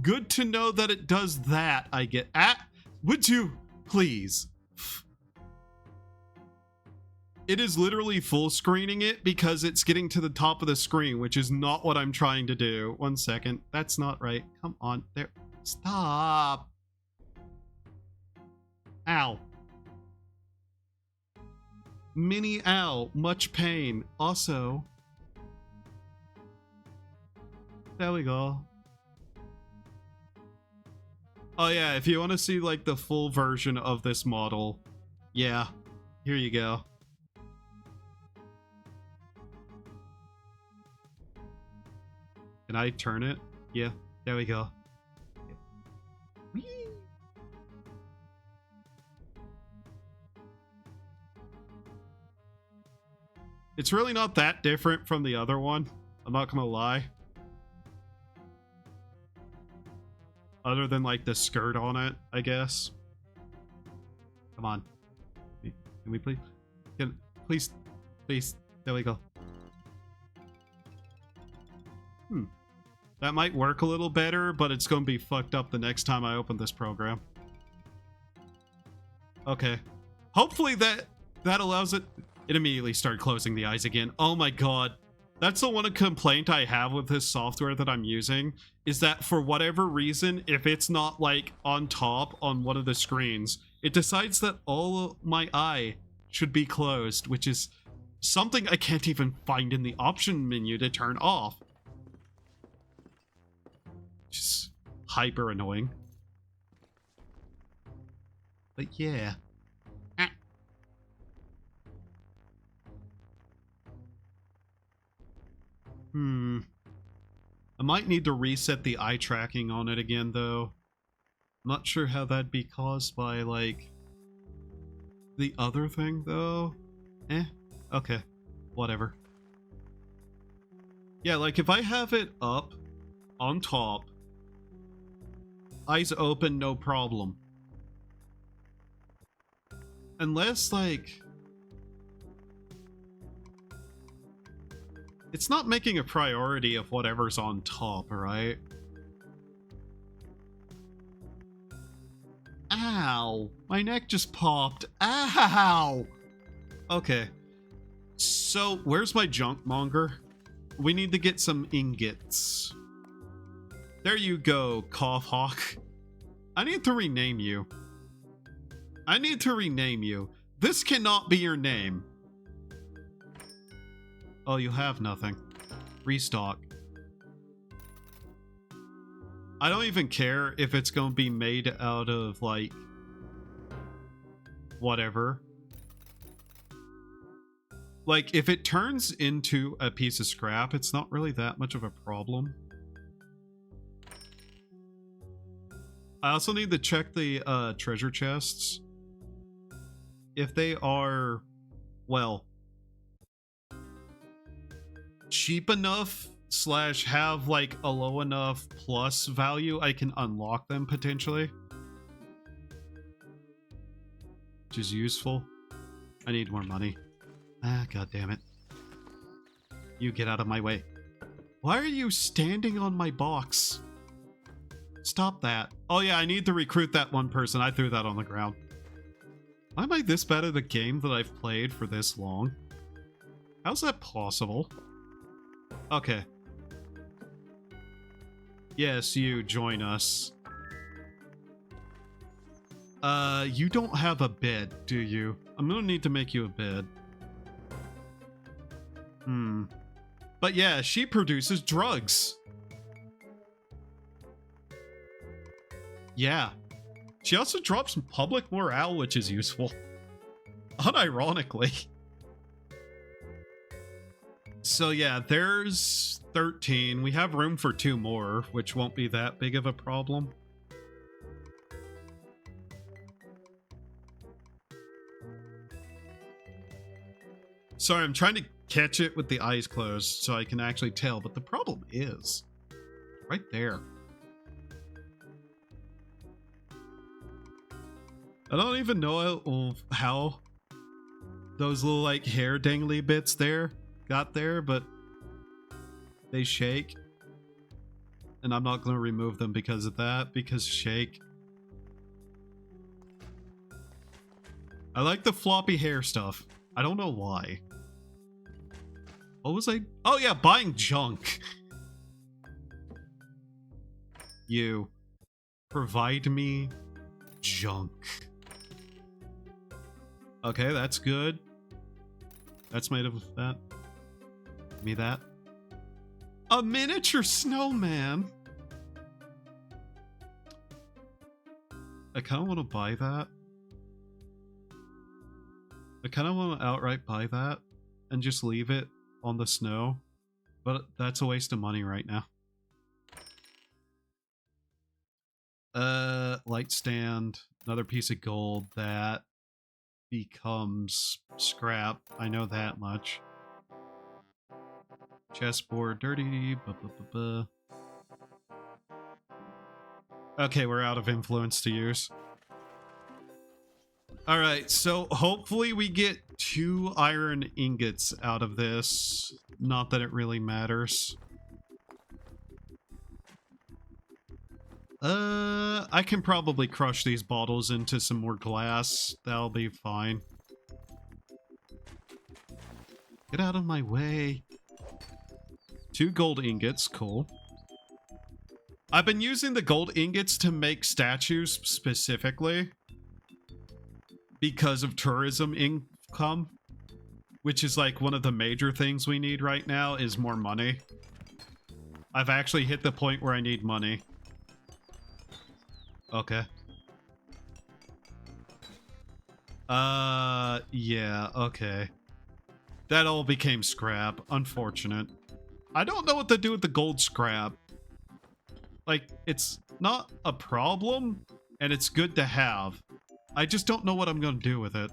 Good to know that it does that, I get. Ah. Would you please? It is literally full screening it because it's getting to the top of the screen, which is not what I'm trying to do. 1 second. That's not right. Come on. There. Stop. Ow. Mini ow. Much pain. Also. There we go. Oh yeah, if you want to see like the full version of this model, yeah, here you go. Can I turn it? Yeah, there we go. Whee! It's really not that different from the other one. I'm not gonna lie. Other than like the skirt on it, I guess. Come on. Can we please? Please. Please. There we go. That might work a little better, but it's going to be fucked up the next time I open this program. Okay. Hopefully that allows it. It immediately started closing the eyes again. Oh my god. That's the one complaint I have with this software that I'm using, is that for whatever reason, if it's not like on top on one of the screens, it decides that all of my eye should be closed, which is something I can't even find in the option menu to turn off. Just hyper annoying. But yeah. I might need to reset the eye tracking on it again, though. I'm not sure how that'd be caused by, like, the other thing, though. Okay. Whatever. Yeah, like, if I have it up on top, eyes open, no problem. Unless, like... It's not making a priority of whatever's on top, right? Ow! My neck just popped. Ow! Okay. So, where's my junk monger? We need to get some ingots. There you go, Cough Hawk. I need to rename you. I need to rename you. This cannot be your name. Oh, you have nothing. Restock. I don't even care if it's going to be made out of, like, whatever. Like, if it turns into a piece of scrap, it's not really that much of a problem. I also need to check the treasure chests. If they are, well, cheap enough / have like a low enough plus value, I can unlock them potentially, which is useful. I need more money. Ah, god damn it. You get out of my way. Why are you standing on my box? Stop that. Oh yeah, I need to recruit that one person. I threw that on the ground. Why am I this bad at a game that I've played for this long? How's that possible? Okay. Yes, you join us. You don't have a bed, do you? I'm gonna need to make you a bed. But yeah, she produces drugs. Yeah. She also drops public morale, which is useful. Unironically. So yeah, there's 13. We have room for 2 more, which won't be that big of a problem. Sorry, I'm trying to catch it with the eyes closed so I can actually tell, but the problem is Right there. I don't even know how those little like hair dangly bits there got there, but they shake. And I'm not going to remove them because of that, because shake. I like the floppy hair stuff. I don't know why. What was I? Oh yeah, buying junk. You provide me junk. Okay, that's good. That's made of that. Give me that. A miniature snowman. I kind of want to buy that. I kind of want to outright buy that and just leave it on the snow, but that's a waste of money right now. Light stand, another piece of gold that becomes scrap. I know that much. Chessboard, dirty. Okay, we're out of influence to use. Alright, so hopefully we get 2 iron ingots out of this. Not that it really matters. I can probably crush these bottles into some more glass. That'll be fine. Get out of my way. 2 gold ingots, cool. I've been using the gold ingots to make statues specifically because of tourism income, which is like one of the major things we need right now is more money. I've actually hit the point where I need money. Okay. Yeah, okay. That all became scrap. Unfortunate. I don't know what to do with the gold scrap. Like, it's not a problem, and it's good to have. I just don't know what I'm gonna do with it.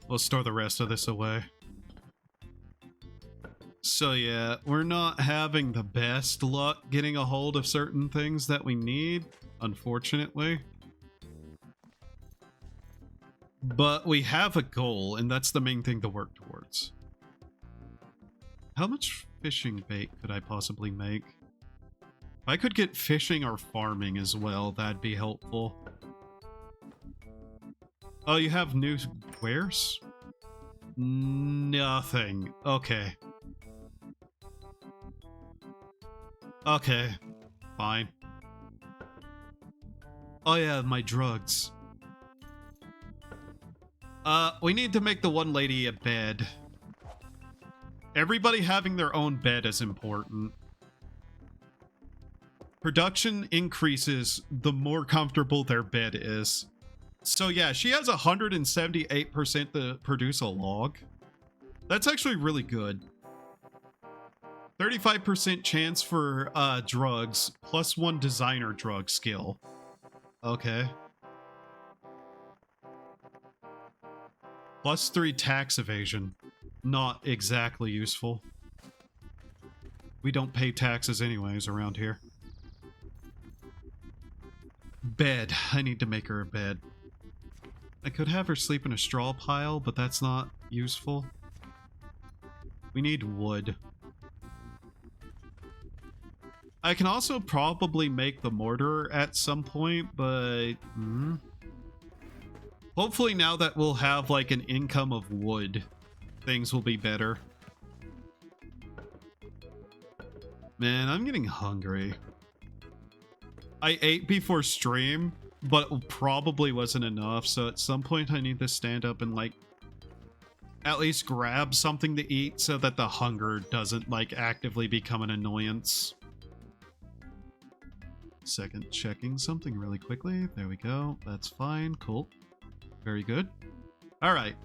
We'll store the rest of this away. So yeah, we're not having the best luck getting a hold of certain things that we need, unfortunately. But we have a goal, and that's the main thing to work towards. How much fishing bait could I possibly make? If I could get fishing or farming as well, that'd be helpful. Oh, you have new wares? Nothing. Okay. Okay. Fine. Oh yeah, my drugs. We need to make the one lady a bed. Everybody having their own bed is important. Production increases the more comfortable their bed is. So yeah, she has 178% to produce a log. That's actually really good. 35% chance for drugs, plus 1 designer drug skill. Okay. Plus 3 tax evasion. Not exactly useful. We don't pay taxes anyways around here. Bed. I need to make her a bed. I could have her sleep in a straw pile, but that's not useful. We need wood. I can also probably make the mortar at some point, but... hopefully now that we'll have like an income of wood, things will be better. Man, I'm getting hungry. I ate before stream, but it probably wasn't enough, so at some point I need to stand up and like at least grab something to eat so that the hunger doesn't like actively become an annoyance. Second, checking something really quickly. There we go. That's fine. Cool. Very good. All right.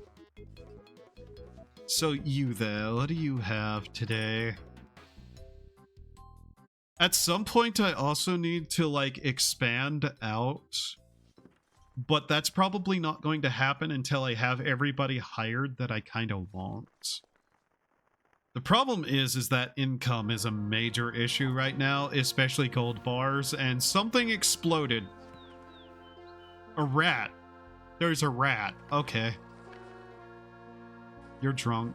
So you there, what do you have today? At some point, I also need to, like, expand out. But that's probably not going to happen until I have everybody hired that I kind of want. The problem is that income is a major issue right now, especially gold bars, and something exploded. A rat. There's a rat. Okay. You're drunk.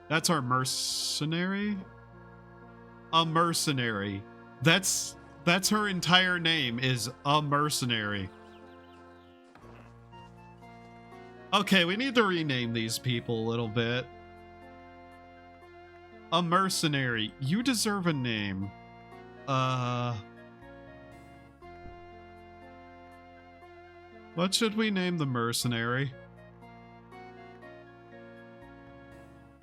That's our mercenary? A mercenary. That's her entire name, is a mercenary. Okay, we need to rename these people a little bit. A mercenary. You deserve a name. What should we name the mercenary?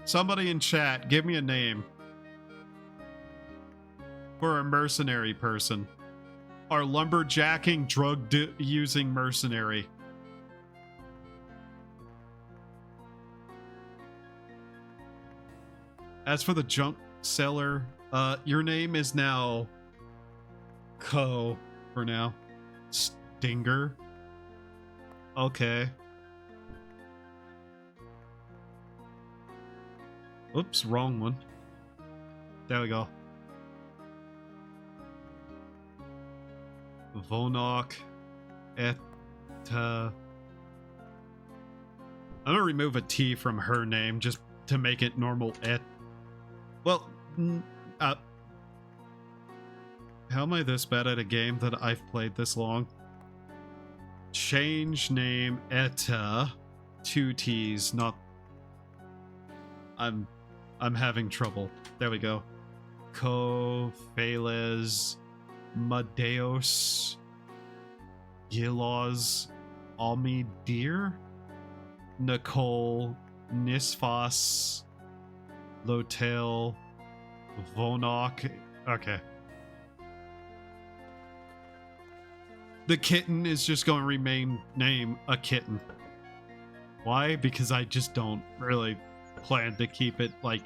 Somebody in chat, give me a name. For a mercenary person. Our lumberjacking, drug-using mercenary. As for the junk seller, your name is now Co for now. Stinger. Okay. Oops, wrong one. There we go. Vonok. I'm gonna remove a T from her name just to make it normal. Well, how am I this bad at a game that I've played this long? Change name Etta. 2 T's, not... I'm having trouble. There we go. Feles, Madeos, Gilos, Almidir, Nicole, Nisfas, Lotel, Vonok. Okay. The kitten is just going to remain name a kitten. Why? Because I just don't really plan to keep it like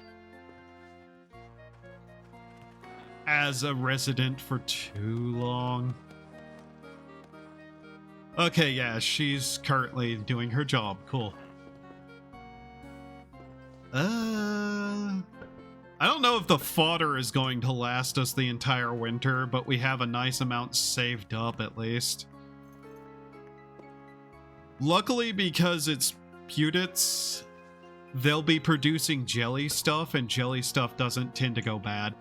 as a resident for too long. Okay, yeah, she's currently doing her job. Cool. I don't know if the fodder is going to last us the entire winter, but we have a nice amount saved up at least. Luckily, because it's Pudits, they'll be producing jelly stuff, and jelly stuff doesn't tend to go bad.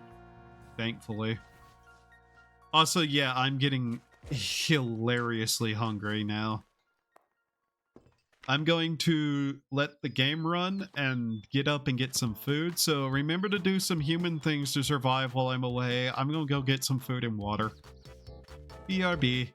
Thankfully. Also, yeah, I'm getting hilariously hungry now. I'm going to let the game run and get up and get some food, so remember to do some human things to survive while I'm away. I'm gonna go get some food and water. BRB.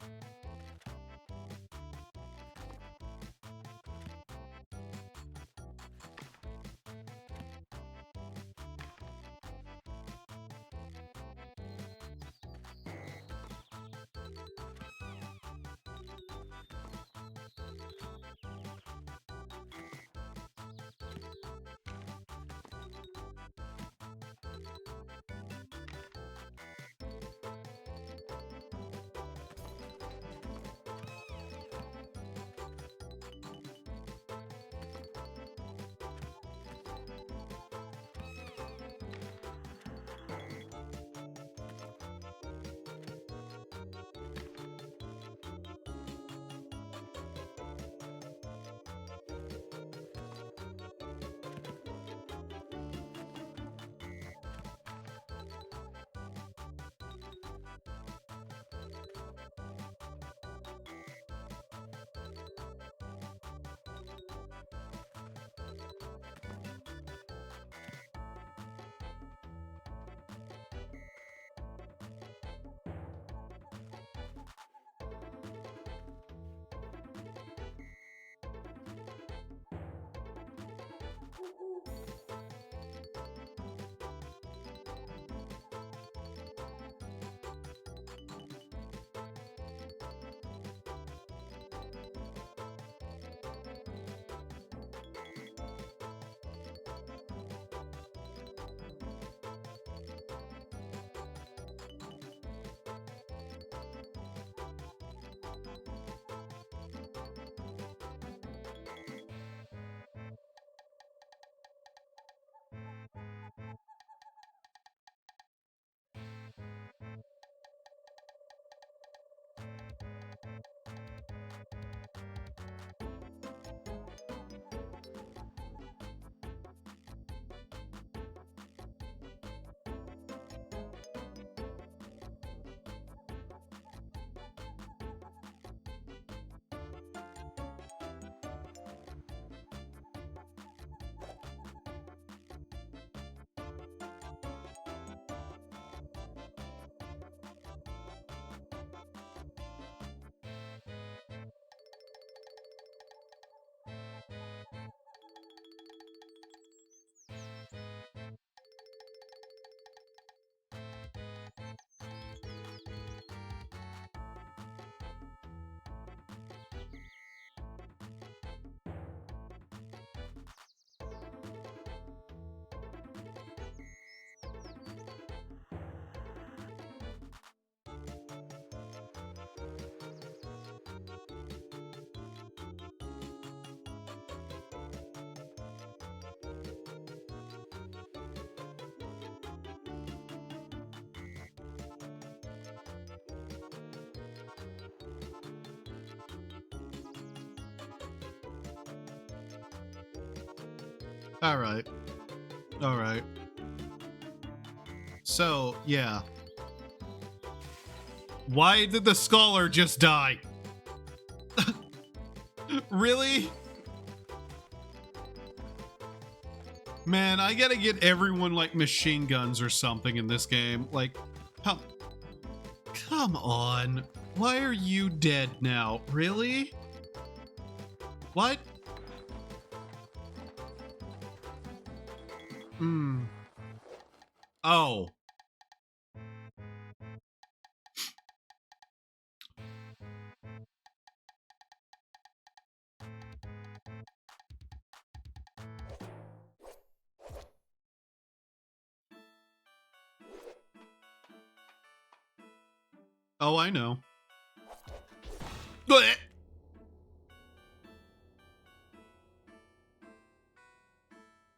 Alright. Alright. So, yeah. Why did the scholar just die? Really? Man, I gotta get everyone like machine guns or something in this game. Like, come on. Why are you dead now? Really? What? Oh. Oh, I know. Blech.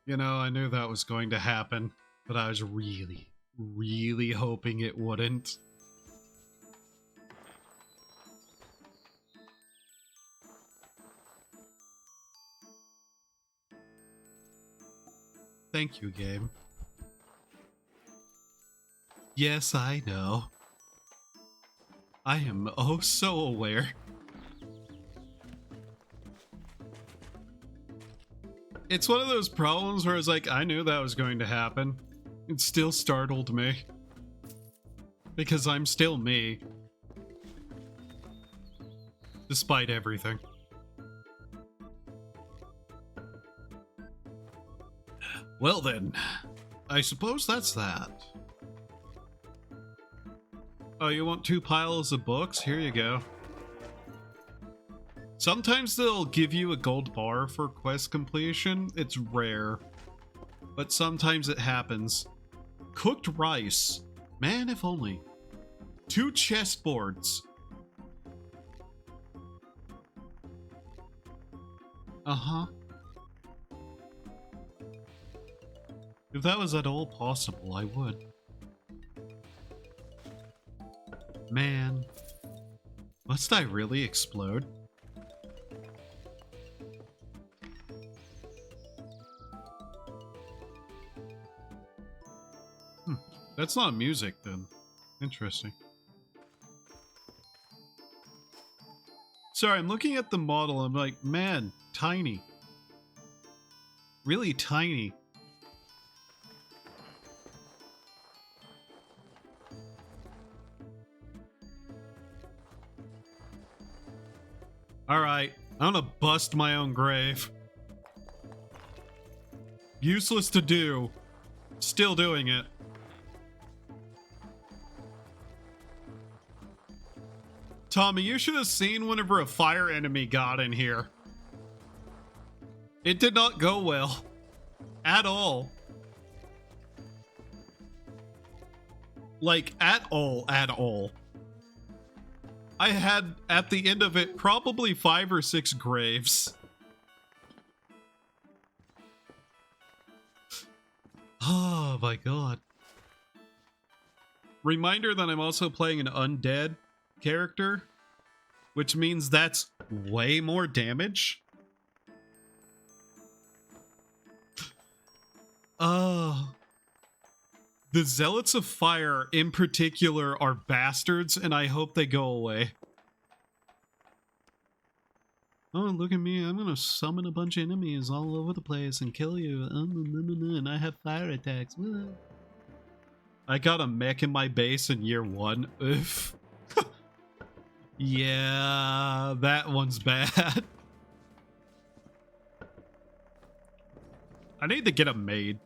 You know, I knew that was going to happen, but I was really, really hoping it wouldn't. Thank you, game. Yes, I know. I am oh so aware. It's one of those problems where it's like, I knew that was going to happen. It still startled me. Because I'm still me. Despite everything. Well then, I suppose that's that. Oh, you want 2 piles of books? Here you go. Sometimes they'll give you a gold bar for quest completion. It's rare. But sometimes it happens. Cooked rice. Man, if only. 2 chessboards. Uh-huh. If that was at all possible, I would. Man. Must I really explode? That's not music, then. Interesting. Sorry, I'm looking at the model. I'm like, man, tiny. Really tiny. Alright, I'm gonna bust my own grave. Useless to do. Still doing it. Tommy, you should have seen whenever a fire enemy got in here. It did not go well. At all. Like, at all, at all. I had, at the end of it, probably 5 or 6 graves. Oh my god. Reminder that I'm also playing an undead character, which means that's way more damage. The Zealots of Fire in particular are bastards, and I hope they go away. Oh, look at me, I'm gonna summon a bunch of enemies all over the place and kill you. And I have fire attacks. I got a mech in my base in year 1. Oof. Yeah, that one's bad. I need to get a maid.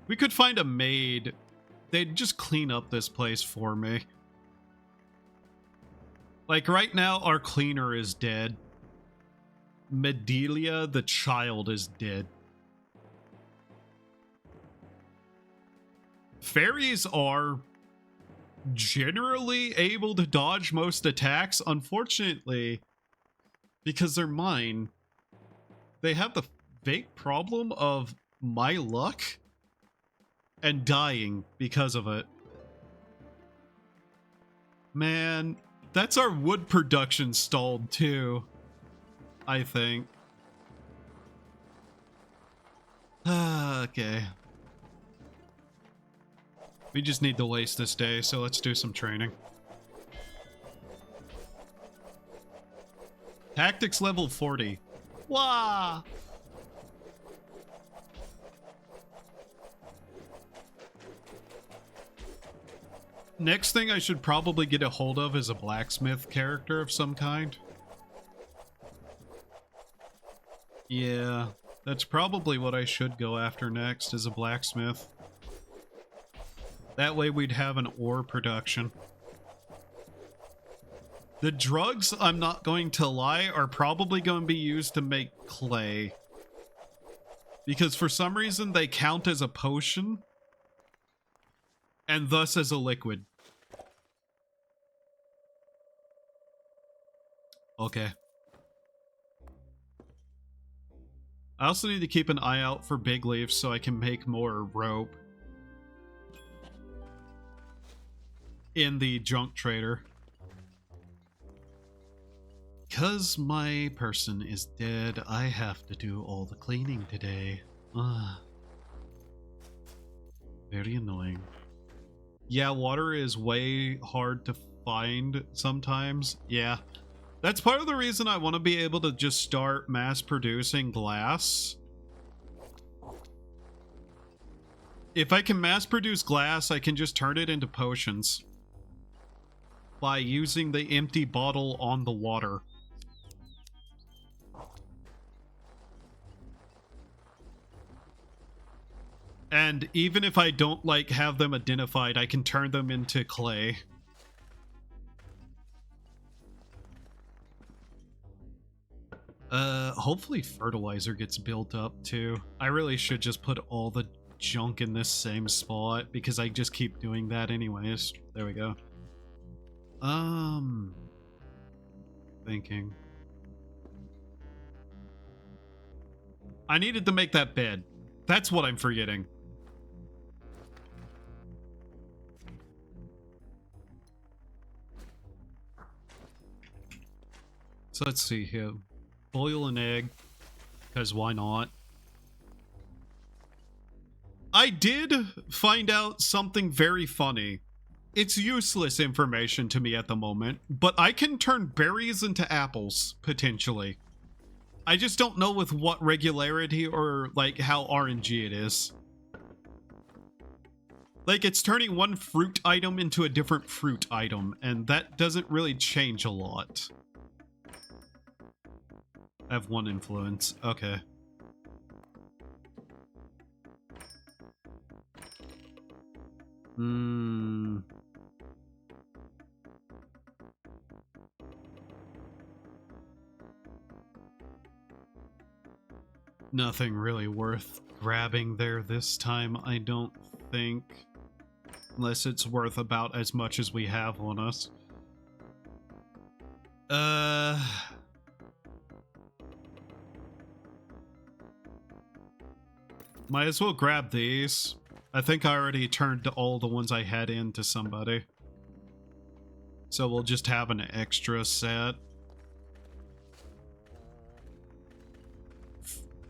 We could find a maid. They'd just clean up this place for me. Like right now, our cleaner is dead. Medelia, the child, is dead. Fairies are generally able to dodge most attacks. Unfortunately, because they're mine, they have the fake problem of my luck and dying because of it. Man, that's our wood production stalled too, I think. Okay. We just need to waste this day, so let's do some training. Tactics level 40. Wah! Next thing I should probably get a hold of is a blacksmith character of some kind. Yeah, that's probably what I should go after next, is a blacksmith. That way we'd have an ore production. The drugs, I'm not going to lie, are probably going to be used to make clay. Because for some reason they count as a potion, and thus as a liquid. Okay. I also need to keep an eye out for big leaves so I can make more rope. In the junk trader. Because my person is dead, I have to do all the cleaning today. Very annoying. Yeah, water is way hard to find sometimes. Yeah. That's part of the reason I want to be able to just start mass producing glass. If I can mass produce glass, I can just turn it into potions by using the empty bottle on the water. And even if I don't like have them identified, I can turn them into clay. Hopefully fertilizer gets built up too. I really should just put all the junk in this same spot because I just keep doing that anyways. There we go. Thinking. I needed to make that bed. That's what I'm forgetting. So let's see here. Boil an egg, because why not? I did find out something very funny. It's useless information to me at the moment, but I can turn berries into apples, potentially. I just don't know with what regularity or, like, how RNG it is. Like, it's turning one fruit item into a different fruit item, and that doesn't really change a lot. I have one influence. Okay. Nothing really worth grabbing there this time, I don't think. Unless it's worth about as much as we have on us. Might as well grab these. I think I already turned all the ones I had in to somebody. So we'll just have an extra set.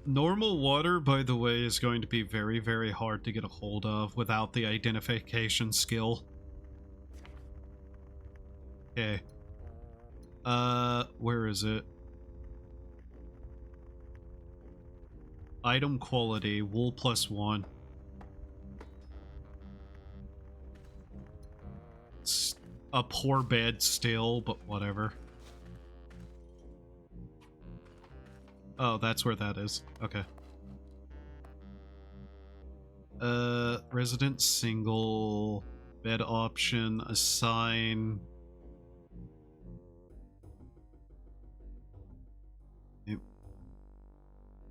Normal water, by the way, is going to be very, very hard to get a hold of without the identification skill. Okay. Where is it? Item quality, wool +1. It's a poor bed still, but whatever. Oh, that's where that is. Okay. Resident single, bed option, assign.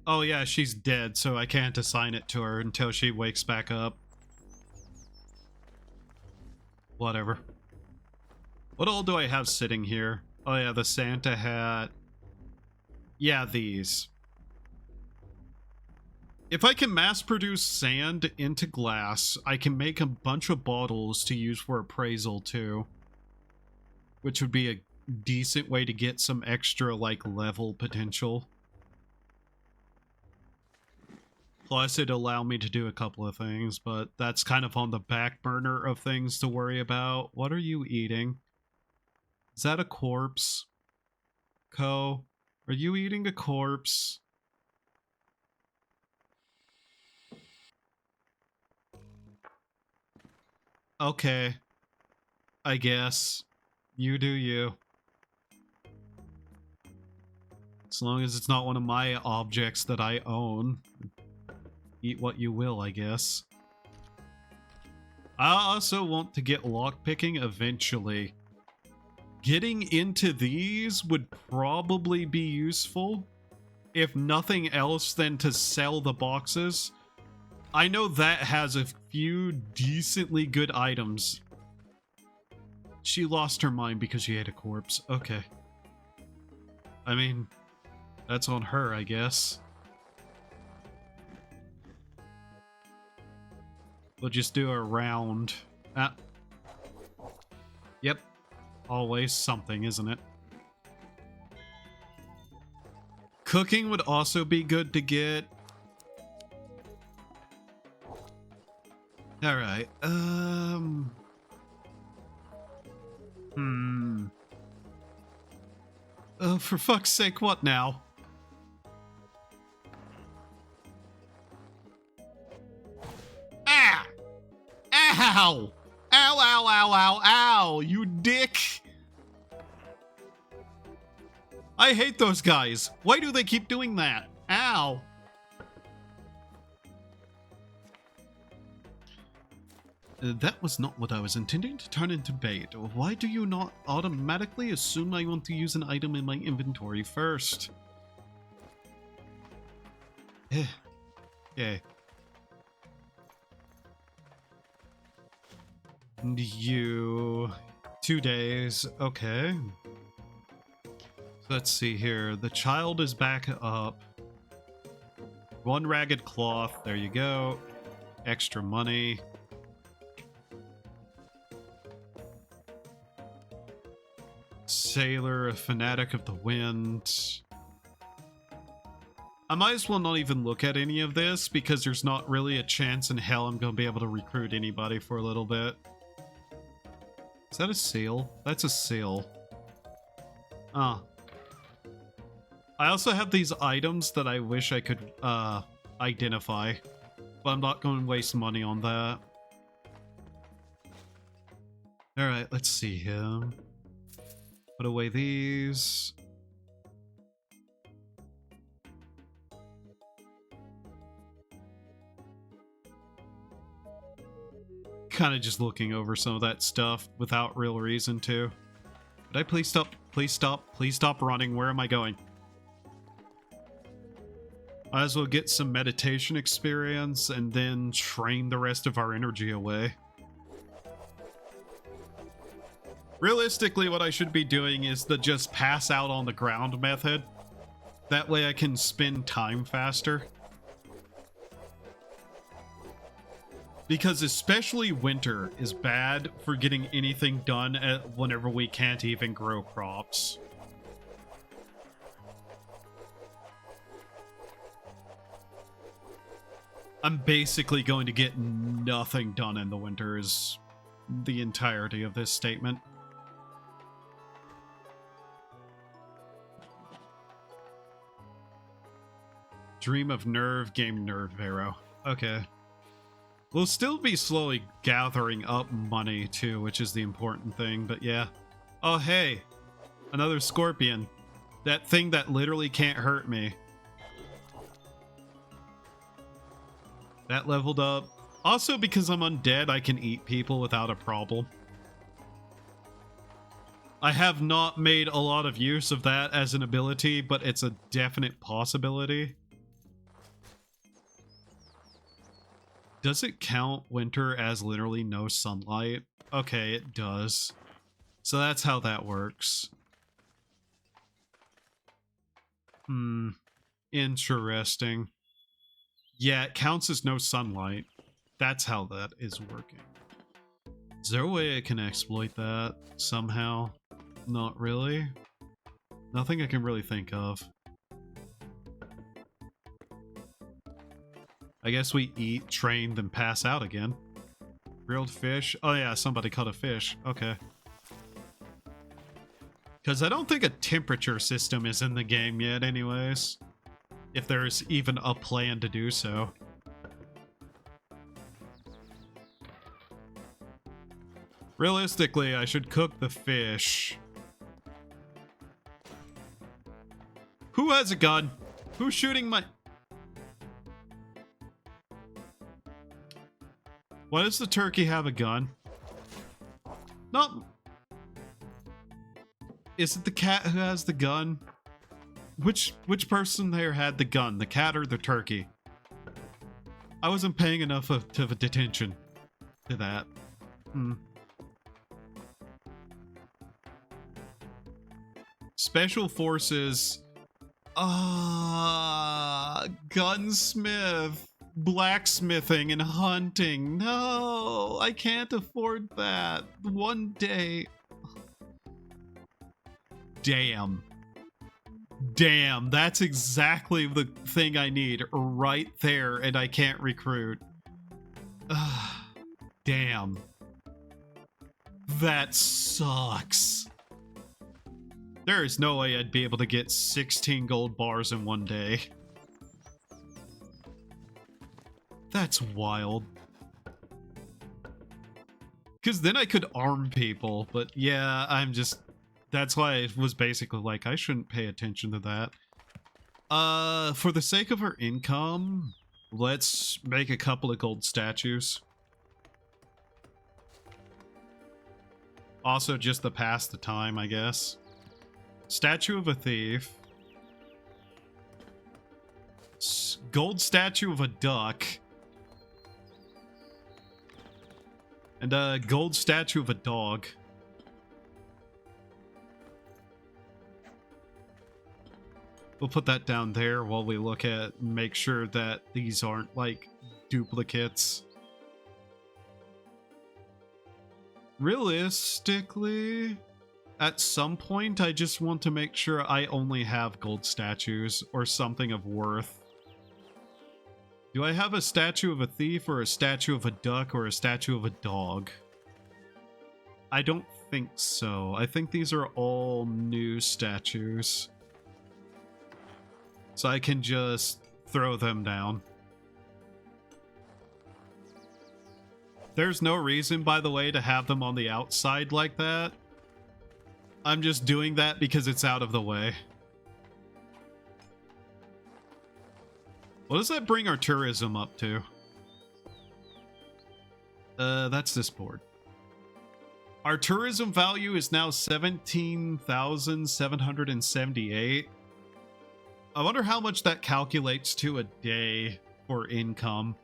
Oh yeah, she's dead, so I can't assign it to her until she wakes back up. Whatever. What all do I have sitting here? Oh yeah, the Santa hat. Yeah, these. If I can mass produce sand into glass, I can make a bunch of bottles to use for appraisal too. Which would be a decent way to get some extra, like, level potential. Plus, it'd allow me to do a couple of things, but that's kind of on the back burner of things to worry about. What are you eating? Is that a corpse? Ko, are you eating a corpse? Okay. I guess. You do you. As long as it's not one of my objects that I own. Eat what you will, I guess. I also want to get lockpicking eventually. Getting into these would probably be useful. If nothing else than to sell the boxes. I know that has a few decently good items. She lost her mind because she ate a corpse. Okay. I mean, that's on her, I guess. We'll just do a round. Ah. Yep. Always something, isn't it? Cooking would also be good to get. Alright, Oh, for fuck's sake, what now? Ah! Ow! Ow, ow, ow, ow, ow! You dick! I hate those guys. Why do they keep doing that? Ow! That was not what I was intending to turn into bait. Why do you not automatically assume I want to use an item in my inventory first? Okay. And you... 2 days. Okay. Let's see here. The child is back up. 1 ragged cloth. There you go. Extra money. Sailor, a fanatic of the wind. I might as well not even look at any of this because there's not really a chance in hell I'm going to be able to recruit anybody for a little bit. Is that a seal? That's a seal. Ah. I also have these items that I wish I could identify, but I'm not going to waste money on that. Alright, let's see him. Put away these. Kind of just looking over some of that stuff without real reason to. Could I please stop? Please stop. Please stop running. Where am I going? Might as well get some meditation experience and then train the rest of our energy away. Realistically, what I should be doing is the just pass out on the ground method. That way I can spend time faster. Because especially winter is bad for getting anything done whenever we can't even grow crops. I'm basically going to get nothing done in the winter is the entirety of this statement. Dream of Nerve, game Nerve Arrow. Okay. We'll still be slowly gathering up money too, which is the important thing, but yeah. Oh hey, another scorpion. That thing that literally can't hurt me. That leveled up. Also, because I'm undead, I can eat people without a problem. I have not made a lot of use of that as an ability, but it's a definite possibility. Does it count winter as literally no sunlight? Okay, it does. So that's how that works. Interesting. Yeah, it counts as no sunlight. That's how that is working. Is there a way I can exploit that somehow? Not really. Nothing I can really think of. I guess we eat, train, then pass out again. Grilled fish. Oh yeah, somebody caught a fish. Okay. Because I don't think a temperature system is in the game yet anyways. If there's even a plan to do so. Realistically, I should cook the fish. Who has a gun? Who's shooting my... Why does the turkey have a gun? No. Is it the cat who has the gun? Which person there had the gun? The cat or the turkey? I wasn't paying enough of attention to that. Special Forces. Gunsmith. Blacksmithing and hunting. No, I can't afford that. One day. Damn. Damn, that's exactly the thing I need right there, and I can't recruit. Damn. That sucks. There is no way I'd be able to get 16 gold bars in one day. That's wild. Because then I could arm people, but yeah, I'm just... That's why I was basically like, I shouldn't pay attention to that. For the sake of our income, let's make a couple of gold statues. Also, just to pass the time, I guess. Statue of a thief. Gold statue of a duck. And a gold statue of a dog. We'll put that down there while we look at, make sure that these aren't like duplicates. Realistically, at some point I just want to make sure I only have gold statues or something of worth. Do I have a statue of a thief or a statue of a duck or a statue of a dog? I don't think so. I think these are all new statues. So I can just throw them down. There's no reason, by the way, to have them on the outside like that. I'm just doing that because it's out of the way. What does that bring our tourism up to? That's this board. Our tourism value is now 17,778. I wonder how much that calculates to a day for income.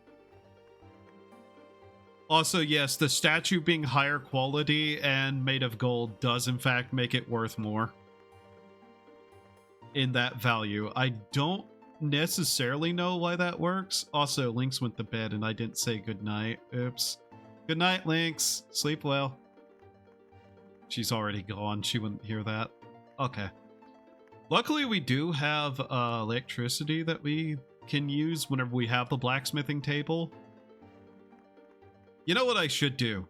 Also, yes, the statue being higher quality and made of gold does in fact make it worth more in that value. I don't necessarily know why that works. Also, Lynx went to bed and I didn't say goodnight. Oops. Good night, Lynx. Sleep well. She's already gone. She wouldn't hear that. Okay. Luckily, we do have electricity that we can use whenever we have the blacksmithing table. You know what I should do?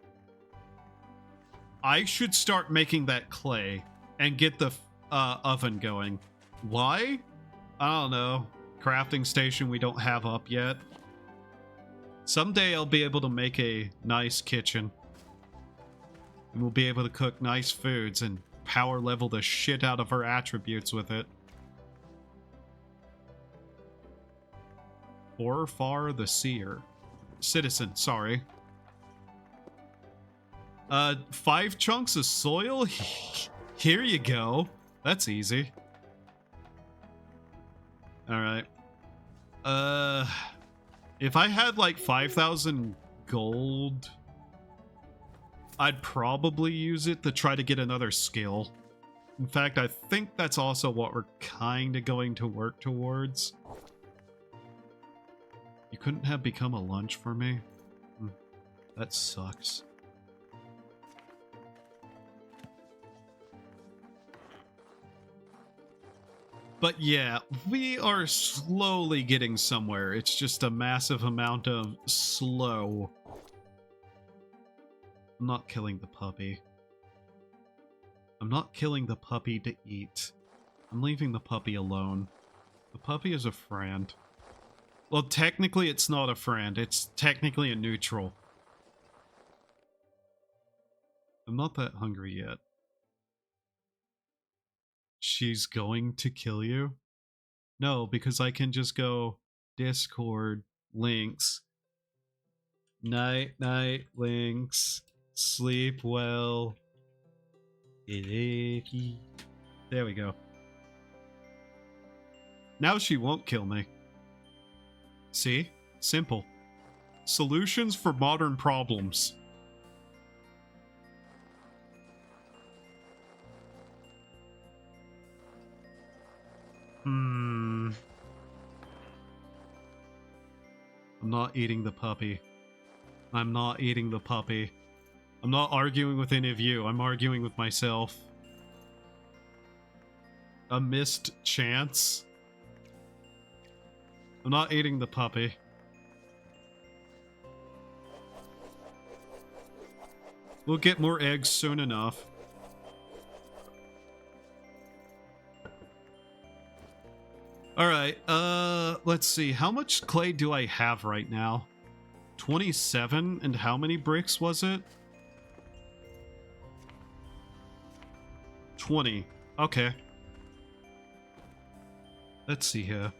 I should start making that clay and get the oven going. Why? I don't know. Crafting station we don't have up yet. Someday I'll be able to make a nice kitchen. And we'll be able to cook nice foods and power level the shit out of our attributes with it. Orfar the Seer. Citizen, sorry. 5 chunks of soil? Here you go. That's easy. Alright. If I had like 5,000 gold, I'd probably use it to try to get another skill. In fact, I think that's also what we're kind of going to work towards. You couldn't have become a lunch for me? That sucks. But yeah, we are slowly getting somewhere. It's just a massive amount of slow. I'm not killing the puppy. I'm not killing the puppy to eat. I'm leaving the puppy alone. The puppy is a friend. Well, technically it's not a friend. It's technically a neutral. I'm not that hungry yet. She's going to kill you? No, because I can just go Discord, links, night, links, sleep well. There we go. Now she won't kill me. See? Simple. Solutions for modern problems. I'm not eating the puppy. I'm not eating the puppy. I'm not arguing with any of you. I'm arguing with myself. A missed chance. I'm not eating the puppy. We'll get more eggs soon enough. Alright, let's see. How much clay do I have right now? 27, and how many bricks was it? 20. Okay. Let's see here.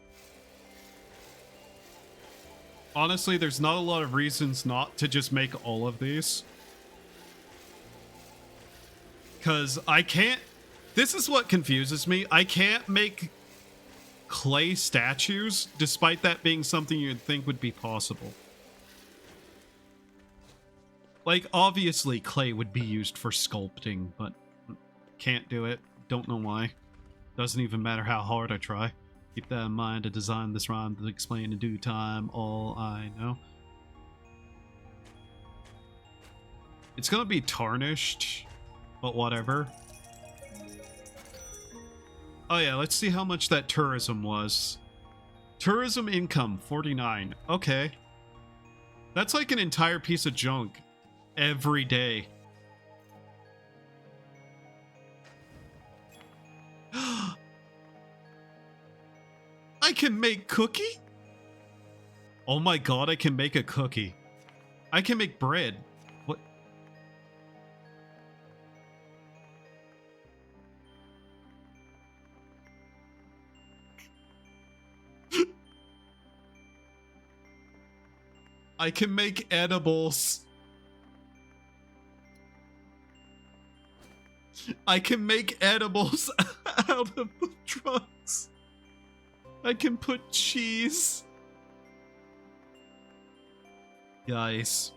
Honestly, there's not a lot of reasons not to just make all of these. Because I can't... This is what confuses me. I can't make clay statues, despite that being something you'd think would be possible. Like, obviously clay would be used for sculpting, but can't do it. Don't know why. Doesn't even matter how hard I try. Keep that in mind to design this rhyme to explain in due time all I know. It's gonna be tarnished, but whatever. Oh yeah, let's see how much that tourism was. Tourism income, 49. Okay. That's like an entire piece of junk every day. I can make cookie? Oh my god, I can make a cookie. I can make bread. What? I can make edibles. I can make edibles out of the drugs. I can put cheese. Guys.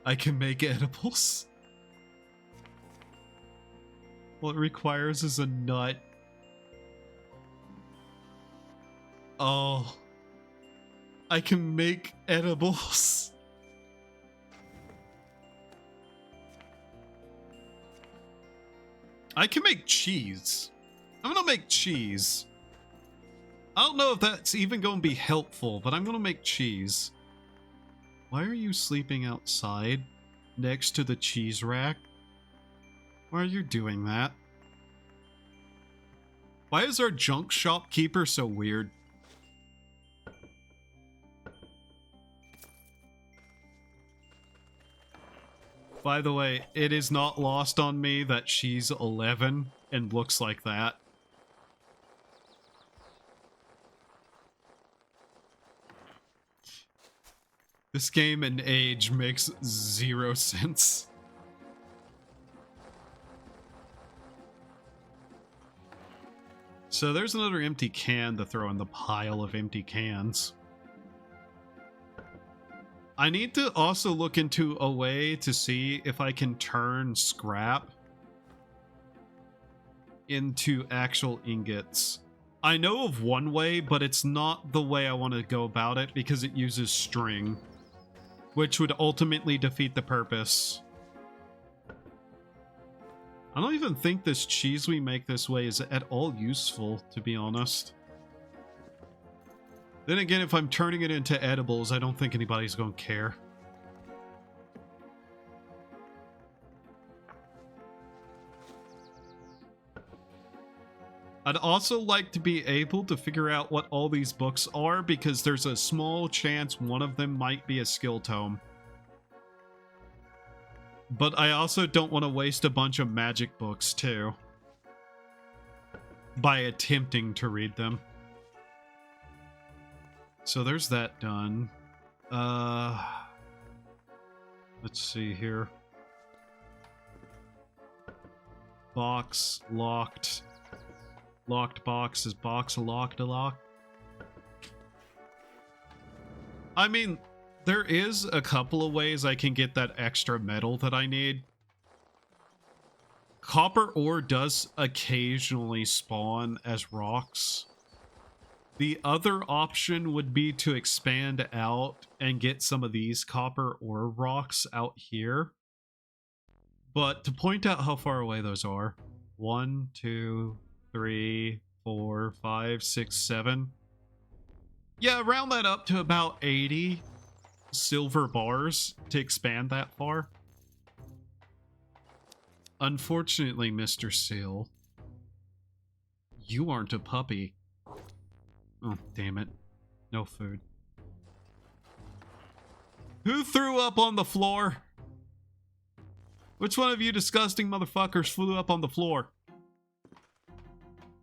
I can make edibles. What it requires is a nut. Oh. I can make edibles. I can make cheese. I'm gonna make cheese. I don't know if that's even gonna be helpful, but I'm gonna make cheese. Why are you sleeping outside next to the cheese rack? Why are you doing that? Why is our junk shopkeeper so weird? By the way, it is not lost on me that she's 11 and looks like that. This game and age makes zero sense. So there's another empty can to throw in the pile of empty cans. I need to also look into a way to see if I can turn scrap into actual ingots. I know of one way, but it's not the way I want to go about it because it uses string, which would ultimately defeat the purpose. I don't even think this cheese we make this way is at all useful, to be honest. Then again, if I'm turning it into edibles, I don't think anybody's going to care. I'd also like to be able to figure out what all these books are, because there's a small chance one of them might be a skill tome. But I also don't want to waste a bunch of magic books, too, by attempting to read them. So there's that done. Let's see here. Box locked. Locked box. Is box locked a lock? I mean, there is a couple of ways I can get that extra metal that I need. Copper ore does occasionally spawn as rocks. The other option would be to expand out and get some of these copper ore rocks out here. But to point out how far away those are. 1, 2, 3, 4, 5, 6, 7. Yeah, round that up to about 80 silver bars to expand that far. Unfortunately, Mr. Seal, you aren't a puppy. Oh, damn it. No food. Who threw up on the floor? Which one of you disgusting motherfuckers flew up on the floor?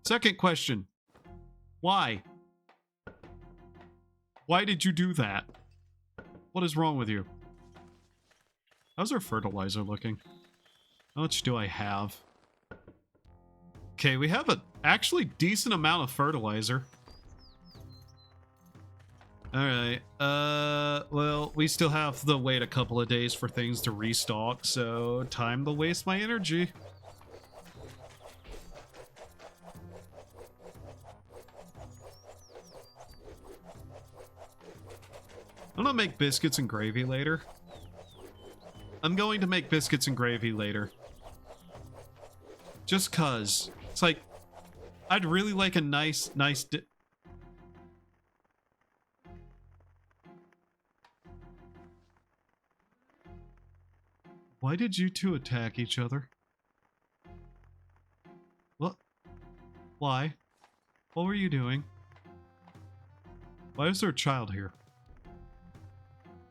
Second question. Why? Why did you do that? What is wrong with you? How's our fertilizer looking? How much do I have? Okay, we have a actually decent amount of fertilizer. Alright, well, we still have to wait a couple of days for things to restock, so time to waste my energy. I'm gonna make biscuits and gravy later. I'm going to make biscuits and gravy later. Just cuz. It's like, I'd really like a nice Why did you two attack each other? What? Why? What were you doing? Why is there a child here?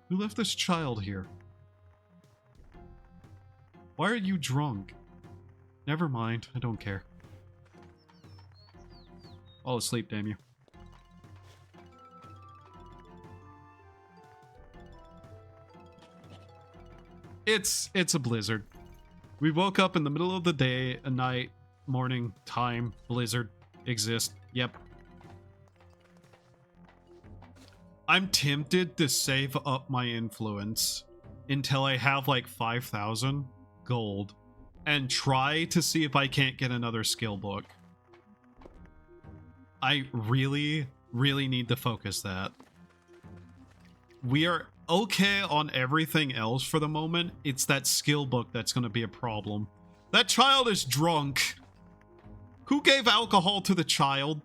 Who left this child here? Why are you drunk? Never mind, I don't care. Fall asleep, damn you. It's a blizzard. We woke up in the middle of the day, a night, morning, time, blizzard, exist. Yep. I'm tempted to save up my influence until I have like 5,000 gold and try to see if I can't get another skill book. I really, really need to focus that. We are okay on everything else for the moment. It's that skill book that's going to be a problem. That child is drunk. Who gave alcohol to the child?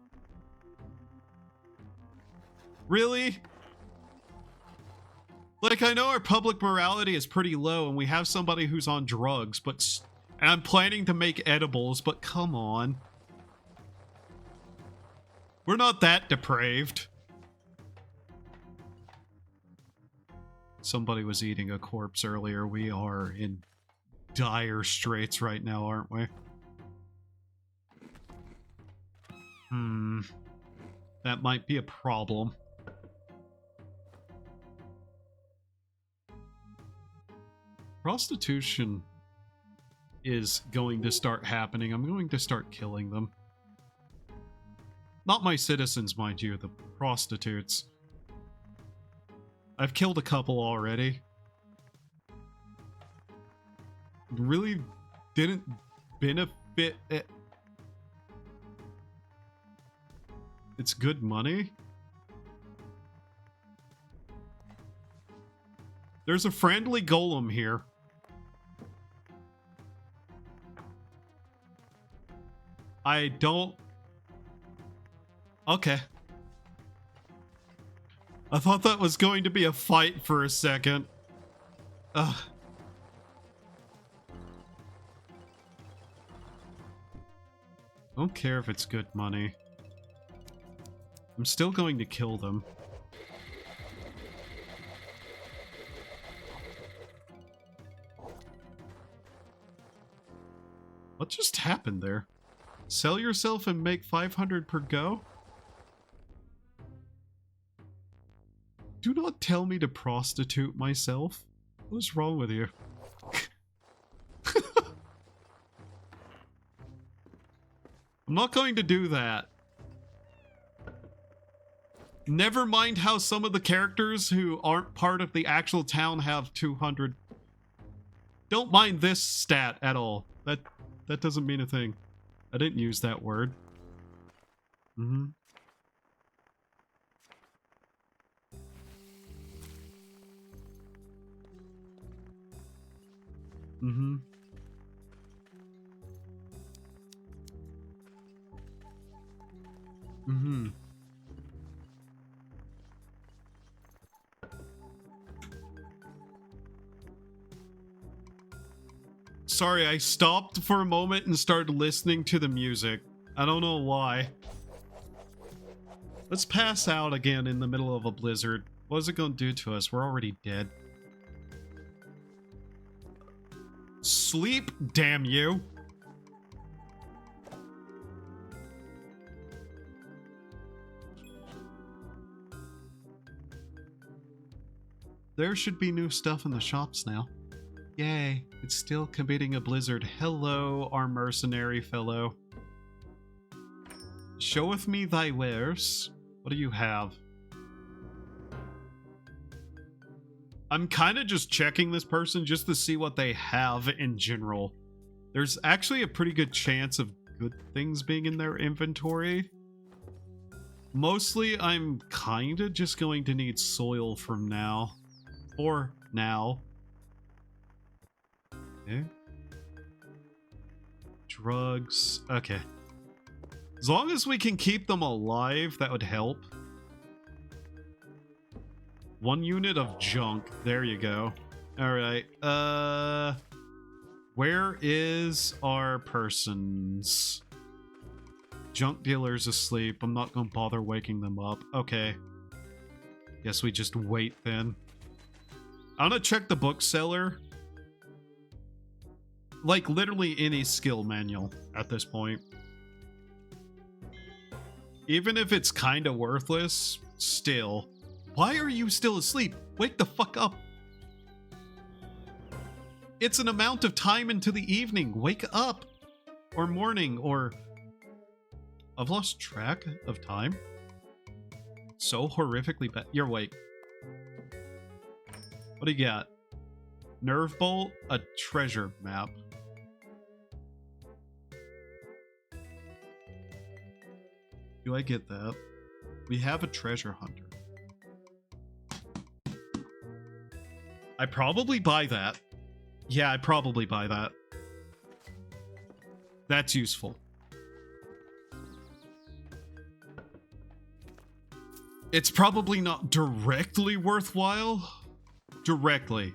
Really? Like, I know our public morality is pretty low and we have somebody who's on drugs, but... And I'm planning to make edibles, but come on. We're not that depraved. Somebody was eating a corpse earlier. We are in dire straits right now, aren't we? That might be a problem. Prostitution is going to start happening. I'm going to start killing them. Not my citizens, mind you, the prostitutes. I've killed a couple already. Really didn't benefit it. It's good money. There's a friendly golem here. I don't... Okay. I thought that was going to be a fight for a second. Ugh. I don't care if it's good money. I'm still going to kill them. What just happened there? Sell yourself and make 500 per go? Do not tell me to prostitute myself. What's wrong with you? I'm not going to do that. Never mind how some of the characters who aren't part of the actual town have 200. Don't mind this stat at all. That doesn't mean a thing. I didn't use that word. Mm-hmm. Mm-hmm. Mm-hmm. Sorry, I stopped for a moment and started listening to the music. I don't know why. Let's pass out again in the middle of a blizzard. What is it gonna do to us? We're already dead. Sleep, damn you! There should be new stuff in the shops now. Yay, it's still committing a blizzard. Hello, our mercenary fellow. Showeth me thy wares. What do you have? I'm kind of just checking this person just to see what they have in general. There's actually a pretty good chance of good things being in their inventory. Mostly, I'm kind of just going to need soil from now. For now. Okay. Drugs. Okay. As long as we can keep them alive, that would help. 1 unit of junk. There you go. Alright. Where is our persons? Junk dealer's asleep. I'm not gonna bother waking them up. Okay. Guess we just wait then. I'm gonna check the bookseller. Like, literally any skill manual at this point. Even if it's kinda worthless, still. Why are you still asleep? Wake the fuck up. It's an amount of time into the evening. Wake up. Or morning, or... I've lost track of time. So horrifically bad. You're awake. What do you got? Nerve bolt, a treasure map. Do I get that? We have a treasure hunter. I probably buy that. Yeah, I probably buy that. That's useful. It's probably not directly worthwhile. Directly.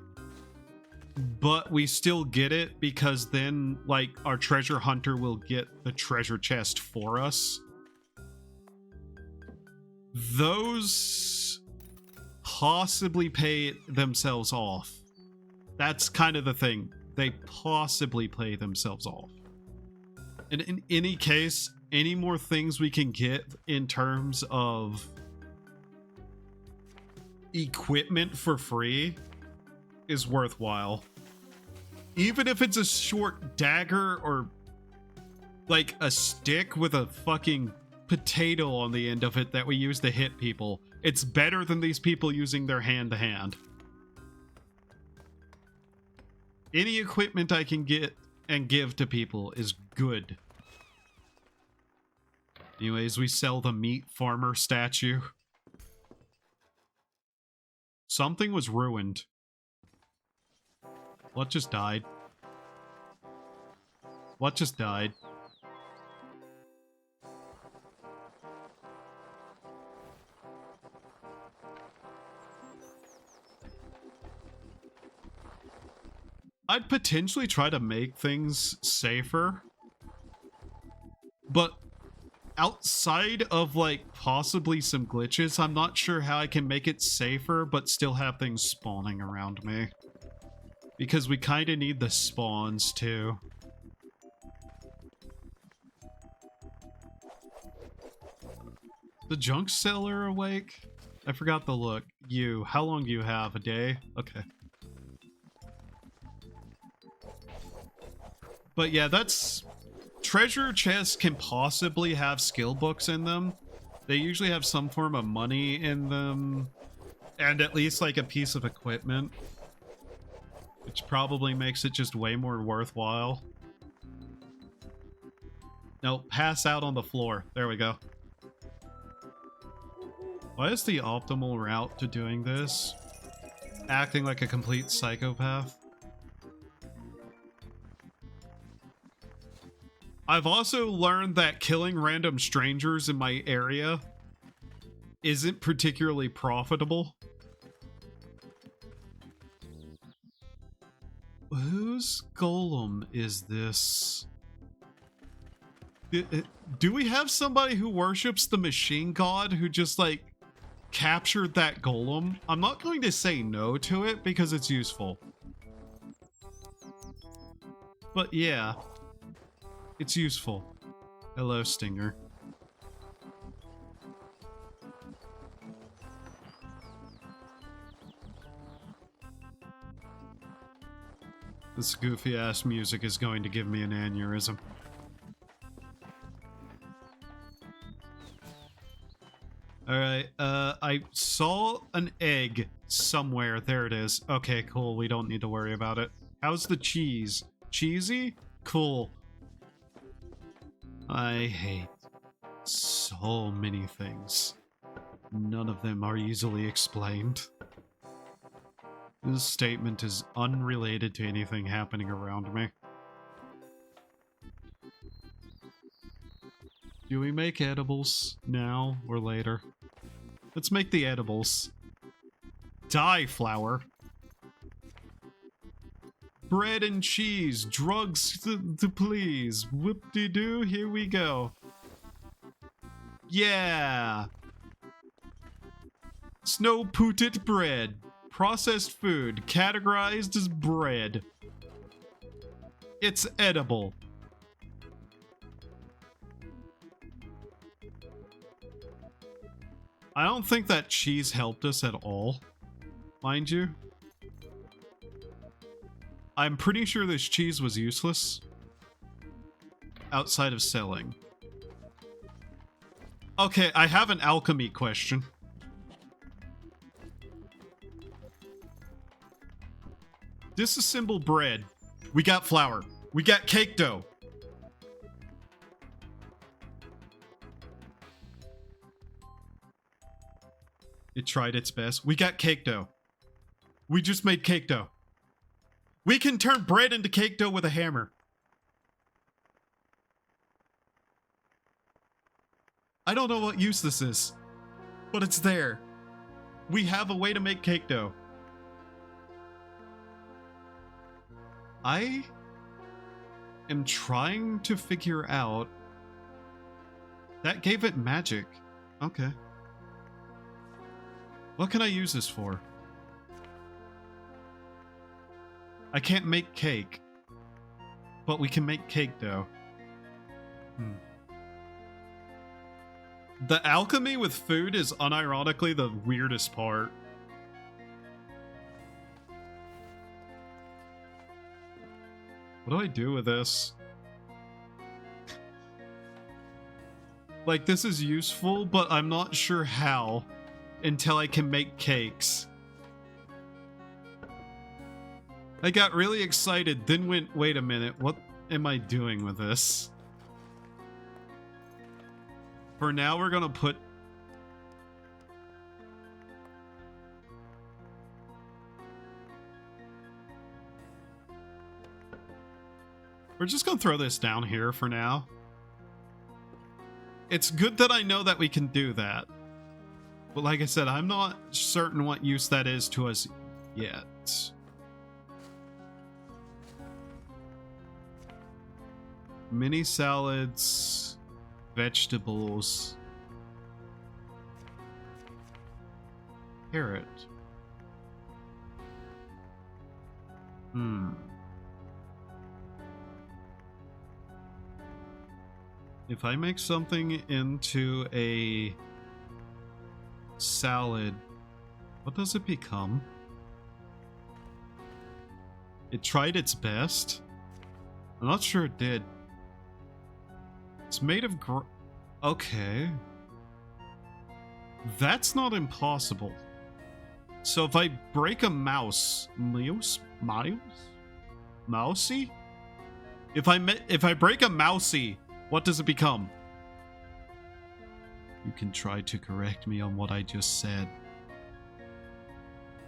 But we still get it because then, like, our treasure hunter will get the treasure chest for us. Those possibly pay themselves off. That's kind of the thing. They possibly pay themselves off. And in any case, any more things we can get in terms of equipment for free is worthwhile. Even if it's a short dagger or like a stick with a fucking potato on the end of it that we use to hit people. It's better than these people using their hand to hand. Any equipment I can get and give to people is good. Anyways, we sell the meat farmer statue. Something was ruined. What just died? What just died? I'd potentially try to make things safer. But outside of like possibly some glitches, I'm not sure how I can make it safer but still have things spawning around me. Because we kind of need the spawns too. The junk seller awake? I forgot the look. You, how long do you have? A day? Okay. But yeah, that's... Treasure chests can possibly have skill books in them. They usually have some form of money in them. And at least like a piece of equipment. Which probably makes it just way more worthwhile. No, pass out on the floor. There we go. What is the optimal route to doing this? Acting like a complete psychopath? I've also learned that killing random strangers in my area isn't particularly profitable. Whose golem is this? Do we have somebody who worships the machine god who just like captured that golem? I'm not going to say no to it because it's useful. But yeah, it's useful. Hello, Stinger. This goofy ass music is going to give me an aneurysm. Alright, I saw an egg somewhere. There it is. Okay, cool. We don't need to worry about it. How's the cheese? Cheesy? Cool. I hate so many things. None of them are easily explained. This statement is unrelated to anything happening around me. Do we make edibles now or later? Let's make the edibles. Dye flour. Bread and cheese. Drugs to please. Whoop-de-doo, here we go. Yeah! Snow-pooted bread. Processed food. Categorized as bread. It's edible. I don't think that cheese helped us at all, mind you. I'm pretty sure this cheese was useless. Outside of selling. Okay, I have an alchemy question. Disassemble bread. We got flour. We got cake dough. It tried its best. We got cake dough. We just made cake dough. We can turn bread into cake dough with a hammer. I don't know what use this is, but it's there. We have a way to make cake dough. I am trying to figure out... That gave it magic. Okay. What can I use this for? I can't make cake. But we can make cake dough. The alchemy with food is unironically the weirdest part. What do I do with this? Like, this is useful, but I'm not sure how until I can make cakes. I got really excited, then went, wait a minute, what am I doing with this? For now, we're gonna put... We're just gonna throw this down here for now. It's good that I know that we can do that. But like I said, I'm not certain what use that is to us yet. Mini salads, vegetables, carrot. If I make something into a salad, what does it become? It tried its best. I'm not sure it did. It's made of okay. That's not impossible. So if I break a mousey? If I break a mousey, what does it become? You can try to correct me on what I just said.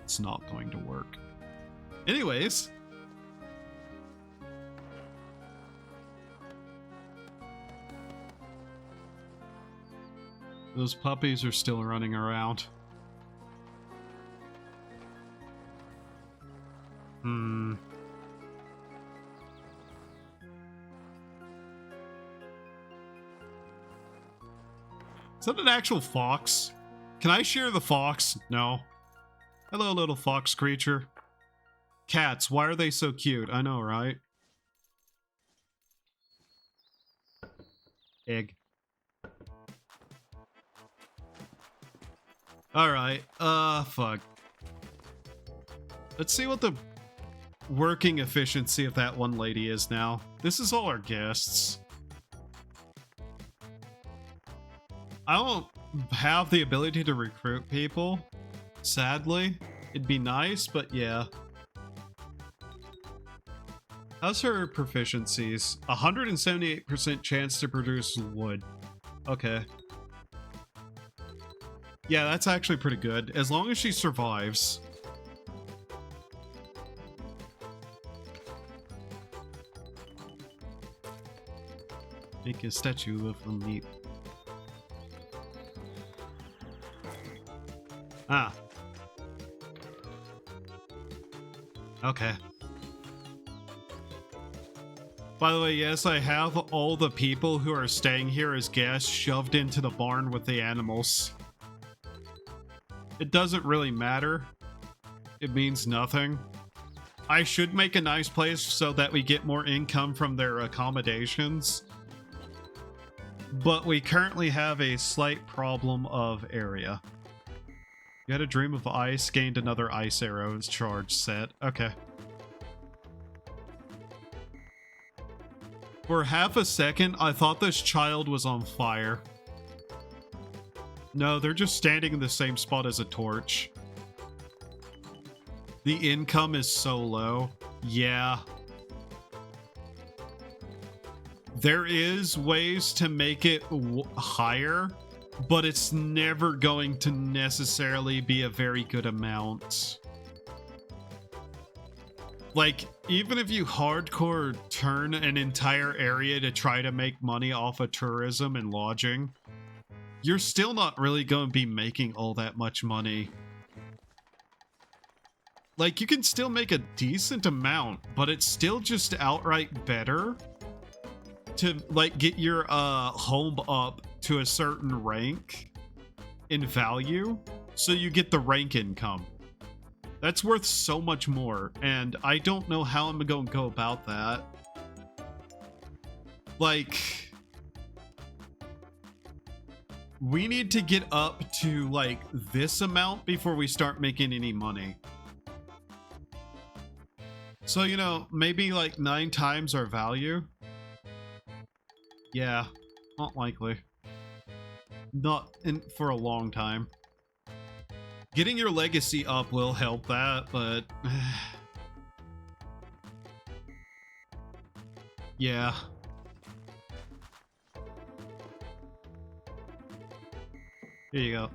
It's not going to work. Anyways. Those puppies are still running around. Is that an actual fox? Can I share the fox? No. Hello, little fox creature. Cats, why are they so cute? I know, right? Egg. Alright, fuck. Let's see what the working efficiency of that one lady is now. This is all our guests. I don't have the ability to recruit people, sadly. It'd be nice, but yeah. How's her proficiencies? 178% chance to produce wood. Okay. Yeah, that's actually pretty good, as long as she survives. Make a statue of the meat. Ah. Okay. By the way, yes, I have all the people who are staying here as guests shoved into the barn with the animals. It doesn't really matter. It means nothing. I should make a nice place so that we get more income from their accommodations. But we currently have a slight problem of area. You had a dream of ice, gained another ice arrow charge set. Okay. For half a second, I thought this child was on fire. No, they're just standing in the same spot as a torch. The income is so low. Yeah. There is ways to make it higher, but it's never going to necessarily be a very good amount. Like, even if you hardcore turn an entire area to try to make money off of tourism and lodging, you're still not really going to be making all that much money. Like, you can still make a decent amount, but it's still just outright better to, like, get your home up to a certain rank in value, so you get the rank income. That's worth so much more, and I don't know how I'm going to go about that. Like, we need to get up to, like, this amount before we start making any money. So, you know, maybe like 9 times our value? Yeah, not likely. Not in for a long time. Getting your legacy up will help that, but yeah. Here you go.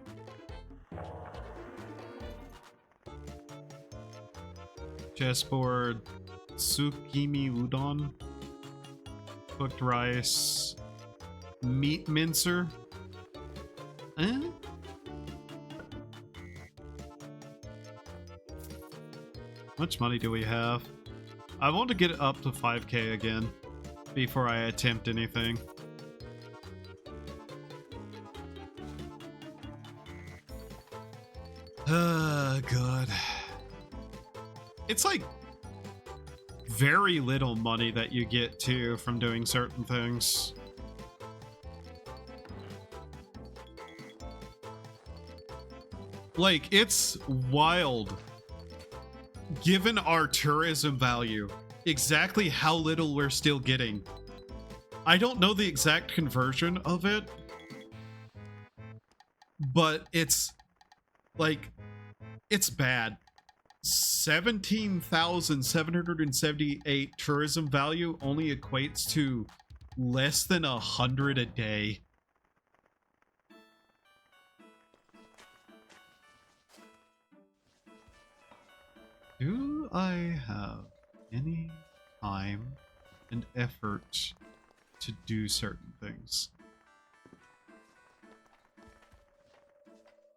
Chessboard, tsukimi udon, cooked rice, meat mincer. Eh? How much money do we have? I want to get it up to 5k again. before I attempt anything. God. It's like very little money that you get too from doing certain things. Like, it's wild, given our tourism value, exactly how little we're still getting. I don't know the exact conversion of it, but it's like, it's bad. 17,778 tourism value only equates to less than 100 a day. Do I have any time and effort to do certain things?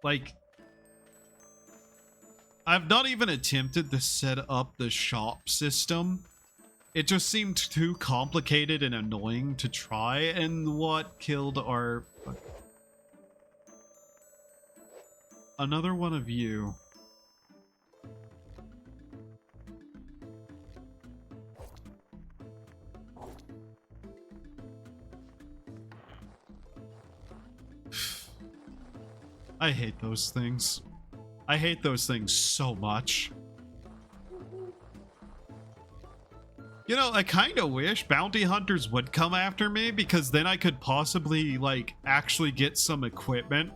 Like, I've not even attempted to set up the shop system. It just seemed too complicated and annoying to try, and what killed our... Another one of you. I hate those things. I hate those things so much. You know, I kind of wish bounty hunters would come after me, because then I could possibly, like, actually get some equipment.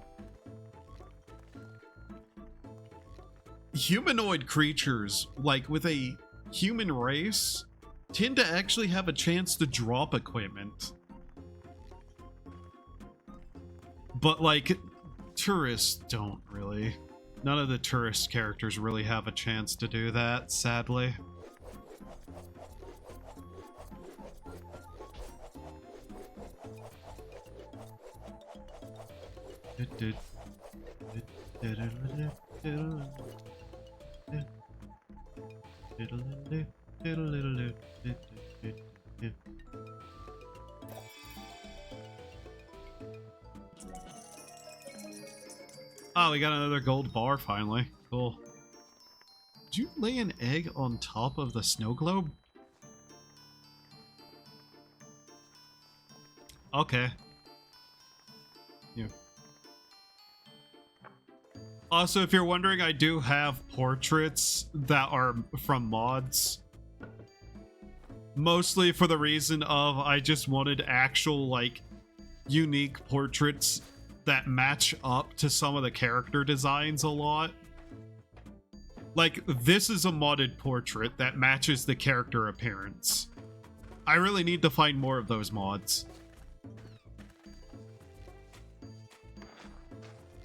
Humanoid creatures, like, with a human race, tend to actually have a chance to drop equipment. But, like, tourists don't really. None of the tourist characters really have a chance to do that, sadly. Oh, we got another gold bar finally. Cool. Did you lay an egg on top of the snow globe? Okay. Yeah. Also, if you're wondering, I do have portraits that are from mods. Mostly for the reason of I just wanted actual, like, unique portraits that match up to some of the character designs a lot. Like, this is a modded portrait that matches the character appearance. I really need to find more of those mods,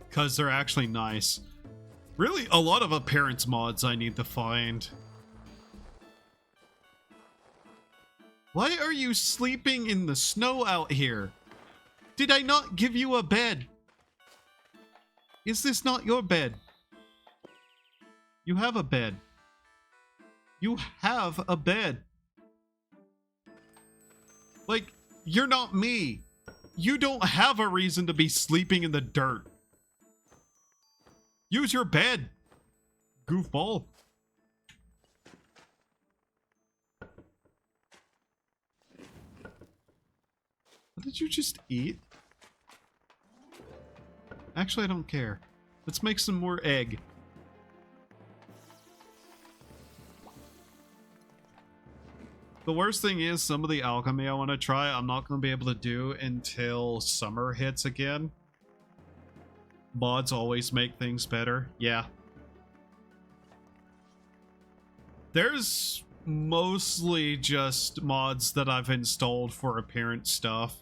because they're actually nice. Really, a lot of appearance mods I need to find. Why are you sleeping in the snow out here? Did I not give you a bed? Is this not your bed? You have a bed. You have a bed. Like, you're not me. You don't have a reason to be sleeping in the dirt. Use your bed, goofball. What did you just eat? Actually, I don't care. Let's make some more egg. The worst thing is, some of the alchemy I want to try, I'm not going to be able to do until summer hits again. Mods always make things better. Yeah. There's mostly just mods that I've installed for appearance stuff.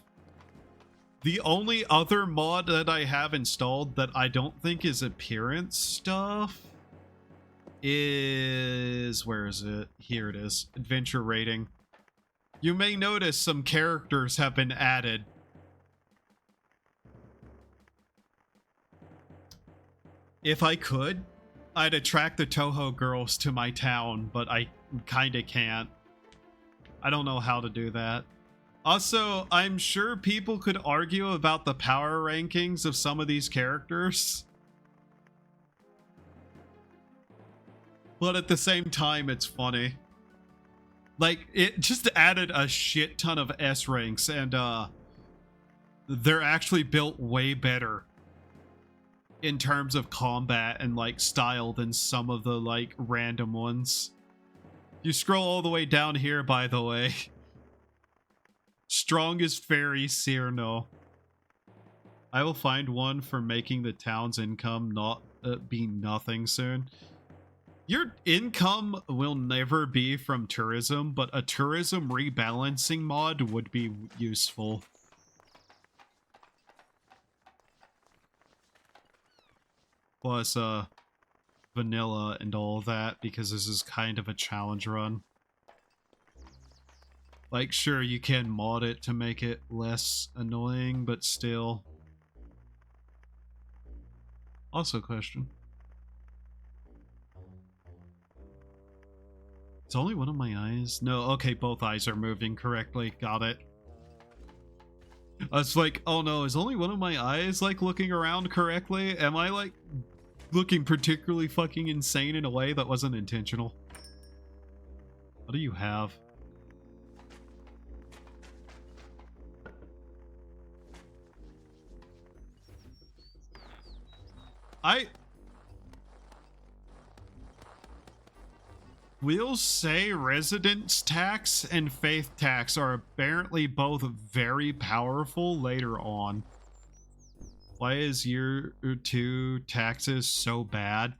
The only other mod that I have installed that I don't think is appearance stuff is... where is it? Here it is. Adventure rating. You may notice some characters have been added. If I could, I'd attract the Toho girls to my town, but I kinda can't. I don't know how to do that. Also, I'm sure people could argue about the power rankings of some of these characters. But at the same time, it's funny. Like, it just added a shit ton of S ranks, and they're actually built way better in terms of combat and, like, style than some of the, like, random ones. You scroll all the way down here, by the way. Strongest fairy Cyrano. I will find one for making the town's income not be nothing soon. Your income will never be from tourism, but a tourism rebalancing mod would be useful. Plus, vanilla and all that, because this is kind of a challenge run. Like, sure, you can mod it to make it less annoying, but still. Also, question. It's only one of my eyes? No, okay, both eyes are moving correctly. Got it. I was like, oh no, is only one of my eyes, like, looking around correctly? Am I, like, looking particularly fucking insane in a way that wasn't intentional? What do you have? I will say residence tax and faith tax are apparently both very powerful later on. Why is year 2 taxes so bad?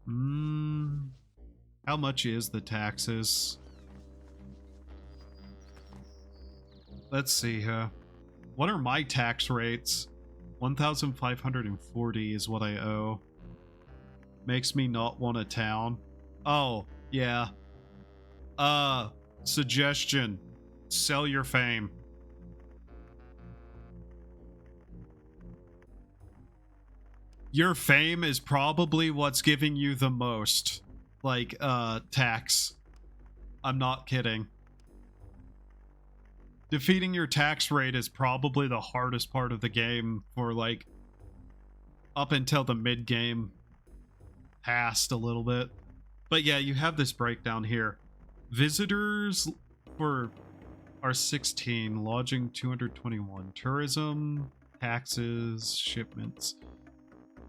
How much is the taxes? Let's see here. What are my tax rates? 1,540 is what I owe. Makes me not want a town. Oh, yeah. Suggestion. Sell your fame. Your fame is probably what's giving you the most, like, tax. I'm not kidding. Defeating your tax rate is probably the hardest part of the game for, like, up until the mid-game past a little bit. But yeah, you have this breakdown here. Visitors are 16, lodging 221, tourism, taxes, shipments.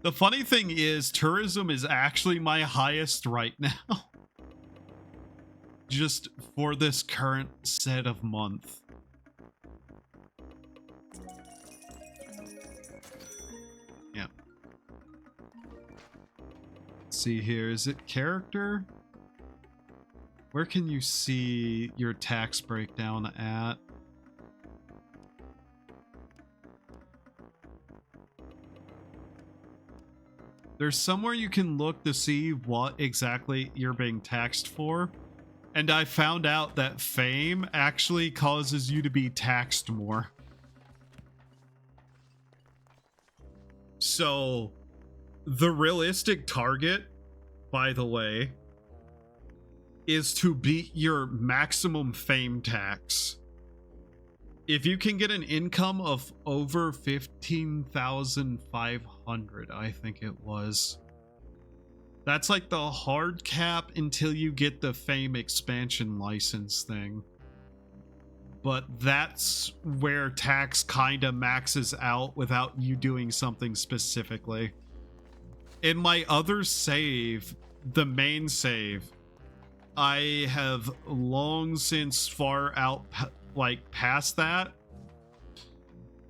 The funny thing is, tourism is actually my highest right now. Just for this current set of month. Yeah. Let's see here, is it character? Where can you see your tax breakdown at? There's somewhere you can look to see what exactly you're being taxed for. And I found out that fame actually causes you to be taxed more. So, the realistic target, by the way, is to beat your maximum fame tax. If you can get an income of over 15,500, I think it was. That's like the hard cap until you get the fame expansion license thing. But that's where tax kinda maxes out without you doing something specifically. In my other save, the main save, I have long since far out, like, past that.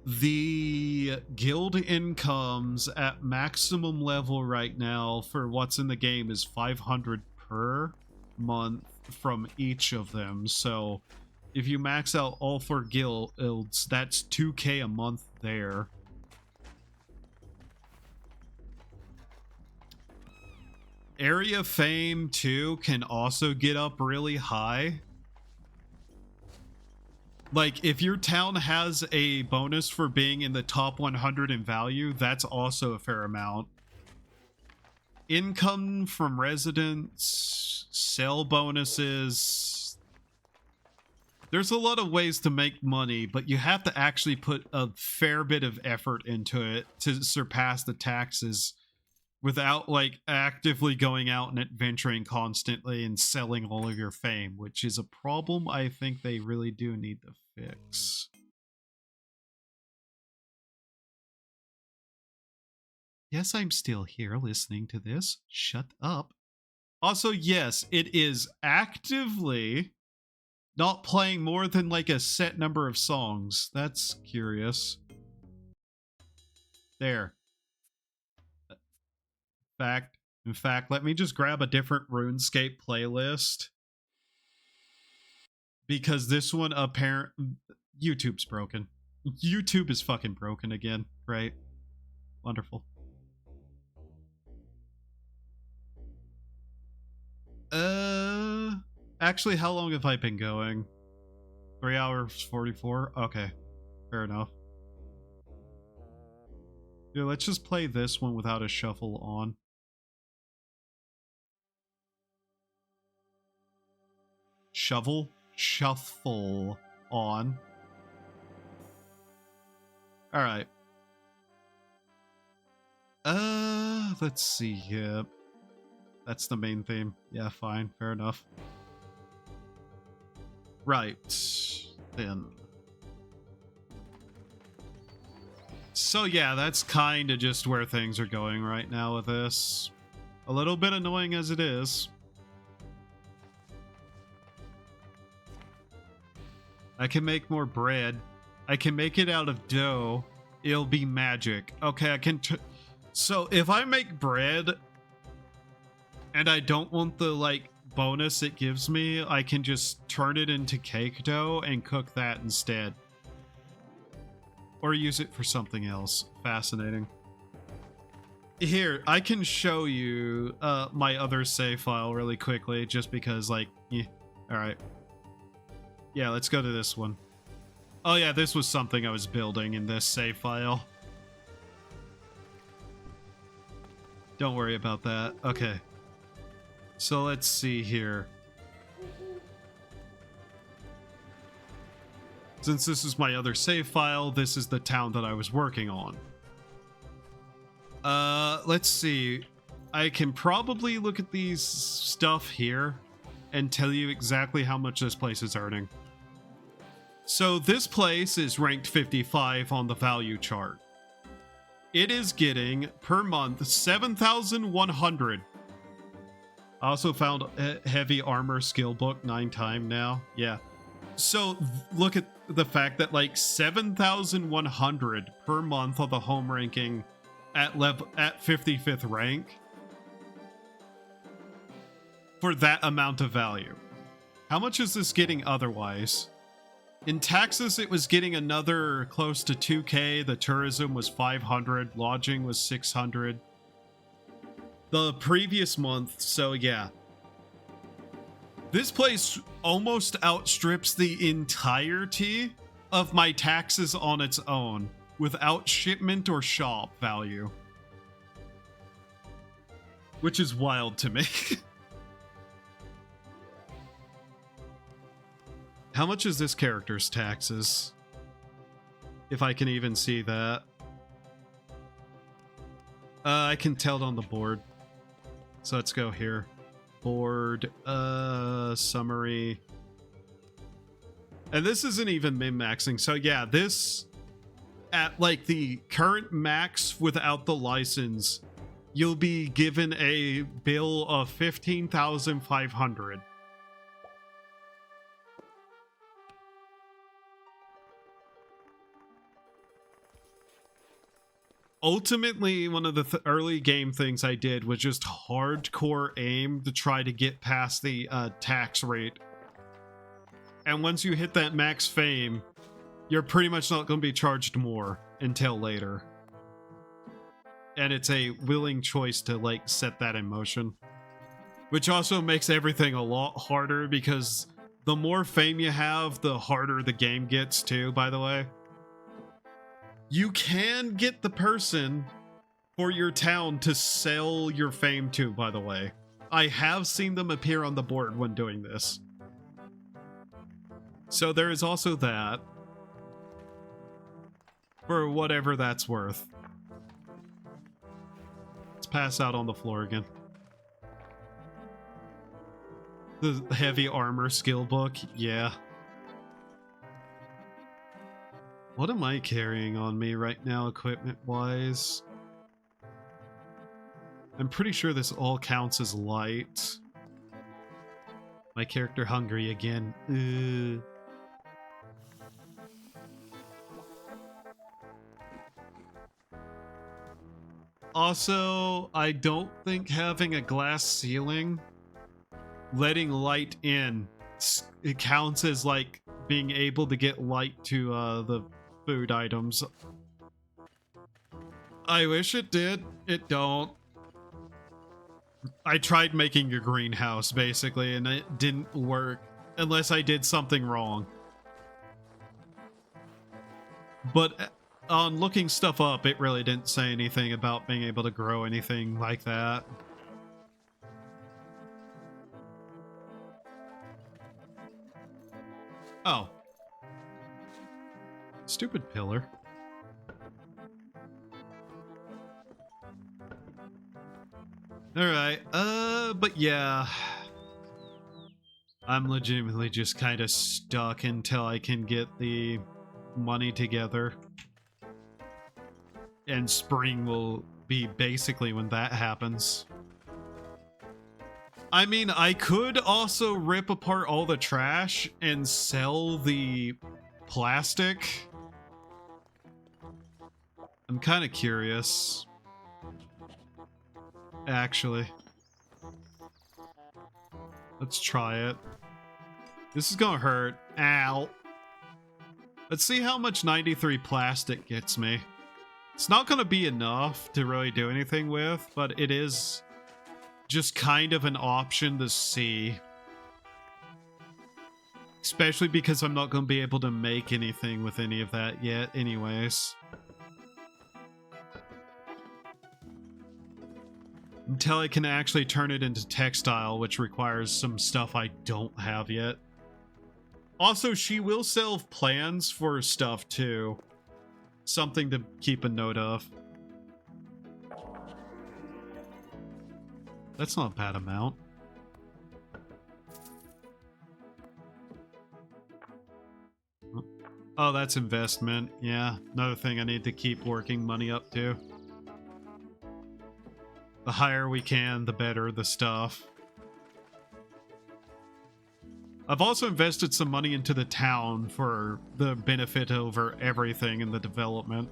The guild incomes at maximum level right now for what's in the game is 500 per month from each of them. So if you max out all 4 guilds, that's 2k a month there. Area fame too can also get up really high. Like, if your town has a bonus for being in the top 100 in value, that's also a fair amount. Income from residents, sell bonuses, there's a lot of ways to make money, but you have to actually put a fair bit of effort into it to surpass the taxes without like actively going out and adventuring constantly and selling all of your fame, which is a problem I think they really do need to fix. Yes, I'm still here listening to this. Shut up. Also, yes, it is actively not playing more than like a set number of songs. That's curious. There. In fact, let me just grab a different RuneScape playlist. Because this one YouTube's broken. YouTube is fucking broken again, right? Wonderful. Actually, how long have I been going? 3 hours 44? Okay, fair enough. Yeah, let's just play this one without a shuffle on. Shuffle on. Alright. Let's see here. That's the main theme. Yeah, fine, fair enough. Right, then. So yeah, that's kind of just where things are going right now with this. A little bit annoying as it is. I can make more bread. I can make it out of dough. It'll be magic. Okay, I can... So if I make bread and I don't want the, like, bonus it gives me, I can just turn it into cake dough and cook that instead. Or use it for something else. Fascinating. Here, I can show you my other save file really quickly, just because, like, alright. Yeah, let's go to this one. Oh yeah, this was something I was building in this save file. Don't worry about that. Okay. So let's see here. Since this is my other save file, this is the town that I was working on. Let's see. I can probably look at these stuff here and tell you exactly how much this place is earning. So this place is ranked 55 on the value chart. It is getting, per month, 7,100. I also found a heavy armor skill book 9 times now. Yeah. So look at the fact that like 7,100 per month on the home ranking at 55th rank for that amount of value. How much is this getting otherwise? In taxes, it was getting another close to 2k. The tourism was 500. Lodging was 600. The previous month, so yeah. This place almost outstrips the entirety of my taxes on its own, without shipment or shop value. Which is wild to me. How much is this character's taxes? If I can even see that. I can tell it on the board. So let's go here. Board, summary. And this isn't even min-maxing. So yeah, this, at like the current max without the license, you'll be given a bill of 15,500. Ultimately, one of the early game things I did was just hardcore aim to try to get past the tax rate. And once you hit that max fame, you're pretty much not going to be charged more until later. And it's a willing choice to, like, set that in motion. Which also makes everything a lot harder, because the more fame you have, the harder the game gets too, by the way. You can get the person for your town to sell your fame to, by the way. I have seen them appear on the board when doing this. So there is also that. For whatever that's worth. Let's pass out on the floor again. The heavy armor skill book, yeah. What am I carrying on me right now, equipment-wise? I'm pretty sure this all counts as light. My character hungry again. Ugh. Also, I don't think having a glass ceiling, letting light in, it counts as like being able to get light to the food items. I wish it did. It don't. I tried making a greenhouse basically and it didn't work unless I did something wrong. But on looking stuff up, it really didn't say anything about being able to grow anything like that. Oh. Stupid pillar. Alright, but yeah. I'm legitimately just kind of stuck until I can get the money together. And spring will be basically when that happens. I mean, I could also rip apart all the trash and sell the plastic. I'm kind of curious. Actually. Let's try it. This is gonna hurt. Ow. Let's see how much 93 plastic gets me. It's not gonna be enough to really do anything with, but it is just kind of an option to see. Especially because I'm not gonna be able to make anything with any of that yet anyways. Until I can actually turn it into textile, which requires some stuff I don't have yet. Also, she will sell plans for stuff too. Something to keep a note of. That's not a bad amount. Oh, that's investment. Yeah, another thing I need to keep working money up to. The higher we can, the better the stuff. I've also invested some money into the town for the benefit over everything in the development.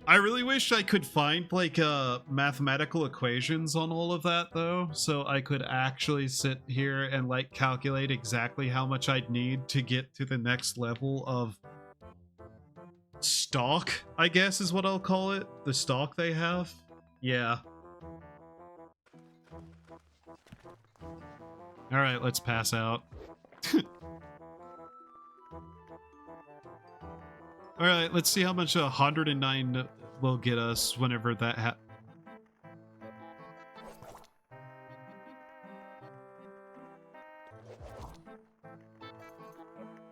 I really wish I could find like mathematical equations on all of that though, so I could actually sit here and like calculate exactly how much I'd need to get to the next level of stock, I guess is what I'll call it. The stock they have. Yeah. Alright, let's pass out. Alright, let's see how much 109 will get us whenever that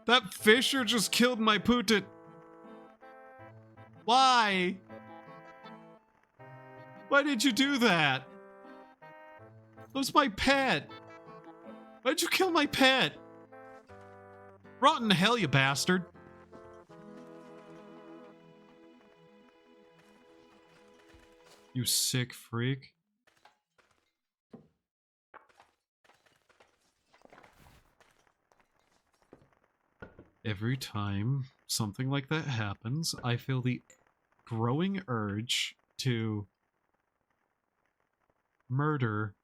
That fisher just killed my pootit. Why? Why did you do that? That was my pet. Why'd you kill my pet? Rotten hell, you bastard. You sick freak. Every time something like that happens, I feel the growing urge to murder.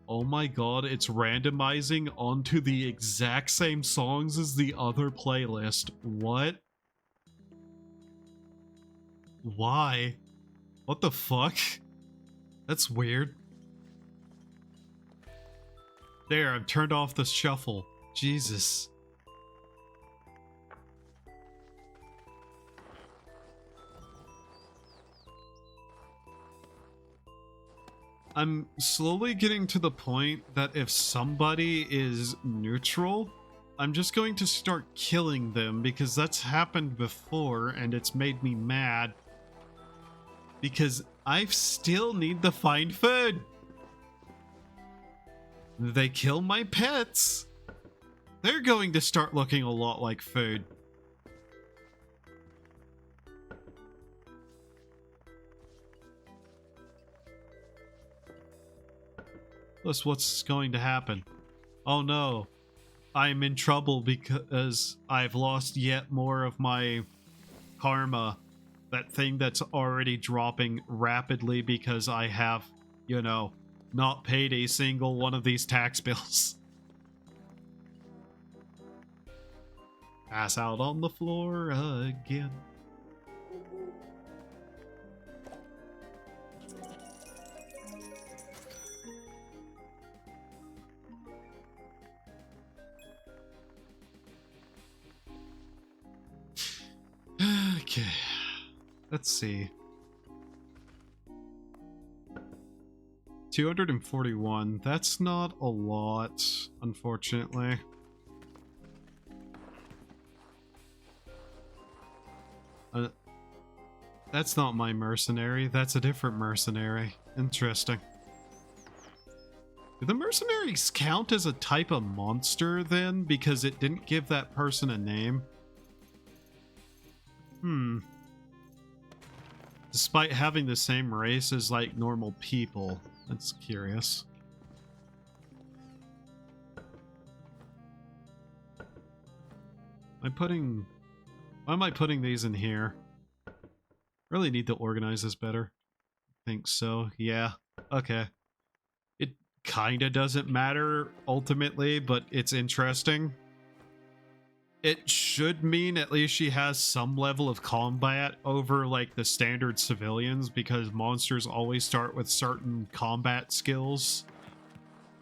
Oh my god, it's randomizing onto the exact same songs as the other playlist. What? Why? What the fuck? That's weird. There, I've turned off the shuffle. Jesus. I'm slowly getting to the point that if somebody is neutral, I'm just going to start killing them because that's happened before and it's made me mad. Because I still need to find food. They kill my pets. They're going to start looking a lot like food. Plus, what's going to happen? Oh no. I'm in trouble because I've lost yet more of my karma. That thing that's already dropping rapidly because I have, you know, not paid a single one of these tax bills. Pass out on the floor again. Okay, let's see. 241. That's not a lot, unfortunately. That's not my mercenary. That's a different mercenary. Interesting. Do the mercenaries count as a type of monster then? Because it didn't give that person a name? Despite having the same race as like normal people. That's curious. Why am I putting these in here? Really need to organize this better. Think so. Yeah. Okay. It kinda doesn't matter ultimately, but it's interesting. It should mean at least she has some level of combat over like the standard civilians because monsters always start with certain combat skills.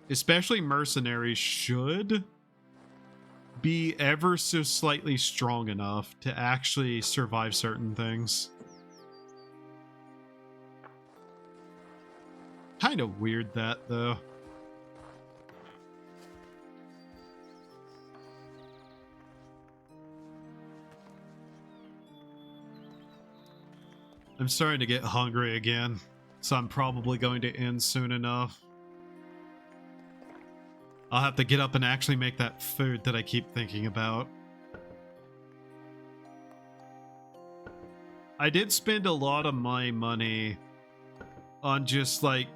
Especially mercenaries should be ever so slightly strong enough to actually survive certain things. Kind of weird that though. I'm starting to get hungry again, so I'm probably going to end soon enough. I'll have to get up and actually make that food that I keep thinking about. I did spend a lot of my money on just like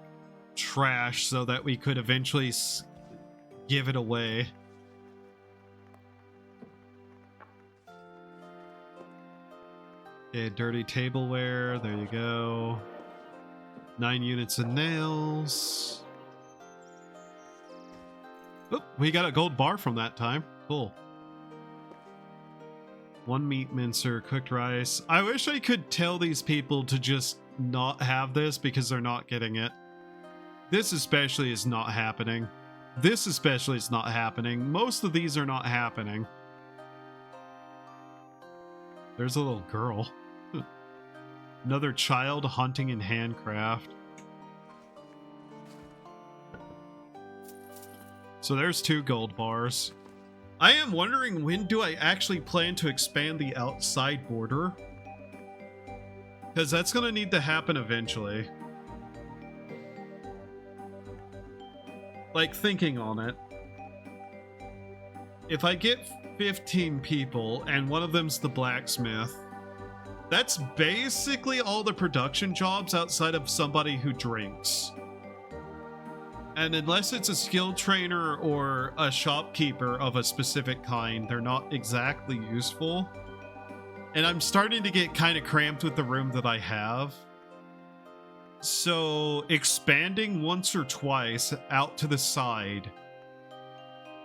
trash so that we could eventually give it away. Okay, dirty tableware, there you go. 9 units of nails. Oh, we got a gold bar from that time. Cool. 1 meat mincer, cooked rice. I wish I could tell these people to just not have this because they're not getting it. This especially is not happening. This especially is not happening. Most of these are not happening. There's a little girl. Another child hunting in handcraft. So there's 2 gold bars. I am wondering, when do I actually plan to expand the outside border? Because that's going to need to happen eventually. Like, thinking on it. If I get 15 people and one of them's the blacksmith, that's basically all the production jobs outside of somebody who drinks. And unless it's a skill trainer or a shopkeeper of a specific kind, they're not exactly useful. And I'm starting to get kind of cramped with the room that I have. So expanding once or twice out to the side,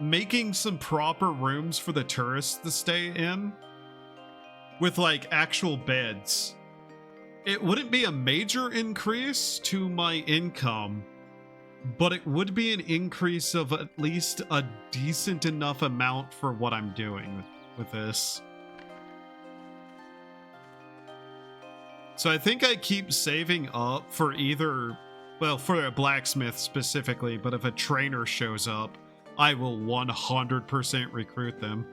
making some proper rooms for the tourists to stay in with like actual beds. It wouldn't be a major increase to my income, but it would be an increase of at least a decent enough amount for what I'm doing with this. So I think I keep saving up for either Well, for a blacksmith specifically, but if a trainer shows up, I will 100% recruit them.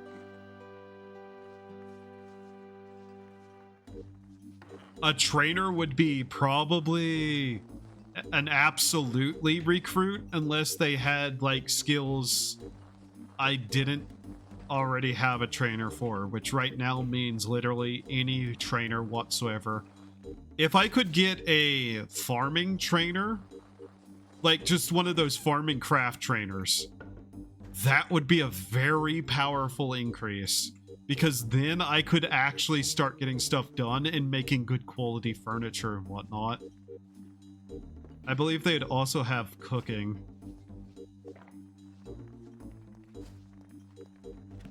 A trainer would be probably an absolutely recruit unless they had like skills I didn't already have a trainer for, which right now means literally any trainer whatsoever. If I could get a farming trainer, like just one of those farming craft trainers, that would be a very powerful increase, because then I could actually start getting stuff done and making good quality furniture and whatnot. I believe they'd also have cooking.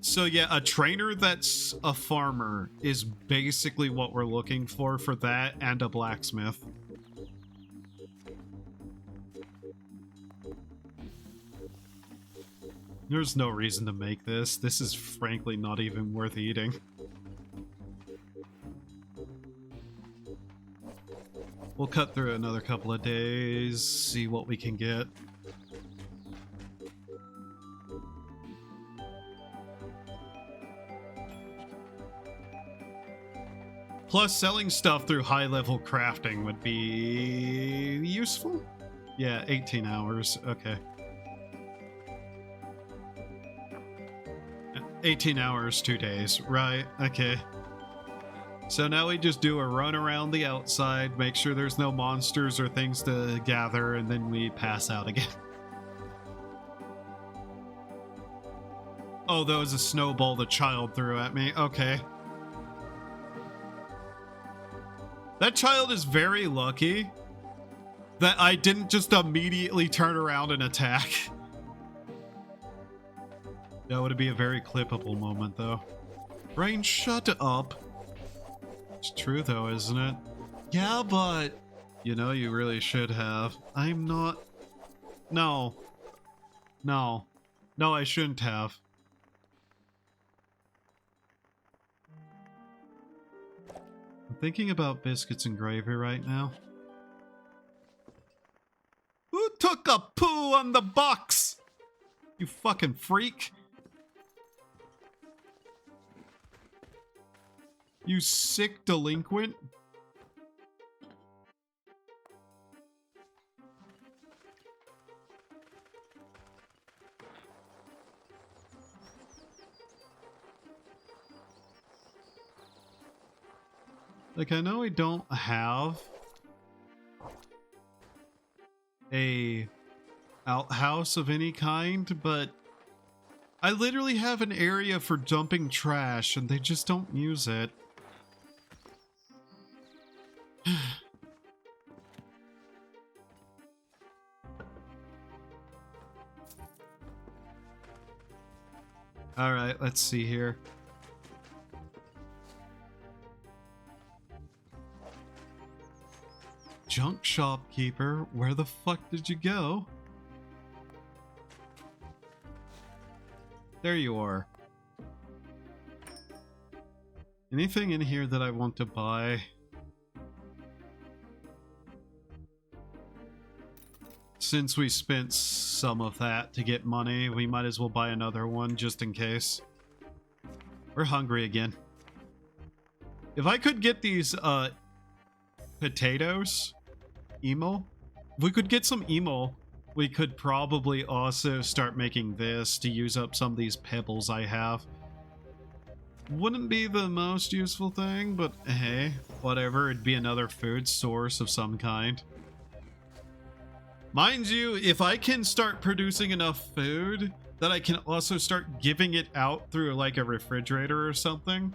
So yeah, a trainer that's a farmer is basically what we're looking for that, and a blacksmith. There's no reason to make this. This is frankly not even worth eating. We'll cut through another couple of days, see what we can get. Plus, selling stuff through high-level crafting would be useful? Yeah, 18 hours. Okay. 18 hours, 2 days. Right, okay. So now we just do a run around the outside, make sure there's no monsters or things to gather, and then we pass out again. Oh, that was a snowball the child threw at me. Okay. That child is very lucky that I didn't just immediately turn around and attack. That would be a very clippable moment, though. Rain, shut up. It's true, though, isn't it? Yeah, but... You know, you really should have. I'm not... No. No. No, I shouldn't have. I'm thinking about biscuits and gravy right now. Who took a poo on the box? You fucking freak. You sick delinquent. Like, I know I don't have a outhouse of any kind, but I literally have an area for dumping trash and they just don't use it. All right, let's see here. Junk shopkeeper, where the fuck did you go? There you are. Anything in here that I want to buy? Since we spent some of that to get money, we might as well buy another one just in case. We're hungry again. If I could get these potatoes, emo, if we could get some emo, we could probably also start making this to use up some of these pebbles I have. Wouldn't be the most useful thing, but hey, whatever, it'd be another food source of some kind. Mind you, if I can start producing enough food that I can also start giving it out through like a refrigerator or something,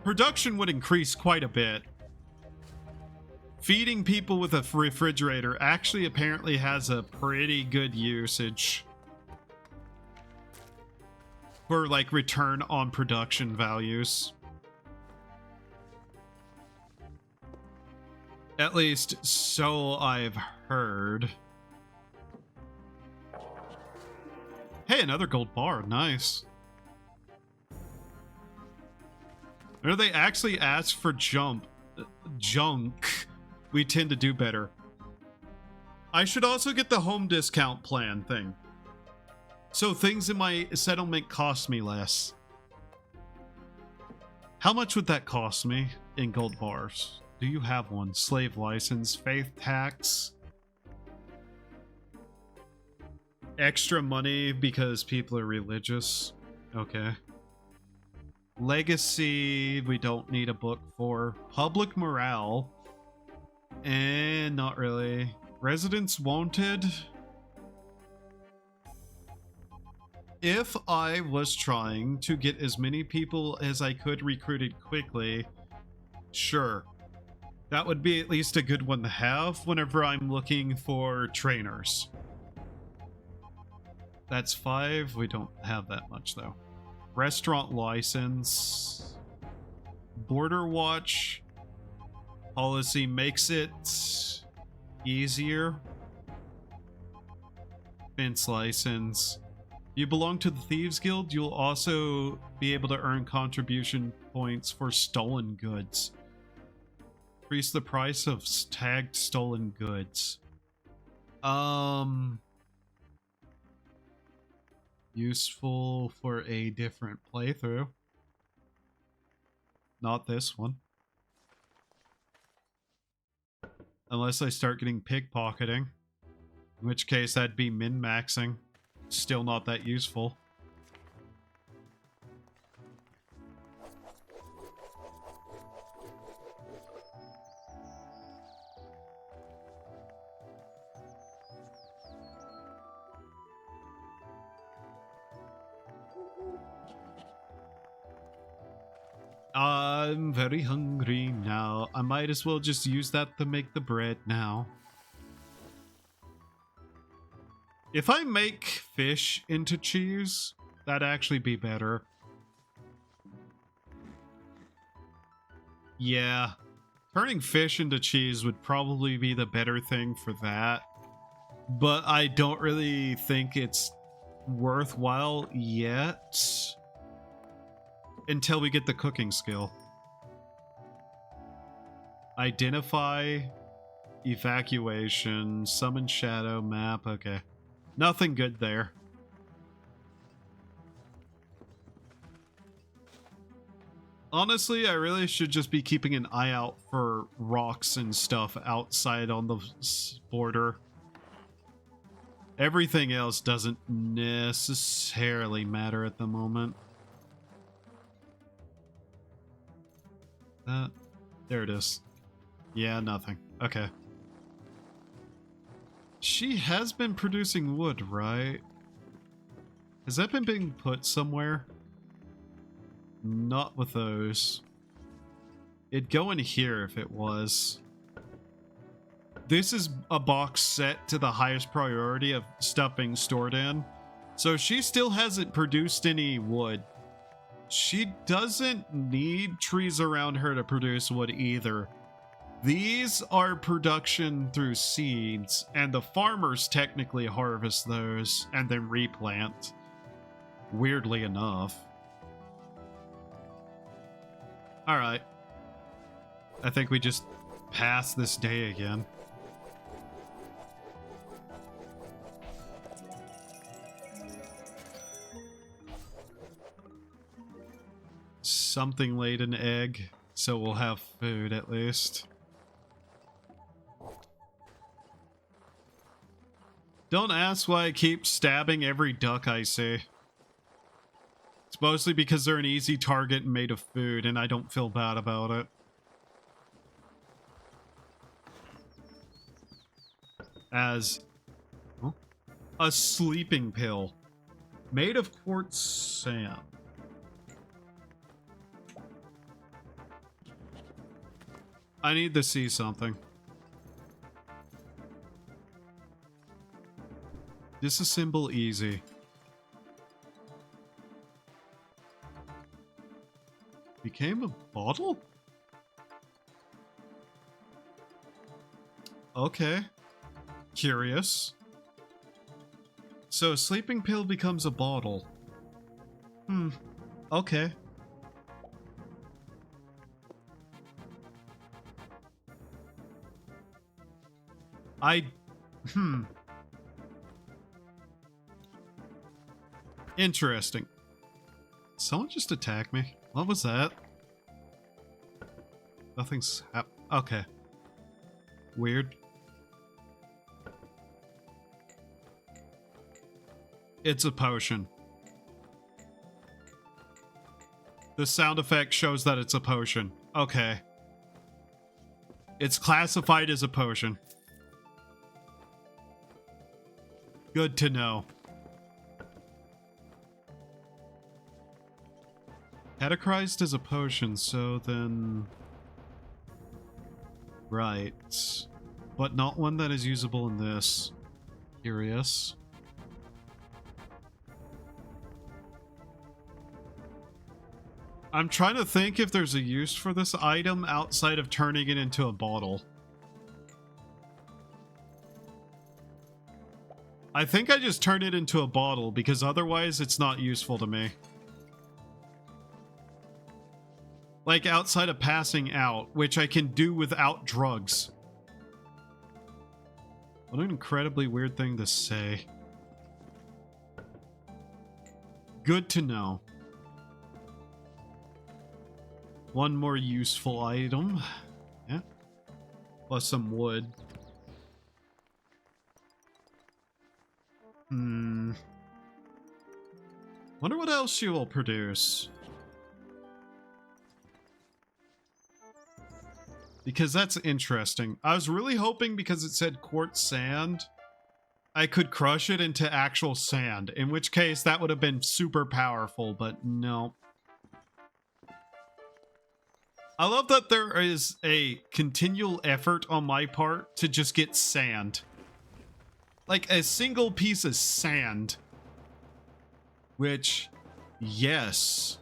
production would increase quite a bit. Feeding people with a refrigerator actually apparently has a pretty good usage for like return on production values. At least so I've heard. Hey, another gold bar. Nice. Or they actually ask for junk, we tend to do better. I should also get the home discount plan thing. So things in my settlement cost me less. How much would that cost me in gold bars? Do you have one? Slave license, faith tax. Extra money because people are religious. Okay. Legacy, we don't need a book for. Public morale. And not really. Residents wanted. If I was trying to get as many people as I could recruited quickly, sure. That would be at least a good one to have whenever I'm looking for trainers. That's 5. We don't have that much though. Restaurant license. Border watch. Policy makes it easier. Fence license. You belong to the Thieves Guild, you'll also be able to earn contribution points for stolen goods. Increase the price of tagged stolen goods. Useful for a different playthrough. Not this one. Unless I start getting pickpocketing. In which case that'd be min-maxing. Still not that useful. I'm very hungry now. I might as well just use that to make the bread now. If I make fish into cheese, that'd actually be better. Yeah. Turning fish into cheese would probably be the better thing for that. But I don't really think it's worthwhile yet. Until we get the cooking skill. Identify, evacuation, summon shadow, map, okay. Nothing good there. Honestly, I really should just be keeping an eye out for rocks and stuff outside on the border. Everything else doesn't necessarily matter at the moment. There it is. Yeah, nothing. Okay. She has been producing wood, right? Has that been being put somewhere? Not with those. It'd go in here if it was. This is a box set to the highest priority of stuff being stored in. So she still hasn't produced any wood. She doesn't need trees around her to produce wood either. These are production through seeds, and the farmers technically harvest those and then replant. Weirdly enough. Alright. I think we just pass this day again. Something laid an egg, so we'll have food at least. Don't ask why I keep stabbing every duck I see. It's mostly because they're an easy target and made of food, and I don't feel bad about it. As a sleeping pill made of quartz sand. I need to see something. Disassemble easy. Became a bottle? Okay. Curious. So a sleeping pill becomes a bottle. Okay. I Interesting. Someone just attacked me. What was that? Nothing's okay. Weird. It's a potion. The sound effect shows that it's a potion. Okay. It's classified as a potion. Good to know. Catechized is a potion, so then... Right. But not one that is usable in this. Curious. I'm trying to think if there's a use for this item outside of turning it into a bottle. I think I just turned it into a bottle because otherwise it's not useful to me. Like outside of passing out, which I can do without drugs. What an incredibly weird thing to say. Good to know. One more useful item. Yeah. Plus some wood. Wonder what else she will produce. Because that's interesting. I was really hoping because it said quartz sand, I could crush it into actual sand. In which case that would have been super powerful, but no. I love that there is a continual effort on my part to just get sand. Like a single piece of sand. Which, yes,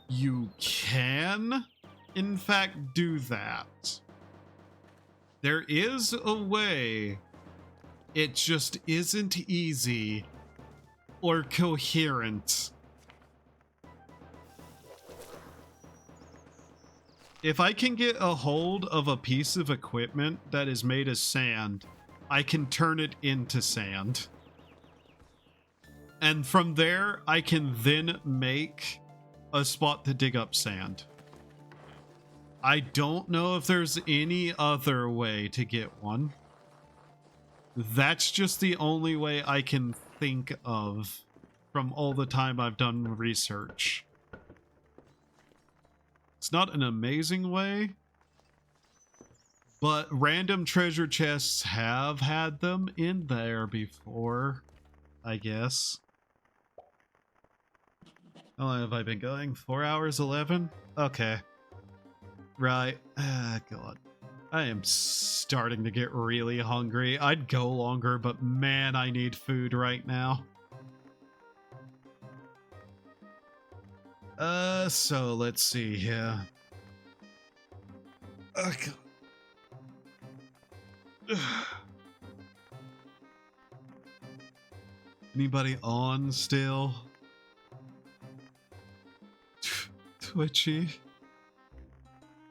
you can, in fact, do that. There is a way. It just isn't easy or coherent. If I can get a hold of a piece of equipment that is made of sand, I can turn it into sand. And from there, I can then make a spot to dig up sand. I don't know if there's any other way to get one. That's just the only way I can think of from all the time I've done research. It's not an amazing way, but random treasure chests have had them in there before, I guess. How long have I been going? 4 hours, 11? Okay. Right. God. I am starting to get really hungry. I'd go longer, but man, I need food right now. So let's see here. God. Anybody on still? Twitchy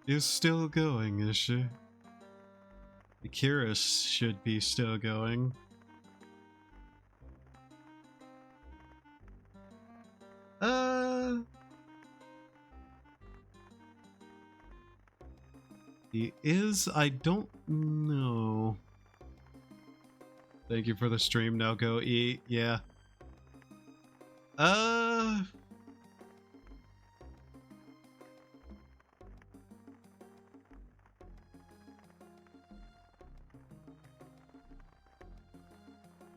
is still going, is she? Akira should be still going. He is, I don't know. Thank you for the stream, now go eat, yeah.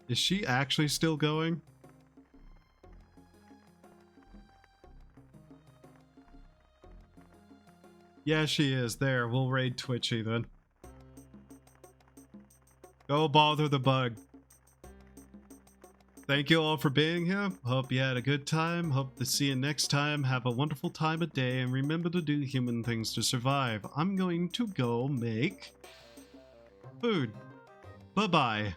Is she actually still going? Yeah, she is. There, we'll raid Twitchy then. Go bother the bug. Thank you all for being here. Hope you had a good time. Hope to see you next time. Have a wonderful time of day and remember to do human things to survive. I'm going to go make food. Bye-bye.